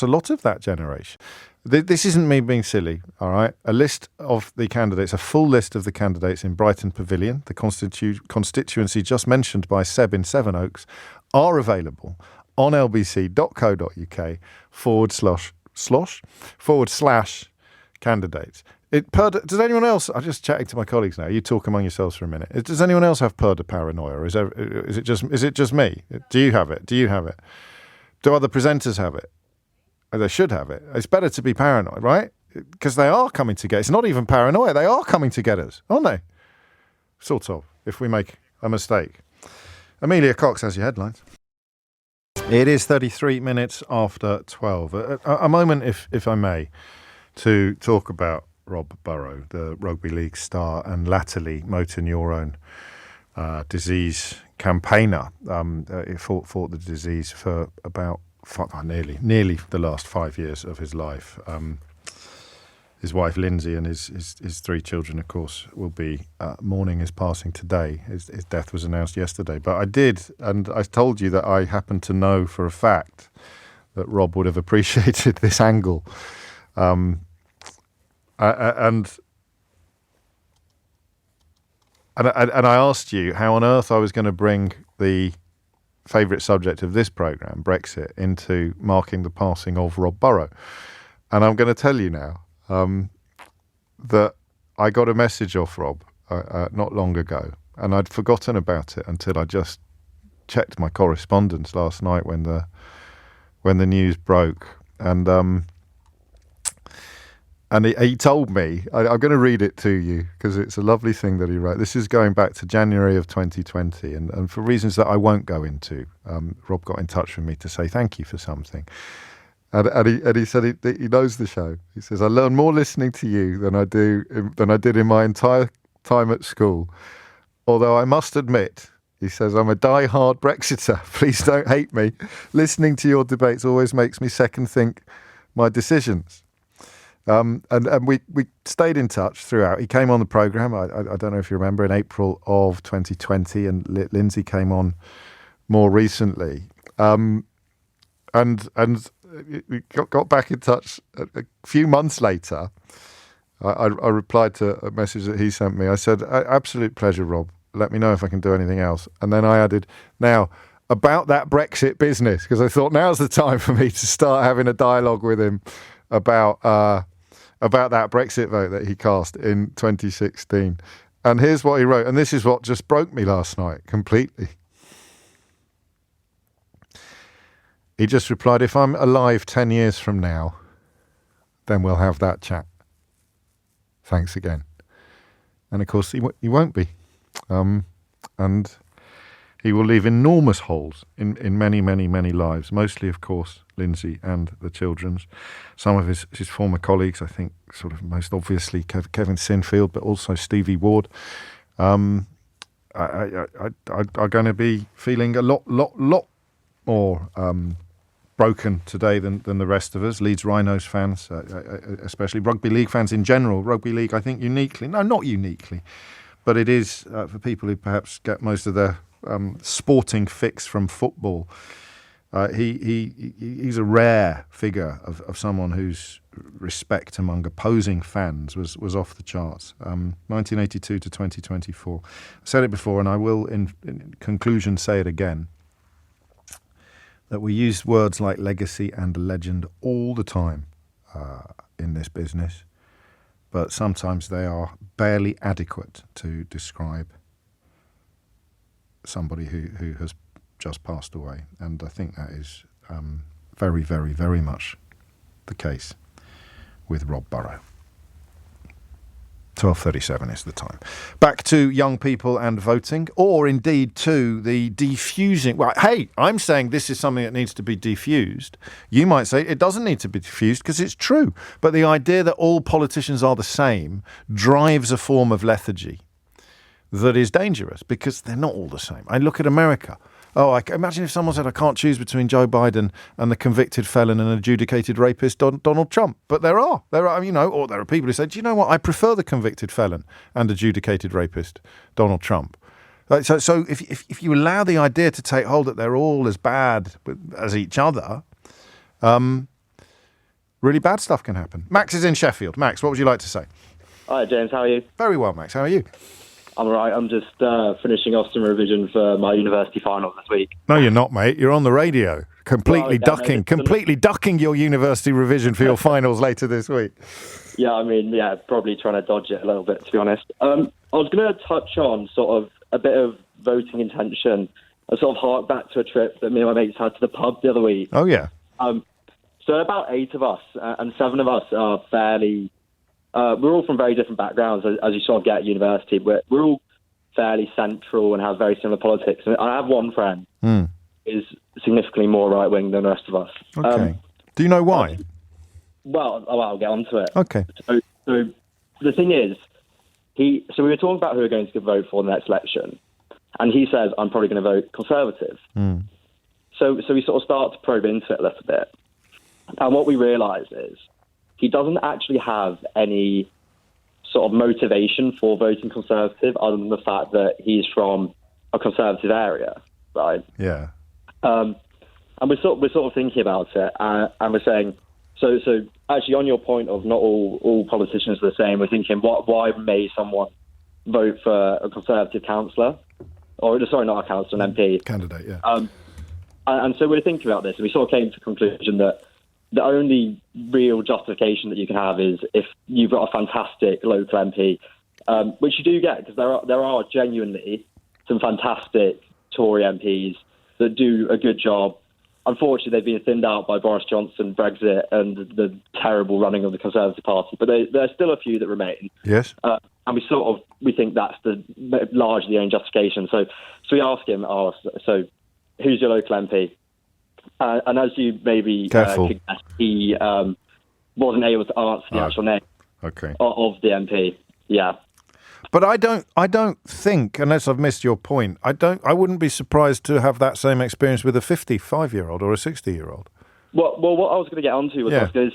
a lot of that generation. This isn't me being silly, all right? A list of the candidates, a full list of the candidates in Brighton Pavilion, the constituency just mentioned by Seb in Sevenoaks, are available on lbc.co.uk/candidates. Does anyone else? I'm just chatting to my colleagues now. You talk among yourselves for a minute. Does anyone else have purdah paranoia? Or is it just me? Do you have it? Do other presenters have it? They should have it. It's better to be paranoid, right? Because they are coming to get us. It's not even paranoia. They are coming to get us, aren't they? Sort of, if we make a mistake. Amelia Cox has your headlines. It is 33 minutes after 12. A moment, if I may, to talk about Rob Burrow, the rugby league star and latterly motor neurone disease campaigner. He fought the disease for about nearly the last 5 years of his life. His wife Lindsay and his 3 children, of course, will be mourning his passing today. His death was announced yesterday. But I told you that I happen to know for a fact that Rob would have appreciated this angle. And I asked you how on earth I was going to bring the favourite subject of this programme, Brexit, into marking the passing of Rob Burrow. And I'm going to tell you now that I got a message off Rob not long ago, and I'd forgotten about it until I just checked my correspondence last night when the news broke. And he told me, I'm going to read it to you because it's a lovely thing that he wrote. This is going back to January of 2020. And for reasons that I won't go into, Rob got in touch with me to say thank you for something. And he said he knows the show. He says, I learned more listening to you than I did in my entire time at school. Although I must admit, he says, I'm a die-hard Brexiter. Please don't hate me. Listening to your debates always makes me second think my decisions. And we stayed in touch throughout. He came on the programme, I don't know if you remember, in April of 2020, and Lindsay came on more recently. And we got back in touch a few months later. I replied to a message that he sent me. I said, absolute pleasure, Rob. Let me know if I can do anything else. And then I added, now, about that Brexit business, because I thought now's the time for me to start having a dialogue with him about that Brexit vote that he cast in 2016. And here's what he wrote, and this is what just broke me last night completely. He just replied, if I'm alive 10 years from now, then we'll have that chat. Thanks again. And of course, he won't be. And he will leave enormous holes in many, many, many lives, mostly, of course, Lindsay and the children's. Some of his former colleagues, I think, sort of most obviously Kevin Sinfield, but also Stevie Ward, are going to be feeling a lot more broken today than the rest of us. Leeds Rhinos fans, especially rugby league fans in general. Rugby league, I think, not uniquely, but it is for people who perhaps get most of their sporting fix from football. He's a rare figure of someone whose respect among opposing fans was off the charts. 1982 to 2024. I said it before, and I will in conclusion say it again, that we use words like legacy and legend all the time in this business, but sometimes they are barely adequate to describe somebody who has just passed away. And I think that is very, very, very much the case with Rob Burrow. 12:37 is the time. Back to young people and voting, or indeed to the defusing. Well, hey, I'm saying this is something that needs to be defused. You might say it doesn't need to be defused because it's true. But the idea that all politicians are the same drives a form of lethargy that is dangerous because they're not all the same. I look at America. Oh, imagine if someone said, I can't choose between Joe Biden and the convicted felon and adjudicated rapist Donald Trump. But there are, or there are people who say, do you know what? I prefer the convicted felon and adjudicated rapist Donald Trump. So if you allow the idea to take hold that they're all as bad as each other, really bad stuff can happen. Max is in Sheffield. Max, what would you like to say? Hi, James. How are you? Very well, Max. How are you? I'm all right. I'm just finishing off some revision for my university finals this week. No, you're not, mate. You're on the radio, completely ducking your university revision for your finals later this week. Yeah, probably trying to dodge it a little bit, to be honest. I was going to touch on sort of a bit of voting intention. I sort of hark back to a trip that me and my mates had to the pub the other week. Oh, yeah. So about 8 of us, and 7 of us are fairly... we're all from very different backgrounds, as you sort of get at university. We're all fairly central and have very similar politics. And I have one friend who is significantly more right-wing than the rest of us. Okay. Do you know why? Well, I'll get on to it. Okay. So the thing is, we were talking about who we're going to vote for in the next election, and he says, I'm probably going to vote Conservative. So we sort of start to probe into it a little bit. And what we realise is, he doesn't actually have any sort of motivation for voting Conservative other than the fact that he's from a Conservative area, right? Yeah. And we're sort of thinking about it, and we're saying, so actually on your point of not all politicians are the same, we're thinking, why may someone vote for a Conservative councillor? Or, sorry, not a councillor, an MP. Candidate, yeah. And so we're thinking about this, and we sort of came to the conclusion that the only real justification that you can have is if you've got a fantastic local MP, which you do get, because there are genuinely some fantastic Tory MPs that do a good job. Unfortunately, they've been thinned out by Boris Johnson, Brexit, and the terrible running of the Conservative Party. But there's still a few that remain. Yes. And we think that's largely the only justification. So we ask him, so who's your local MP? And as you maybe could guess, he wasn't able to answer the actual name of the MP. Yeah. But I don't think, unless I've missed your point, I wouldn't be surprised to have that same experience with a 55-year-old or a 60-year-old. Well, what I was going to get onto was because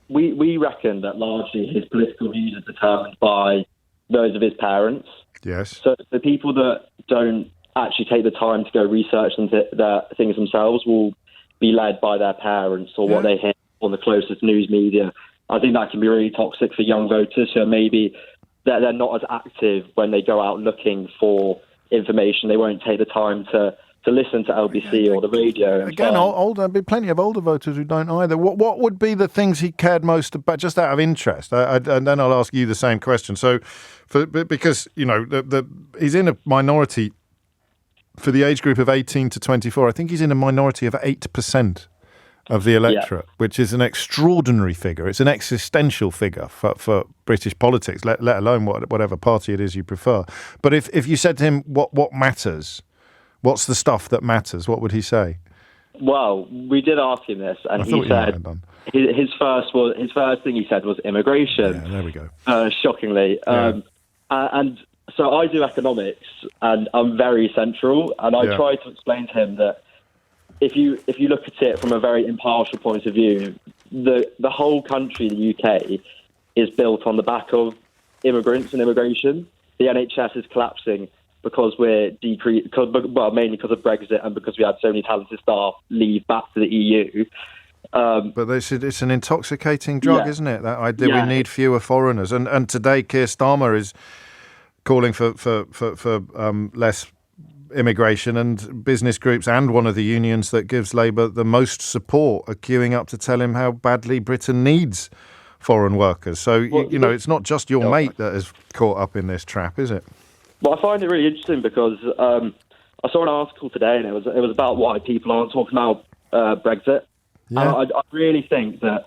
we reckon that largely his political views are determined by those of his parents. Yes. So the people that don't actually take the time to go research into their things themselves will be led by their parents or what they hear on the closest news media. I think that can be really toxic for young voters who maybe they're not as active when they go out looking for information. They won't take the time to listen to LBC or the radio. Again, there'll be plenty of older voters who don't either. What would be the things he cared most about, just out of interest? And then I'll ask you the same question. So, because he's in a minority for the age group of 18 to 24. I think he's in a minority of 8% of the electorate, which is an extraordinary figure. It's an existential figure for British politics, let alone whatever party it is you prefer. But if you said to him, what matters? What's the stuff that matters? What would he say? Well, we did ask him this, and he said his first thing he said was immigration. Yeah, there we go. Shockingly, and so I do economics, and I'm very central, and I try to explain to him that if you look at it from a very impartial point of view, the whole country, the UK, is built on the back of immigrants and immigration. The NHS is collapsing because we're mainly because of Brexit and because we had so many talented staff leave back to the EU. But it's an intoxicating drug, isn't it? That idea we need fewer foreigners. And today Keir Starmer is calling for less immigration, and business groups and one of the unions that gives Labour the most support are queuing up to tell him how badly Britain needs foreign workers. So, it's not just your mate that is caught up in this trap, is it? Well, I find it really interesting because I saw an article today, and it was about why people aren't talking about Brexit. Yeah. And I really think that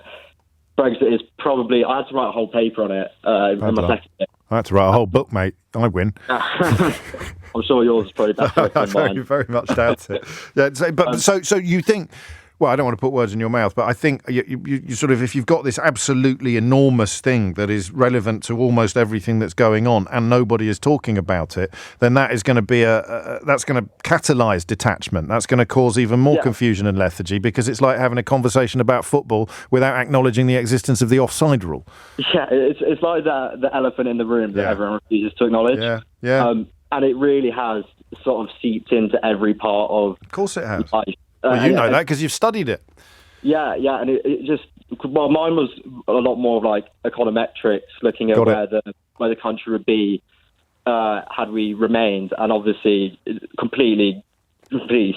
Brexit is probably... I had to write a whole paper on it in my second year. I had to write a whole book, mate. I win. I'm sure yours is probably better than mine. Very much doubt it. Yeah, so you think... Well, I don't want to put words in your mouth, but I think you sort of, if you've got this absolutely enormous thing that is relevant to almost everything that's going on and nobody is talking about it, then that is going to be that's going to catalyse detachment. That's going to cause even more confusion and lethargy, because it's like having a conversation about football without acknowledging the existence of the offside rule. Yeah, it's like the elephant in the room that everyone refuses to acknowledge. Yeah. And it really has sort of seeped into every part of course it has. life. Well, you know that because you've studied it. Yeah, and it just... Well, mine was a lot more of like econometrics, looking at where the country would be had we remained, and obviously completely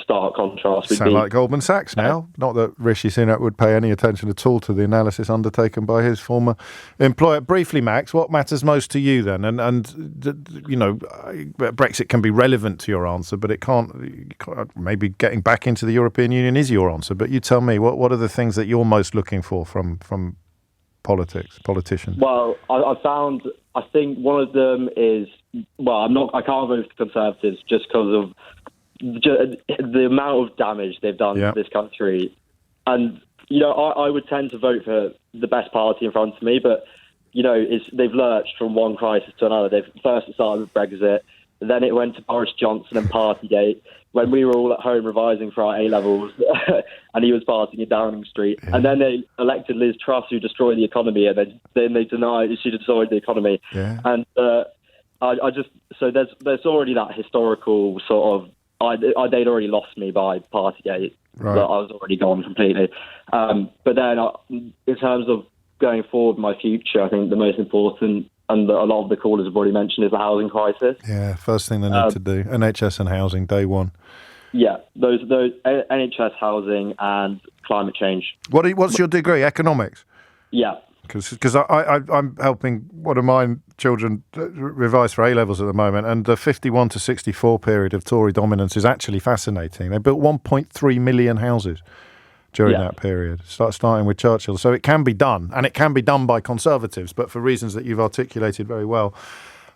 stark contrast. Sound like Goldman Sachs now. Not that Rishi Sunak would pay any attention at all to the analysis undertaken by his former employer. Briefly, Max, what matters most to you then? And you know, Brexit can be relevant to your answer, but it can't. Maybe getting back into the European Union is your answer. But you tell me, what are the things that you're most looking for from politicians? Well, I think one of them is, well, I can't vote for Conservatives just because of the amount of damage they've done to this country. And, you know, I would tend to vote for the best party in front of me, but, you know, they've lurched from one crisis to another. First it started with Brexit, then it went to Boris Johnson and Partygate, when we were all at home revising for our A-levels and he was partying in Downing Street. Yeah. And then they elected Liz Truss, who destroyed the economy, and then they denied she destroyed the economy. Yeah. And I just... So there's already that historical sort of... they'd already lost me by Partygate. Right. I was already gone completely. But then in terms of going forward, my future, I think the most important, and a lot of the callers have already mentioned, is the housing crisis. Yeah, first thing they need to do. NHS and housing, day one. Yeah, those NHS, housing and climate change. What's your degree? Economics? Yeah. Because I'm helping one of my children revise for A-levels at the moment, and the 51 to 64 period of Tory dominance is actually fascinating. They built 1.3 million houses during that period, starting with Churchill. So it can be done, and it can be done by Conservatives, but for reasons that you've articulated very well,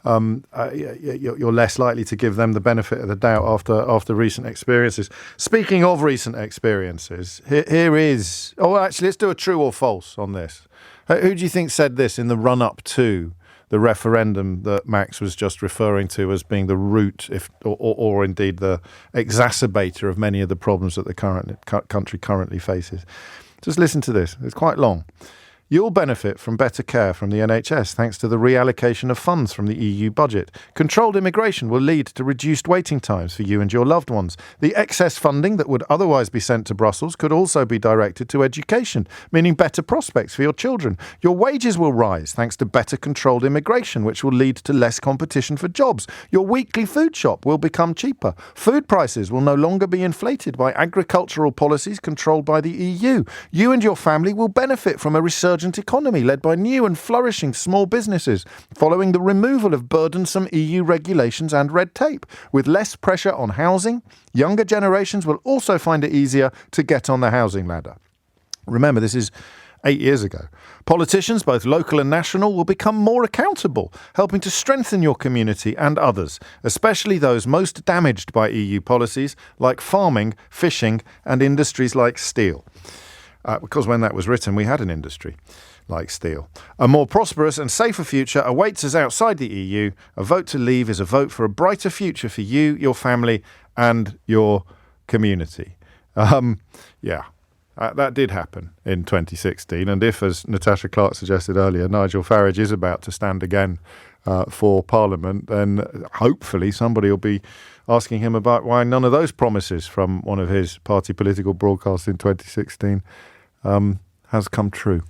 you're less likely to give them the benefit of the doubt after recent experiences. Speaking of recent experiences, here is... Oh, actually, let's do a true or false on this. Who do you think said this in the run-up to the referendum that Max was just referring to as being the root, or indeed the exacerbator of many of the problems that the country currently faces? Just listen to this. It's quite long. You'll benefit from better care from the NHS thanks to the reallocation of funds from the EU budget. Controlled immigration will lead to reduced waiting times for you and your loved ones. The excess funding that would otherwise be sent to Brussels could also be directed to education, meaning better prospects for your children. Your wages will rise thanks to better controlled immigration, which will lead to less competition for jobs. Your weekly food shop will become cheaper. Food prices will no longer be inflated by agricultural policies controlled by the EU. You and your family will benefit from a resurgent economy led by new and flourishing small businesses, following the removal of burdensome EU regulations and red tape. With less pressure on housing, younger generations will also find it easier to get on the housing ladder. Remember, this is 8 years ago. Politicians, both local and national, will become more accountable, helping to strengthen your community and others, especially those most damaged by EU policies like farming, fishing, and industries like steel. Because when that was written, we had an industry like steel. A more prosperous and safer future awaits us outside the EU. A vote to leave is a vote for a brighter future for you, your family, and your community. That did happen in 2016. And if, as Natasha Clark suggested earlier, Nigel Farage is about to stand again for Parliament, then hopefully somebody will be asking him about why none of those promises from one of his party political broadcasts in 2016 has come true.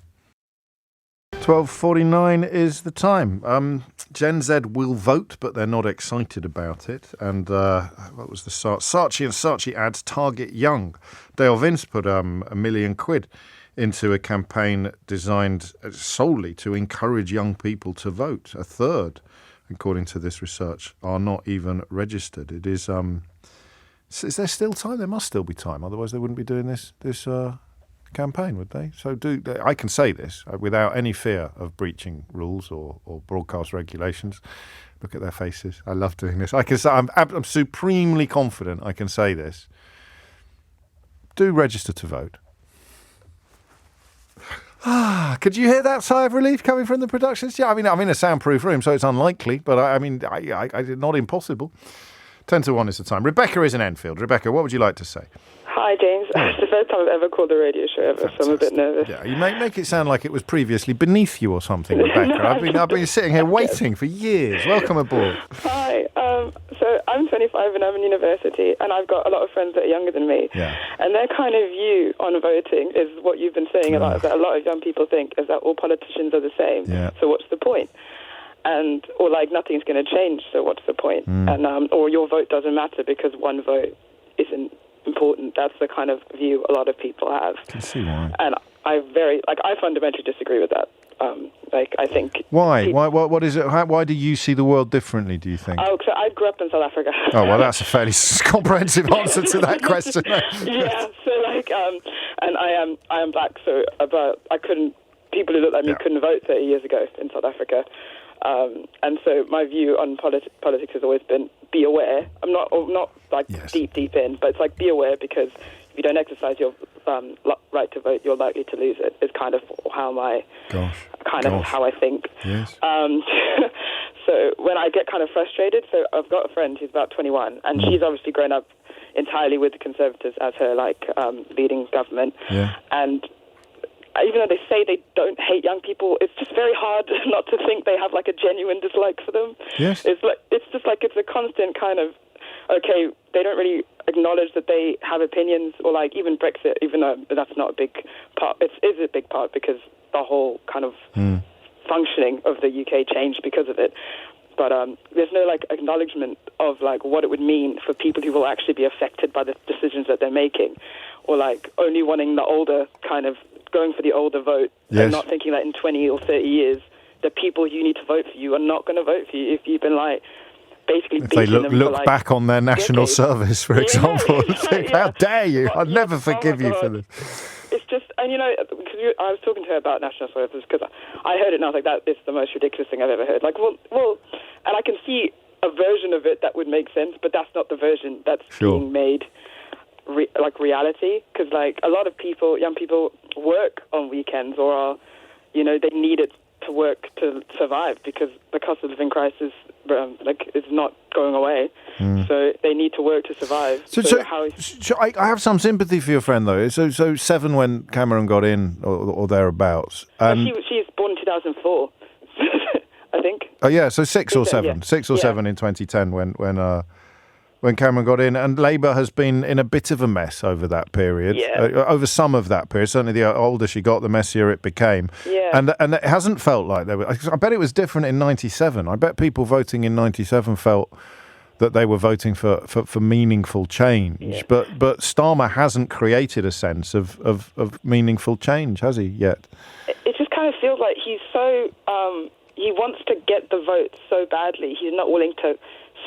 12:49 is the time. Gen Z will vote, but they're not excited about it. And what was the Saatchi and Saatchi ads target young. Dale Vince put £1 million into a campaign designed solely to encourage young people to vote. A third, according to this research, are not even registered. It is. Is there still time? There must still be time. Otherwise, they wouldn't be doing this campaign, would they? So I can say this without any fear of breaching rules or broadcast regulations. Look at their faces. I love doing this. I can say I'm supremely confident I can say this. Do register to vote. Could you hear that sigh of relief coming from the production? Yeah, I mean, I'm in a soundproof room, so it's unlikely, but I not impossible. 10 to 1 is the time. Rebecca is in Enfield. Rebecca, what would you like to say? Hi, James. It's the first time I've ever called a radio show ever, so I'm a bit nervous. Yeah, you make it sound like it was previously beneath you or something, Rebecca. No, I've been sitting here waiting for years. Welcome aboard. Hi. So I'm 25 and I'm in university, and I've got a lot of friends that are younger than me. Yeah. And their kind of view on voting is what you've been saying about that a lot of young people think is that all politicians are the same. Yeah. So what's the point? Or like nothing's going to change, so what's the point? And or your vote doesn't matter because one vote isn't important. That's the kind of view a lot of people have. I can see why. And I fundamentally disagree with that. I think. Why? What is it? Why do you see the world differently, do you think? Oh, so I grew up in South Africa. Oh, well, that's a fairly comprehensive answer to that question. Yeah, so and I am black, so people who look like me couldn't vote 30 years ago in South Africa. And so my view on politics has always been be aware. I'm not deep in, but it's like be aware, because if you don't exercise your right to vote, you're likely to lose it. Is kind of how how I think. Yes. So when I get kind of frustrated, so I've got a friend who's about 21, and she's obviously grown up entirely with the Conservatives as her leading government, and even though they say they don't hate young people, it's just very hard not to think they have a genuine dislike for them. Yes. It's a constant kind of, okay, they don't really acknowledge that they have opinions, or even Brexit, even though that's not a big part. It is a big part because the whole kind of functioning of the UK changed because of it. But there's no acknowledgement of what it would mean for people who will actually be affected by the decisions that they're making, or only wanting the older kind of going for the older vote, and not thinking that in 20 or 30 years the people you need to vote for you are not going to vote for you if you've been basically if they look back on their national service, for example, and think, how dare you? I'll never forgive you for this. It's just, and because I was talking to her about national service, because I heard it and I was like, that is the most ridiculous thing I've ever heard. Well, and I can see a version of it that would make sense, but that's not the version that's being made reality, because a lot of young people work on weekends, or are, they need it to work to survive, because the cost of living crisis is not going away. So they need to work to survive. So I have some sympathy for your friend, though. So 7 when Cameron got in, or thereabouts. And she's born in 2004, I think. Oh yeah, so 6 or 7, 6 or 7 in 2010 when Cameron got in, and Labour has been in a bit of a mess over that period, over some of that period. Certainly the older she got, the messier it became. And it hasn't felt like they were. I bet it was different in 97. I bet people voting in 97 felt that they were voting for meaningful change. But Starmer hasn't created a sense of meaningful change, has he, yet? It just kind of feels like he's so... he wants to get the vote so badly. He's not willing to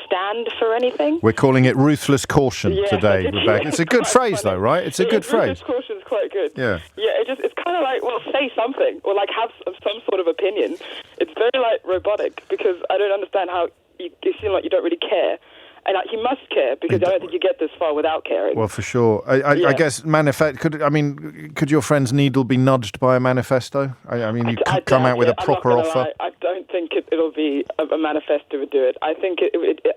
stand for anything. We're calling it ruthless caution today, Rebecca. It's a good phrase, though, right? It's a good phrase. Ruthless caution is quite good. Yeah. Yeah, it's kind of like, well, say something, or have some sort of opinion. It's very robotic, because I don't understand how you seem like you don't really care. And he must care, because I don't think you get this far without caring. Well, for sure. I guess could your friend's needle be nudged by a manifesto? You could come out with a proper offer. I don't think it'll be a manifesto would do it. I think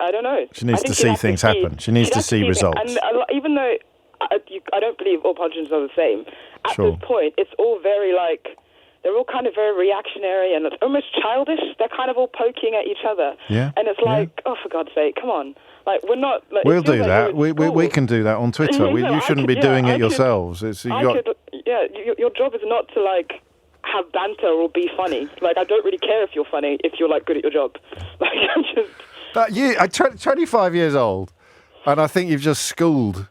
I don't know. She needs to see things happen. She needs to see results. And even though I don't believe all politicians are the same, at this point, it's all very they're all kind of very reactionary and almost childish. They're kind of all poking at each other. Yeah. And it's oh, for God's sake, come on. We're not... we'll do that. We can do that on Twitter. You shouldn't be doing it yourselves. Your job is not to, have banter or be funny. I don't really care if you're funny, if you're, good at your job. I'm 25 years old, and I think you've just schooled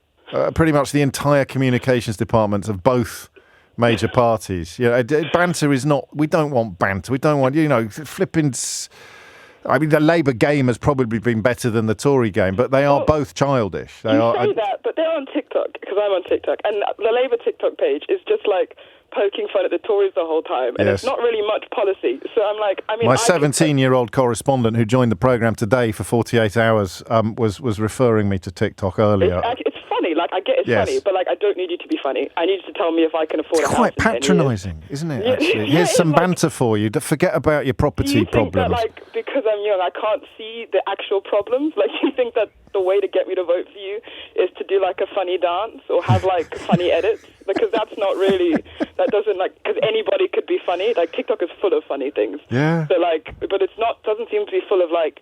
pretty much the entire communications departments of both major parties. Banter is not... We don't want banter. We don't want, flipping... I mean, the Labour game has probably been better than the Tory game, but they are both childish. Say that, but they're on TikTok, because I'm on TikTok, and the Labour TikTok page is just like poking fun at the Tories the whole time, and it's not really much policy. So I'm like, my 17-year-old correspondent who joined the programme today for 48 hours was referring me to TikTok earlier. It's funny, like I get it's funny, but like I don't need you to be funny. I need you to tell me if I can afford a house. It's quite patronising, isn't it? Actually, here's some banter for you. Forget about your property problems. Do you think that, like, because I'm young, I can't see the actual problems? Like, do you think that the way to get me to vote for you is to do like a funny dance or have like funny edits? Because that's not really, that doesn't like, because anybody could be funny. Like TikTok is full of funny things. Yeah. So like, but it's not, doesn't seem to be full of like.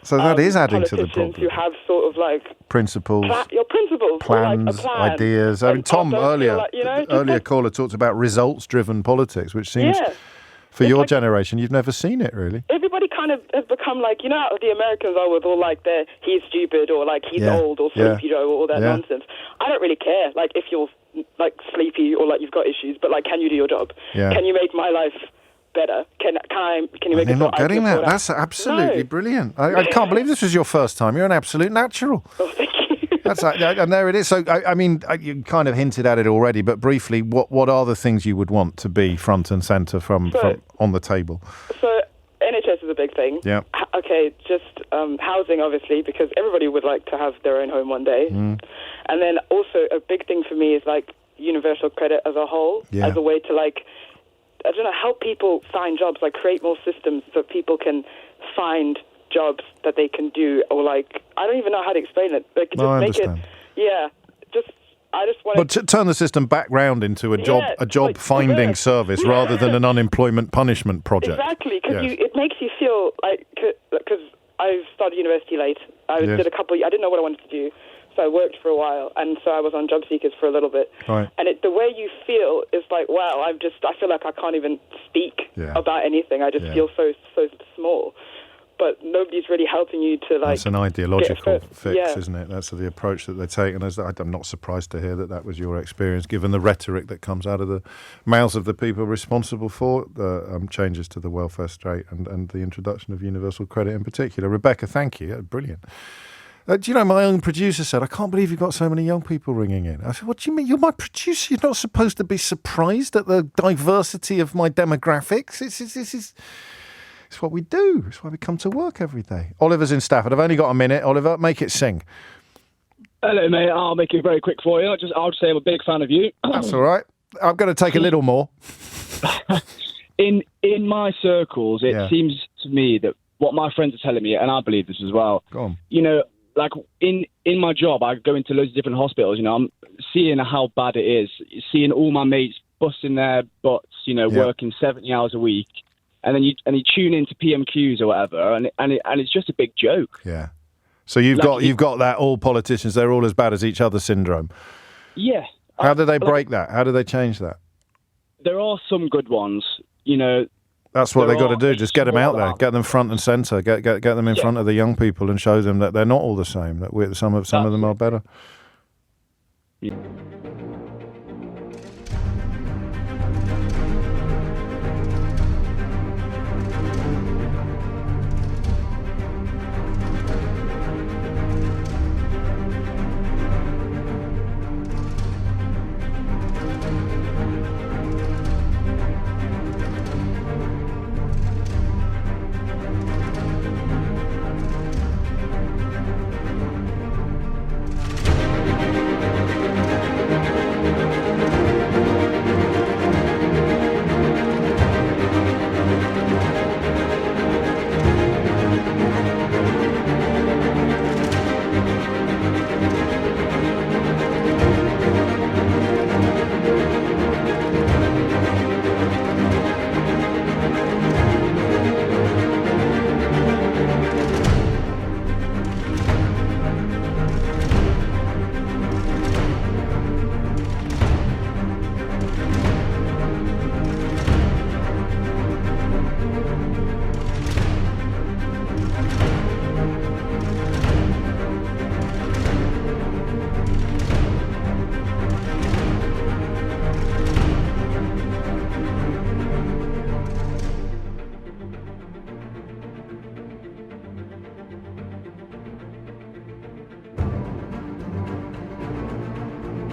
So that is adding to the problem. Who have sort of like principles, your principles, plans, or like a plan. Ideas. I mean, Tom earlier, like, you know, earlier caller talked about results-driven politics, which seems for your generation, you've never seen it really. Everybody kind of has become like, you know, how the Americans are with all like their he's stupid or like he's old or sleepy Joe or all that nonsense. I don't really care. Like if you're like sleepy or like you've got issues, but like, can you do your job? Yeah. Can you make my life better? Can you make it? You're not getting that. That's absolutely brilliant. I can't believe this was your first time. You're an absolute natural. Oh, thank you. And there it is. So, I mean, you kind of hinted at it already, but briefly, what are the things you would want to be front and centre from on the table? So, NHS is a big thing. Yeah. Okay, just housing, obviously, because everybody would like to have their own home one day. And then also a big thing for me is like universal credit as a whole, as a way to like, I don't know, help people find jobs, like create more systems so people can find jobs that they can do, or like, I don't even know how to explain it. Like, just I make understand. I just want to turn the system back round into a job finding service rather than an unemployment punishment project. Exactly, because it makes you feel like, because I started university late. I did a couple. I didn't know what I wanted to do. So I worked for a while, and so I was on job seekers for a little bit. Right. And the way you feel is like, wow, I feel like I can't even speak about anything. I just feel so small. But nobody's really helping you to like. That's an ideological fix, isn't it? That's the approach that they take, and I'm not surprised to hear that was your experience, given the rhetoric that comes out of the mouths of the people responsible for the changes to the welfare state and the introduction of universal credit in particular. Rebecca, thank you. Brilliant. Do you know, my own producer said, I can't believe you've got so many young people ringing in. I said, what do you mean? You're my producer. You're not supposed to be surprised at the diversity of my demographics. It's what we do. It's why we come to work every day. Oliver's in Stafford. I've only got a minute. Oliver, make it sing. Hello, mate. I'll make it very quick for you. I'll say I'm a big fan of you. That's all right. I'm going to take a little more. In my circles, it seems to me that what my friends are telling me, and I believe this as well, go on. You know, like in my job, I go into loads of different hospitals. You know, I'm seeing how bad it is. Seeing all my mates busting their butts. You know, working 70 hours a week, and then you tune into PMQs or whatever, and it's just a big joke. Yeah. So you've got that all politicians, they're all as bad as each other syndrome. Yeah. How do they break that? How do they change that? There are some good ones. You know. That's what they've got to do. Just get them out there, get them front and centre, get them in front of the young people, and show them that they're not all the same. That some of them are better. Yeah.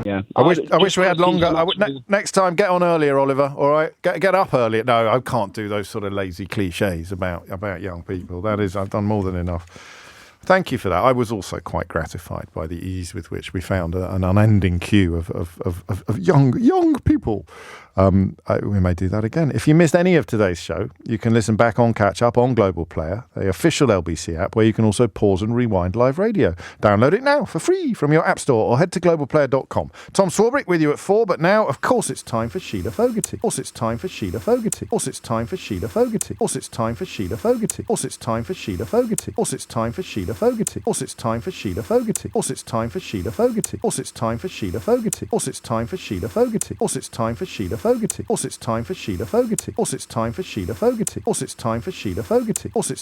Yeah. I wish we had longer. Next time, get on earlier, Oliver. All right, get up earlier. No, I can't do those sort of lazy cliches about young people. I've done more than enough. Thank you for that. I was also quite gratified by the ease with which we found an unending queue of young people. We may do that again. If you missed any of today's show, you can listen back on Catch Up on Global Player, the official LBC app, where you can also pause and rewind live radio. Download it now for free from your app store or head to globalplayer.com. Tom Swarbrick with you at 4, but now, of course, it's time for Sheila Fogarty. Of course, it's time for Sheila Fogarty. Of course, it's time for Sheila Fogarty. Of course, it's time for Sheila Fogarty. Of course, it's time for Sheila Fogarty. Of course, it's time for Sheila Fogarty. Of course, it's time for Sheila Fogarty. Of course, it's time for Sheila Fogarty. Of course, it's time for Sheila Fogarty. Of course, it's time for Sheila Fogarty. Of course, it's time for Sheila Fogarty. Of course, it's time for Sheila Fogarty. Of course, it's time for Sheila Fogarty. Of course, it's time for Sheila Fogarty. Of course, it's